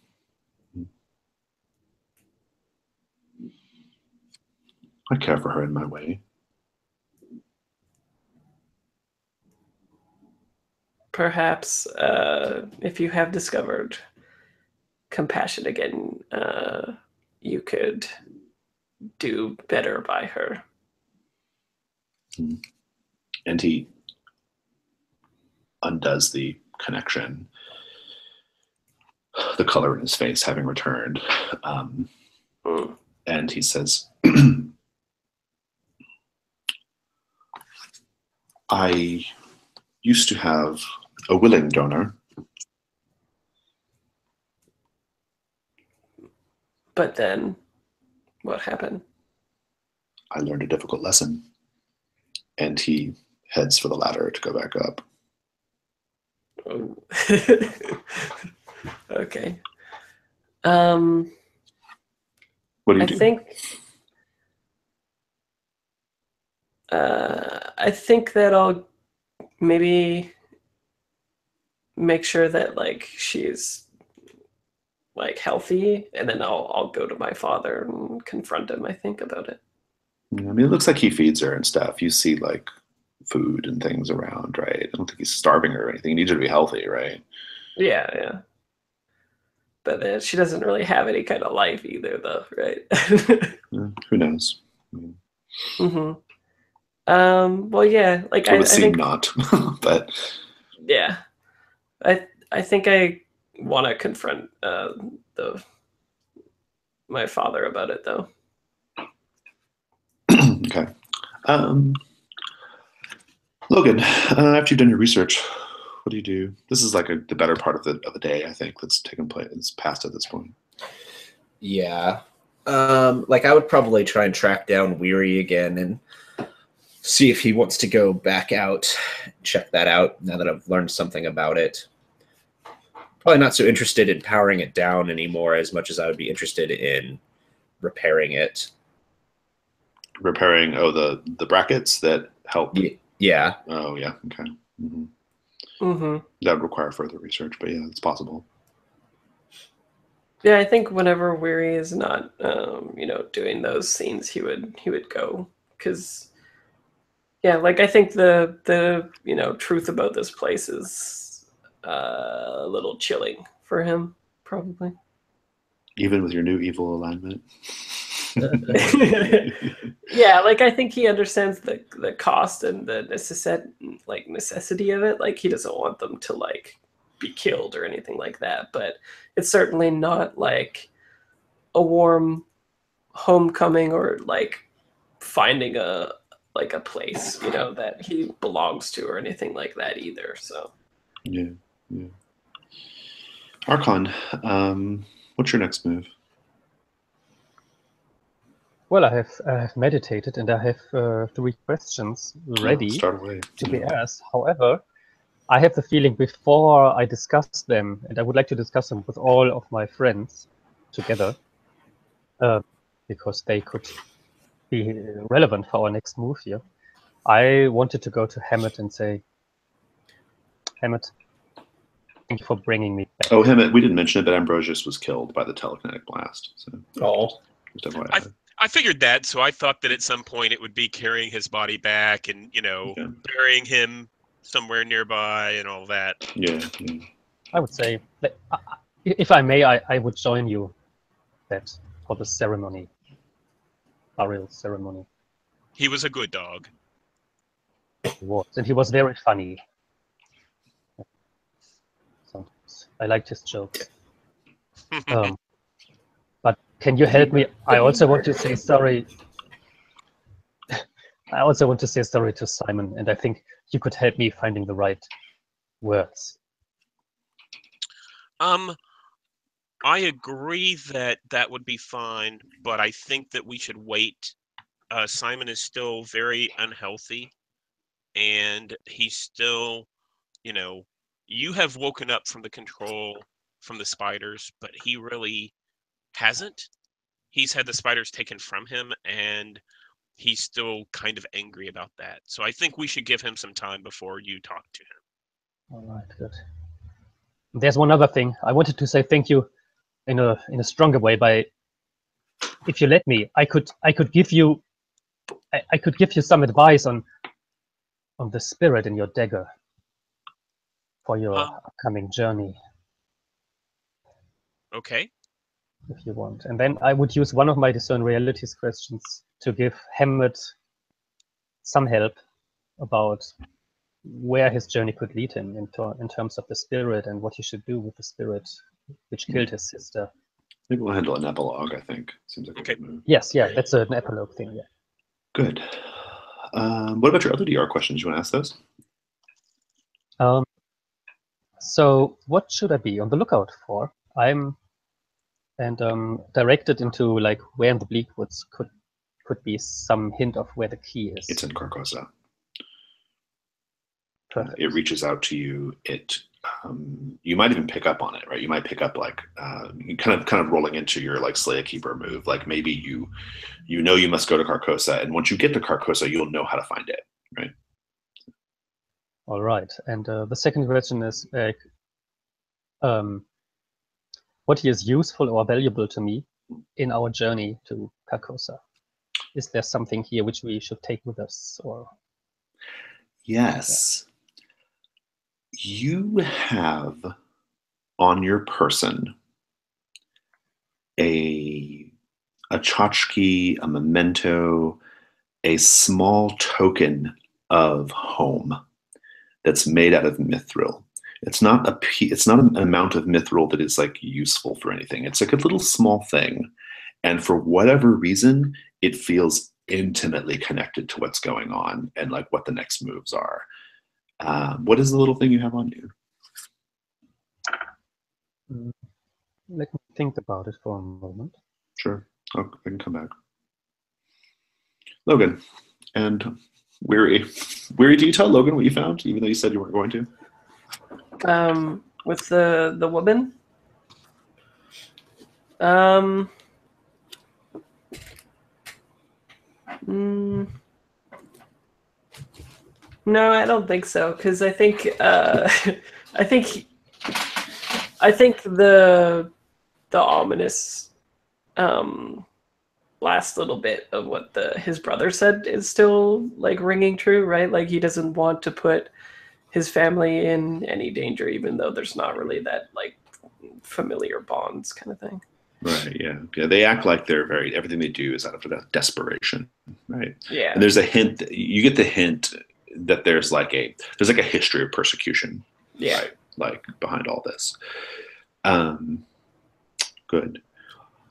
I care for her in my way.
Perhaps if you have discovered compassion again, you could do better by her.
And he undoes the connection, the color in his face having returned. And he says, I used to have a willing donor.
But then, what happened?
I learned a difficult lesson. And he heads for the ladder to go back up.
Oh. Okay.
What do you do?
I think that I'll maybe make sure that like she's like healthy, and then I'll go to my father and confront him, I think, about it.
I mean, it looks like he feeds her and stuff. You see like food and things around, right? I don't think he's starving her or anything. He needs her to be healthy, right?
Yeah. But she doesn't really have any kind of life either, though, right?
Who knows?
Mm-hmm. Well, yeah, like
it would seem
think,
not, but
yeah, I think I want to confront my father about it, though.
Okay. Logan, after you've done your research, what do you do? This is like the better part of the day, I think, that's taken place. It's past at this point.
Yeah. Like I would probably try and track down Weary again and see if he wants to go back out, check that out now that I've learned something about it. Probably not so interested in powering it down anymore as much as I would be interested in repairing it.
Repairing, the brackets that help?
Yeah.
Oh, yeah, okay. Mm-hmm.
Mm-hmm.
That would require further research, but yeah, it's possible.
Yeah, I think whenever Weary is not, doing those scenes, he would go, because, yeah, like I think the truth about this place is a little chilling for him, probably.
Even with your new evil alignment.
Yeah, like I think he understands the cost and the necessity of it. Like he doesn't want them to like be killed or anything like that, but it's certainly not like a warm homecoming or like finding a place, that he belongs to or anything like that either. So
yeah. Archon, what's your next move?
Well, I have meditated and I have 3 questions ready
Start away.
to be asked. However, I have the feeling before I discuss them, and I would like to discuss them with all of my friends together, because they could be relevant for our next move here. I wanted to go to Hammett and say, Hammett, thank you for bringing me back.
Oh, Hammett, we didn't mention it, but Ambrosius was killed by the telekinetic blast. So,
Oh,
just FYI.
I figured that, so I thought that at some point it would be carrying his body back and,
Okay.
burying him somewhere nearby and all that.
Yeah.
I would say, that, if I may, I would join you that for the ceremony, burial ceremony.
He was a good dog.
He was, and he was very funny. Sometimes I liked his jokes. But can you help me? I also want to say sorry. I also want to say sorry to Simon, and I think you could help me finding the right words.
I agree that that would be fine, but I think that we should wait. Simon is still very unhealthy, and he's still, you have woken up from the control from the spiders, but he really hasn't. He's had the spiders taken from him, and he's still kind of angry about that. So I think we should give him some time before you talk to him.
All right, good. There's one other thing. I wanted to say thank you in a stronger way by, if you let me, I could give you some advice on the spirit in your dagger for your upcoming journey.
Okay.
If you want. And then I would use one of my discern realities questions to give Hammett some help about where his journey could lead him in terms of the spirit and what he should do with the spirit which killed his sister.
Maybe we'll handle an epilogue, I think. Seems like
Okay.
a good move.
Yes, yeah, that's an epilogue thing, yeah.
Good. What about your other DR questions? You want to ask those?
So what should I be on the lookout for? I'm directed into like where in the Bleakwoods could be some hint of where the key is.
It's in Carcosa.
Perfect.
It reaches out to you. You might even pick up on it, right? You might pick up like kind of rolling into your like Slay a Keeper move. Like maybe you know you must go to Carcosa, and once you get to Carcosa, you'll know how to find it, right?
All right. And the second question is what is useful or valuable to me in our journey to Carcosa? Is there something here which we should take with us, or?
Yes. You have on your person a tchotchke, a memento, a small token of home that's made out of mithril. It's not an amount of mithril that is like useful for anything. It's like a little small thing, and for whatever reason, it feels intimately connected to what's going on and like what the next moves are. What is the little thing you have on you?
Let me think about it for a moment.
Sure, I can come back. Logan and Weary. Weary, do you tell Logan what you found, even though you said you weren't going to?
With the woman? No, I don't think so. Because I think the ominous last little bit of what his brother said is still like ringing true, right? Like he doesn't want to put his family in any danger, even though there's not really that like familiar bonds kind of thing.
Right. Yeah. They act like they're everything they do is out of desperation, right?
Yeah.
And there's a hint. You get the hint that there's like a history of persecution,
yeah,
right? Like behind all this. Good.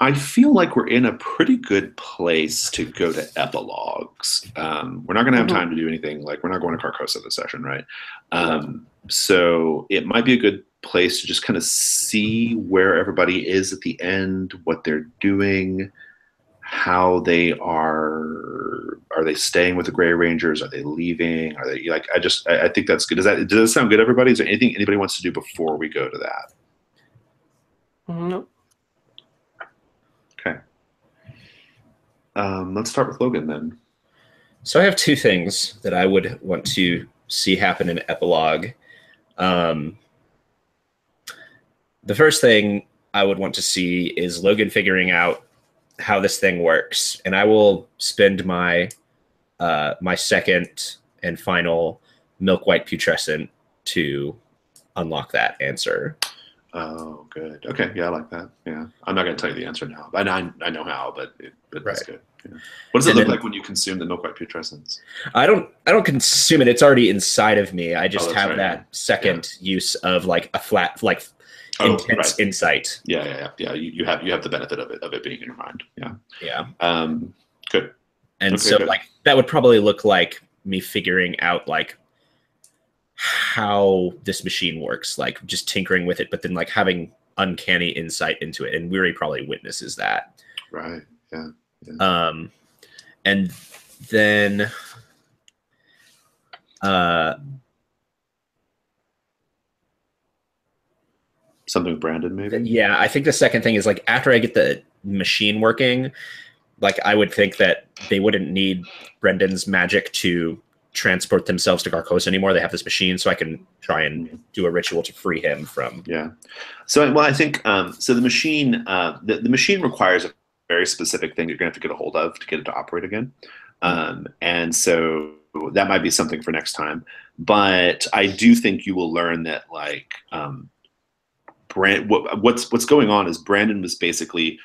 I feel like we're in a pretty good place to go to epilogues. We're not going to have time to do anything. Like we're not going to Carcosa this session, right? So it might be a good place to just kind of see where everybody is at the end, what they're doing, how they are they staying with the Grey Rangers? Are they leaving? Are they like? I think that's good. Does that sound good, everybody? Is there anything anybody wants to do before we go to that?
No.
Okay. Let's start with Logan then.
So I have two things that I would want to see happen in epilogue. The first thing I would want to see is Logan figuring out how this thing works, and I will spend my my second and final milk white putrescent to unlock that answer.
Oh, good. Okay, yeah, I like that. Yeah, I'm not going to tell you the answer now, but I know how. But
Right.
That's good. Yeah. What does it look like when you consume the milk white putrescence?
I don't consume it. It's already inside of me. I just
that's
have
right,
that second use of like a flat, like intense
right.
insight.
Yeah. You have the benefit of it being in your mind. Yeah.
Yeah.
Good.
And
Okay,
so
good.
like that would probably look like me figuring out like how this machine works, like just tinkering with it, but then like having uncanny insight into it. And Weary probably witnesses that.
Right. Yeah.
And then
Something with Brandon, maybe.
yeah, I think the second thing is like after I get the machine working, like I would think that they wouldn't need Brendan's magic to transport themselves to Carcosa anymore. They have this machine, so I can try and do a ritual to free him from.
Yeah. So, well, I think so. The machine, the machine requires a very specific thing you're going to have to get a hold of to get it to operate again, and so that might be something for next time. But I do think you will learn that, like, what's going on is Brandon was basically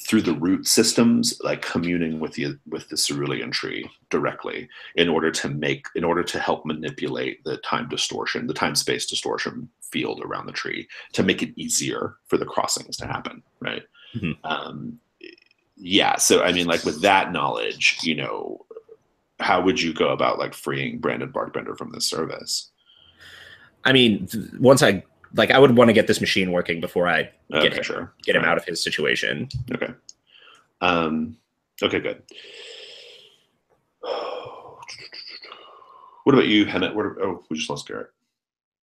through the root systems, like communing with the cerulean tree directly in order to help manipulate the time space distortion field around the tree to make it easier for the crossings to happen. Right.
Mm-hmm.
Yeah. So, I mean, like with that knowledge, how would you go about like freeing Brandon Barkbender from this service?
I mean, once I would want to get this machine working before I get him out of his situation.
Okay. Okay, good. What about you, Hemant? We just lost Garrett.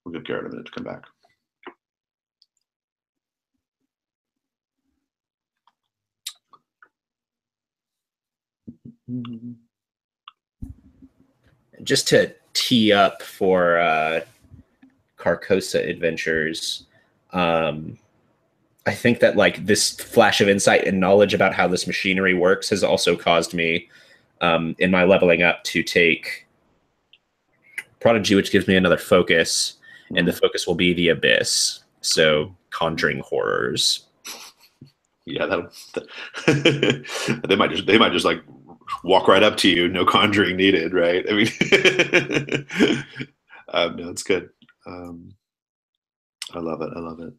We'll give Garrett a minute to come back.
Just to tee up for Carcosa adventures, I think that like this flash of insight and knowledge about how this machinery works has also caused me in my leveling up to take Prodigy, which gives me another focus, and the focus will be the Abyss. So conjuring horrors.
Yeah, they might just like walk right up to you, no conjuring needed, right? I mean, no, it's good. I love it.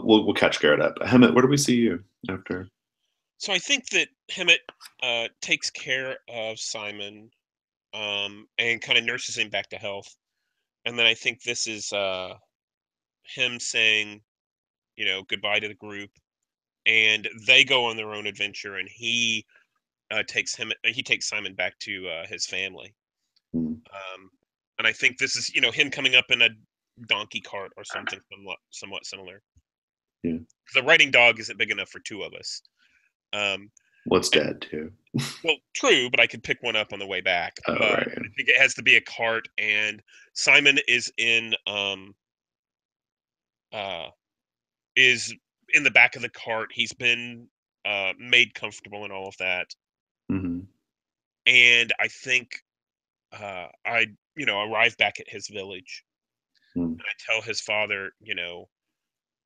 We'll catch Garrett up. Hemant, where do we see you after?
So I think that Hemant takes care of Simon and kind of nurses him back to health. And then I think this is him saying, goodbye to the group. And they go on their own adventure, and he takes Simon back to his family. And I think this is, him coming up in a donkey cart or something somewhat similar.
Yeah.
The riding dog isn't big enough for two of us.
Well, it's dead too.
Well, true, but I could pick one up on the way back.
Right.
I think it has to be a cart, and Simon is in the back of the cart. He's been made comfortable and all of that.
Mm-hmm.
And I think I arrive back at his village, and I tell his father,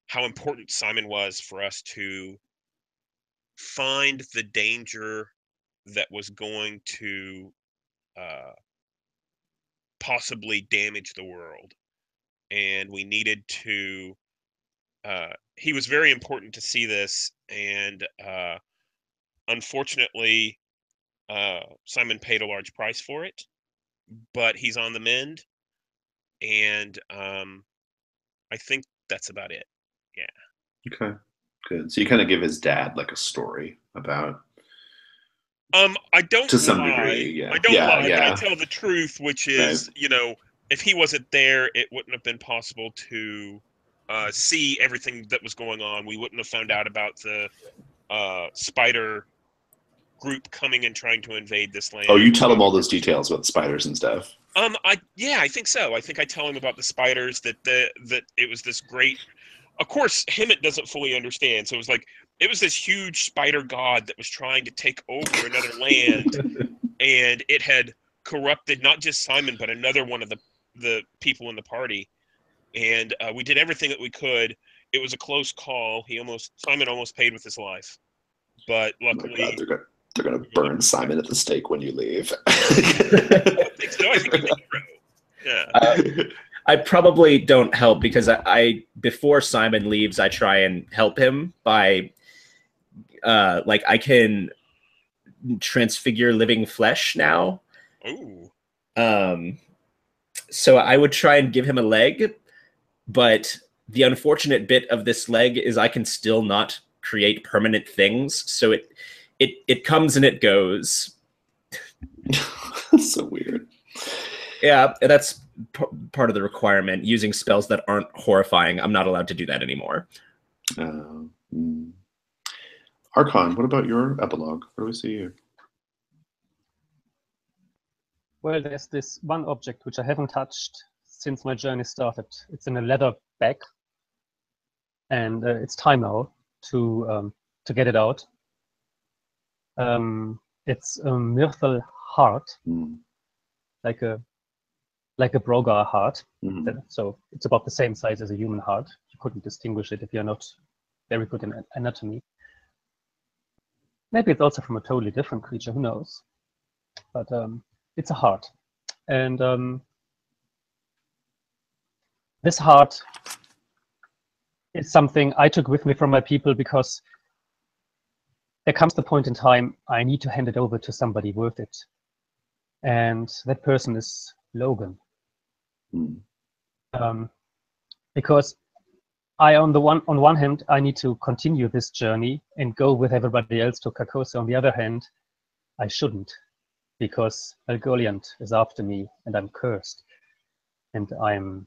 how important Simon was for us to find the danger that was going to possibly damage the world, and we needed to. He was very important to see this, and unfortunately, Simon paid a large price for it, but he's on the mend, and I think that's about it. Yeah.
Okay. Good. So you kind of give his dad like a story about.
I don't
To some
lie.
degree, yeah.
I don't
Yeah,
lie,
yeah.
but I tell the truth, which is, if he wasn't there, it wouldn't have been possible to see everything that was going on. We wouldn't have found out about the spider group coming and trying to invade this land.
Oh, you tell him all those details about the spiders and stuff.
I think so. I think I tell him about the spiders, that it was this great. Of course, Hemet doesn't fully understand, so it was this huge spider god that was trying to take over another land, and it had corrupted not just Simon but another one of the people in the party, and we did everything that we could. It was a close call. Simon almost paid with his life, but luckily.
Oh my God, they're gonna burn Simon at the stake when you leave.
I think so. I think he's a hero. Yeah.
I probably don't help because I before Simon leaves, I try and help him by I can transfigure living flesh now.
Ooh.
So I would try and give him a leg, but the unfortunate bit of this leg is I can still not create permanent things. So it comes and it goes.
That's so weird.
Yeah, that's part of the requirement. Using spells that aren't horrifying, I'm not allowed to do that anymore.
Archon, what about your epilogue? Where do we see you?
Well, there's this one object which I haven't touched since my journey started. It's in a leather bag, and it's time now to get it out. It's a Myrtle heart, like a Brogar heart. So it's about the same size as a human heart. You couldn't distinguish it if you're not very good in anatomy. Maybe it's also from a totally different creature, who knows? But it's a heart. And this heart is something I took with me from my people because there comes the point in time I need to hand it over to somebody worth it. And that person is Logan. Because on one hand, I need to continue this journey and go with everybody else to Carcosa. On the other hand, I shouldn't, because Elgoliant is after me and I'm cursed. And I'm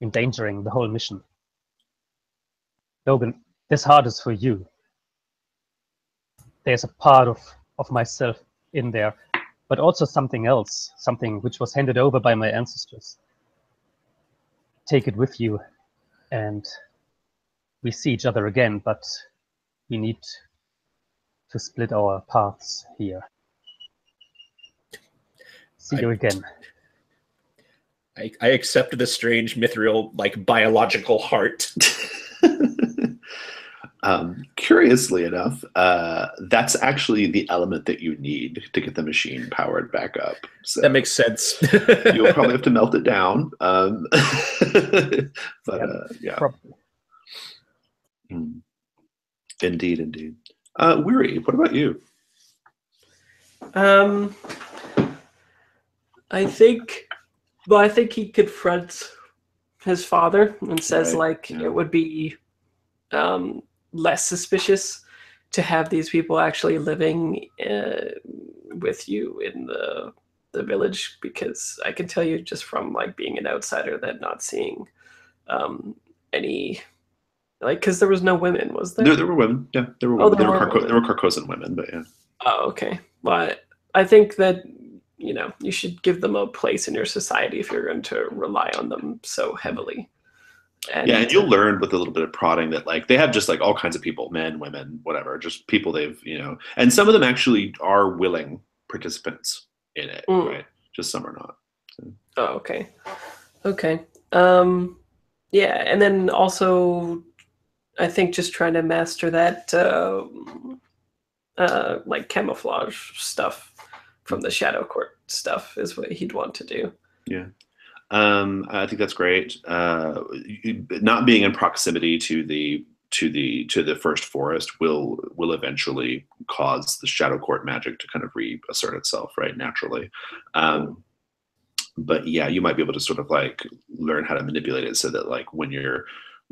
endangering the whole mission. Logan, this heart is for you. There's a part of myself in there, but also something else, something which was handed over by my ancestors. Take it with you, and we see each other again, but we need to split our paths here. See you again.
I accept the strange mithril, biological heart.
Curiously enough, that's actually the element that you need to get the machine powered back up. So
that makes sense.
you'll probably have to melt it down. Yeah.
Probably.
Indeed. Weary, what about you?
I think he confronts his father and says it would be less suspicious to have these people actually living with you in the village, because I can tell you just from being an outsider that not seeing any because there was no women, was there?
There were women. Yeah, there were women. There were Carcosan women, but yeah. Oh,
okay. But I think that you should give them a place in your society if you're going to rely on them so heavily. And
you'll learn with a little bit of prodding that they have just all kinds of people, men, women, whatever, just people they've, and some of them actually are willing participants in it, right? Just some are not. So.
Oh, okay. Okay. Yeah. And then also I think just trying to master that, camouflage stuff from the Shadow Court stuff is what he'd want to do.
Yeah. I think that's great. Not being in proximity to the first forest will eventually cause the Shadow Court magic to kind of reassert itself, right, naturally. But yeah, you might be able to sort of learn how to manipulate it so that when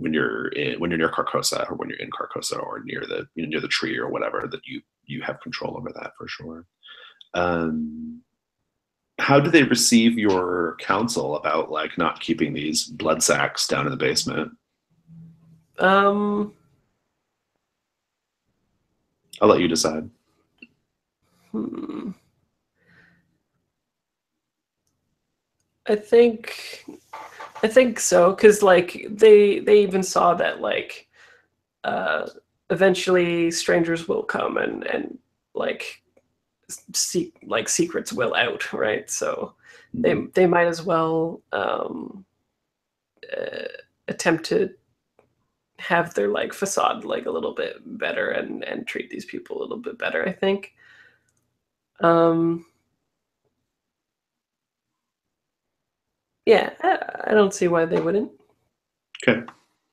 when you're near Carcosa, or when you're in Carcosa, or near the near the tree or whatever, that you have control over that for sure. How do they receive your counsel about like not keeping these blood sacks down in the basement?
Um,
I'll let you decide.
I think so, because like they even saw that like eventually strangers will come and like secrets will out, right? So they might as well attempt to have their like facade like a little bit better and treat these people a little bit better, I think. Yeah, I don't see why they wouldn't.
Okay.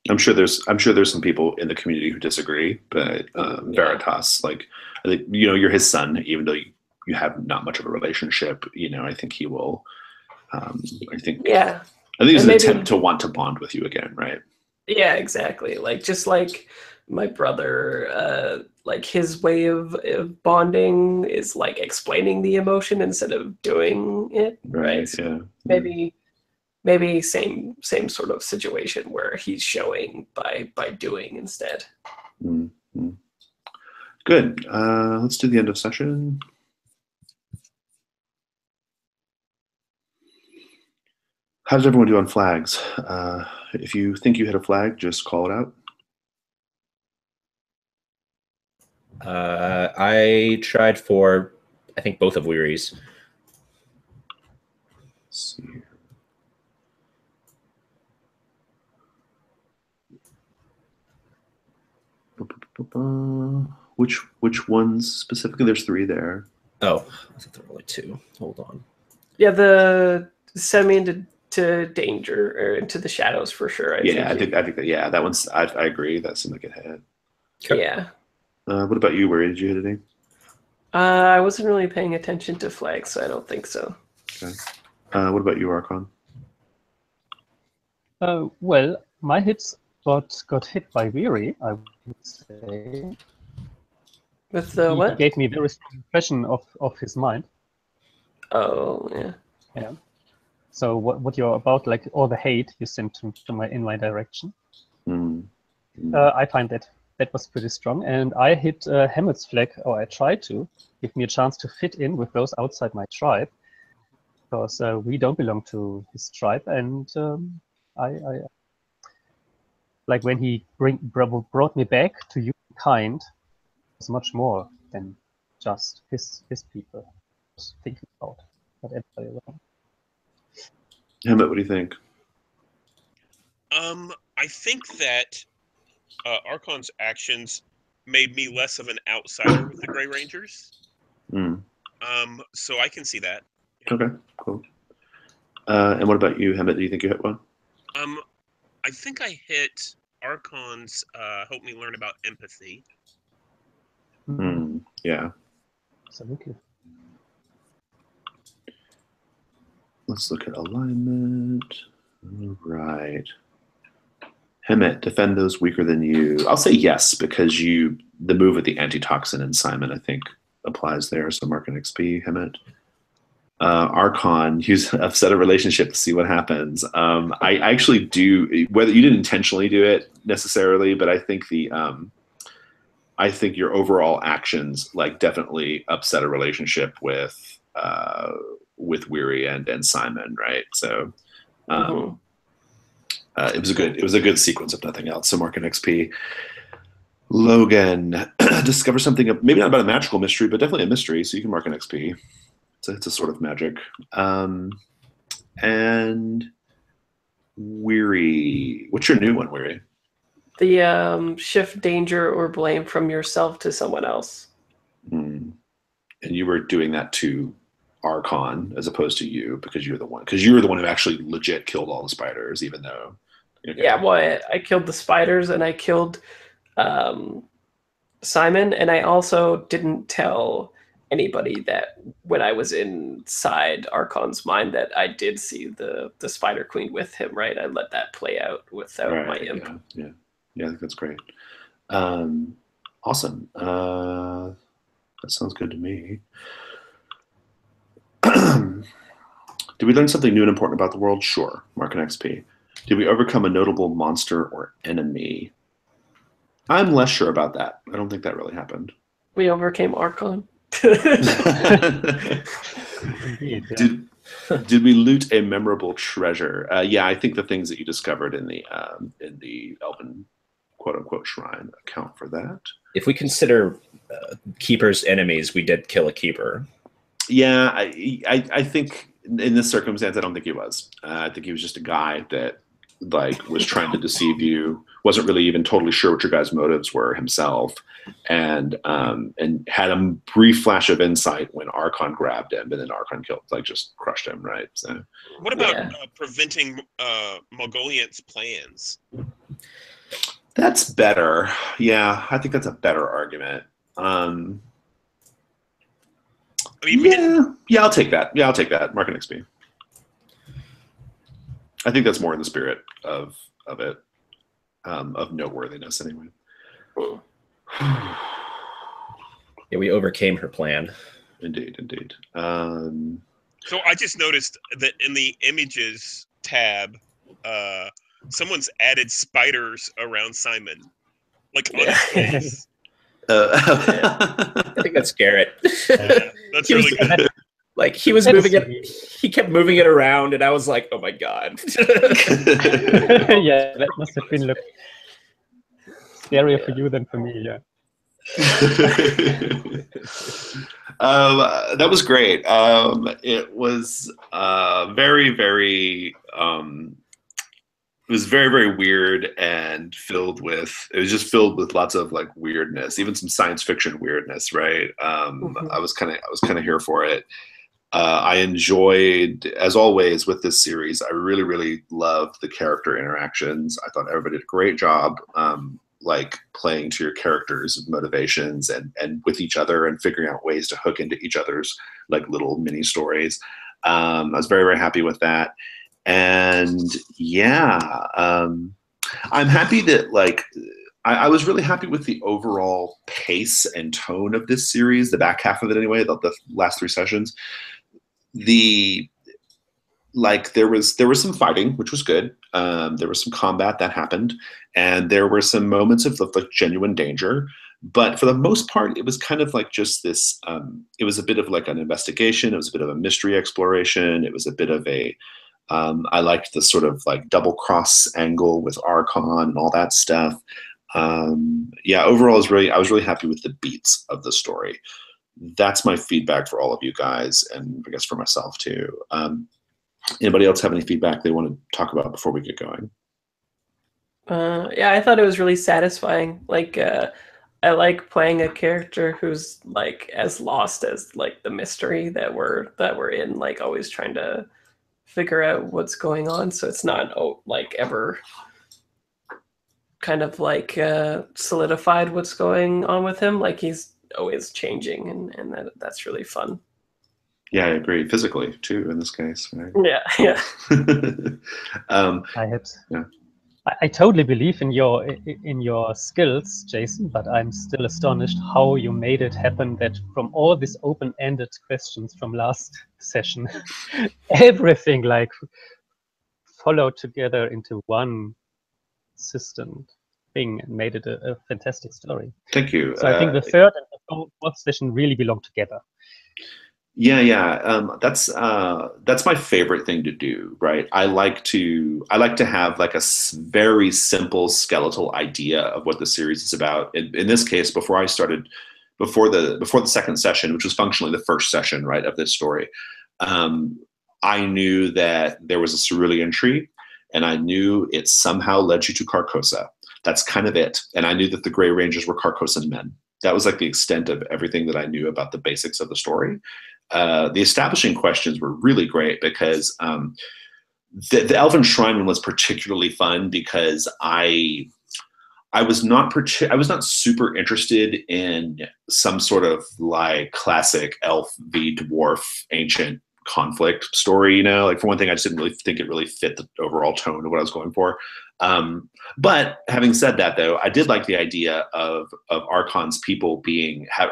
I'm sure there's some people in the community who disagree, but Veritas, like, I think, you're his son, even though you have not much of a relationship. I think he will. I think it's an attempt to want to bond with you again, right?
Yeah, exactly. Like just like my brother, like his way of bonding is like explaining the emotion instead of doing it, right?
Yeah.
Maybe same sort of situation where he's showing by doing instead.
Mm-hmm. Good. Let's do the end of session. How does everyone do on flags? If you think you hit a flag, just call it out.
I tried for, I think, both of Weary's.
Let's see here. Which ones specifically? There's 3 there.
Oh, I thought there were only 2. Hold on.
Yeah, the send me into danger or into the shadows for sure. I think
that, that one's. I agree. That seemed like it hit.
Okay.
Yeah.
What about you? Where did you hit it?
I wasn't really paying attention to flags, so I don't think so.
Okay. What about you, Archon?
Well, my hits got hit by Weary, I would say.
With the what?
He gave me a very strong impression of his mind.
Oh, yeah.
Yeah. So what you're about, like all the hate you sent in my direction. I find that was pretty strong, and I hit Hammett's flag, or I tried to give me a chance to fit in with those outside my tribe, because we don't belong to his tribe, and I like when he brought me back to humankind, it was much more than just his people. I was thinking about not everybody around.
Hammett, what do you think?
I think that Archon's actions made me less of an outsider with the Grey Rangers. So I can see that.
Okay, cool. And what about you, Hammett? Do you think you hit one?
I think I hit Archon's help me learn about empathy.
Yeah.
Absolutely.
Let's look at alignment. All right. Hammett, defend those weaker than you. I'll say yes, because the move with the antitoxin and Simon, I think, applies there. So mark an XP, Hammett. Archon, use upset a relationship to see what happens. I actually do, whether you didn't intentionally do it necessarily, but I think I think your overall actions like definitely upset a relationship with Weary and Simon, right? So it was a good sequence if nothing else. So mark an XP. Logan, discover something maybe not about a magical mystery, but definitely a mystery. So you can mark an XP. It's a sort of magic. And Weary, what's your new one, Weary?
The shift danger or blame from yourself to someone else.
And you were doing that to Archon as opposed to you, because you were the one who actually legit killed all the spiders, even though. Okay.
Yeah, well, I killed the spiders and I killed Simon, and I also didn't tell anybody that when I was inside Archon's mind that I did see the Spider Queen with him, right? I let that play out without my imp.
Yeah, I think that's great. Awesome. That sounds good to me. Did we learn something new and important about the world? Sure. Mark an XP. Did we overcome a notable monster or enemy? I'm less sure about that. I don't think that really happened.
We overcame Archon.
Indeed, yeah.
Did we loot a memorable treasure? Yeah, I think the things that you discovered in the Elven quote unquote shrine account for that.
If we consider keepers enemies, we did kill a keeper.
Yeah, I think in this circumstance, I don't think he was. I think he was just a guy that like was trying to deceive you, wasn't really even totally sure what your guys' motives were himself, and had a brief flash of insight when Archon grabbed him, and then Archon just crushed him, right? So,
what about preventing Mogoliant's plans?
That's better. Yeah, I think that's a better argument. I mean, yeah, I'll take that. Yeah, I'll take that. Mark an XP. I think that's more in the spirit of it, of noteworthiness anyway.
Yeah, we overcame her plan.
Indeed.
So I just noticed that in the images tab, someone's added spiders around Simon, like on his face.
I think that's Garrett.
Yeah, that's really good.
Like he was moving it, he kept moving it around, and I was like, "Oh my god!"
Yeah, that must have been scarier for you than for me. Yeah.
That was great. It was very, very. It was very, very weird and filled with lots of like weirdness, even some science fiction weirdness, right? I was kind of here for it. I enjoyed, as always with this series, I really, really loved the character interactions. I thought everybody did a great job, like playing to your characters' motivations and with each other and figuring out ways to hook into each other's like little mini stories. I was very, very happy with that. And yeah, I'm happy that like, I was really happy with the overall pace and tone of this series, the back half of it anyway, the last 3 sessions. There was some fighting, which was good. There was some combat that happened, and there were some moments of like genuine danger. But for the most part, it was kind of like just this. It was a bit of like an investigation. It was a bit of a mystery exploration. It was a bit of a. I liked the sort of like double cross angle with Archon and all that stuff. Yeah, overall, I was really happy with the beats of the story. That's my feedback for all of you guys, and I guess for myself too. Anybody else have any feedback they want to talk about before we get going?
Yeah, I thought it was really satisfying. Like, I like playing a character who's like as lost as like the mystery that we're in, like always trying to figure out what's going on. So it's not like ever kind of like solidified what's going on with him. Like he's always changing, and that's really fun.
Yeah, I agree. Physically too, in this case. Right?
Yeah.
I totally believe in your skills, Jason, but I'm still astonished how you made it happen that from all these open-ended questions from last session, everything like followed together into one system thing and made it a fantastic story.
Thank you.
So I think the third and the fourth session really belong together.
Yeah. That's my favorite thing to do, right? I like to have like a very simple skeletal idea of what the series is about. In this case, before the second session, which was functionally the first session, right, of this story, I knew that there was a cerulean tree, and I knew it somehow led you to Carcosa. That's kind of it. And I knew that the Grey Rangers were Carcosan men. That was like the extent of everything that I knew about the basics of the story. The establishing questions were really great because the Elven Shrine one was particularly fun because I I was not super interested in some sort of like classic elf v dwarf ancient conflict story. You know, like for one thing, I just didn't really think it really fit the overall tone of what I was going for. But having said that, though, I did like the idea of Archon's people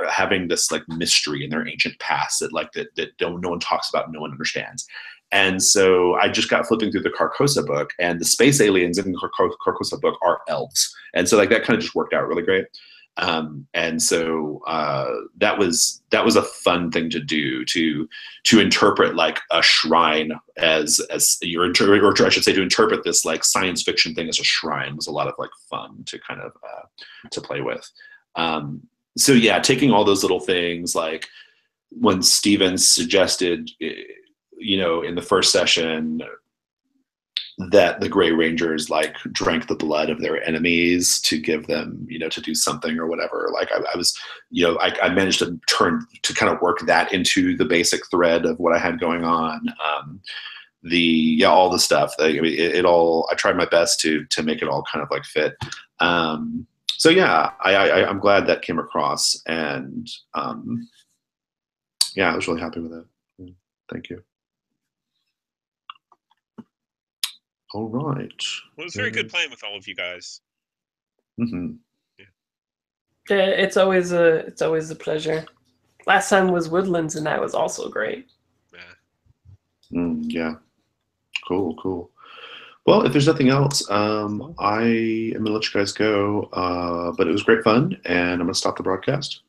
having this like mystery in their ancient past that no one talks about, no one understands. And so I just got flipping through the Carcosa book, and the space aliens in the Carcosa book are elves, and so like that kind of just worked out really great. And so that was a fun thing to do, to interpret like a shrine as or I should say, to interpret this like science fiction thing as a shrine was a lot of like fun to kind of to play with. So yeah, taking all those little things, like when Stevens suggested, you know, in the first session that the Grey Rangers like drank the blood of their enemies to give them, you know, to do something or whatever. Like I was, you know, I managed to kind of work that into the basic thread of what I had going on. All the stuff. I mean, it all. I tried my best to make it all kind of like fit. So yeah, I'm glad that came across, and yeah, I was really happy with it. Thank you. All right.
Well, it was very good playing with all of you guys.
Mm-hmm.
Yeah, it's always a pleasure. Last time was Woodlands, and that was also great.
Yeah.
Yeah. Cool. Well, if there's nothing else, I am gonna let you guys go. But it was great fun, and I'm gonna stop the broadcast.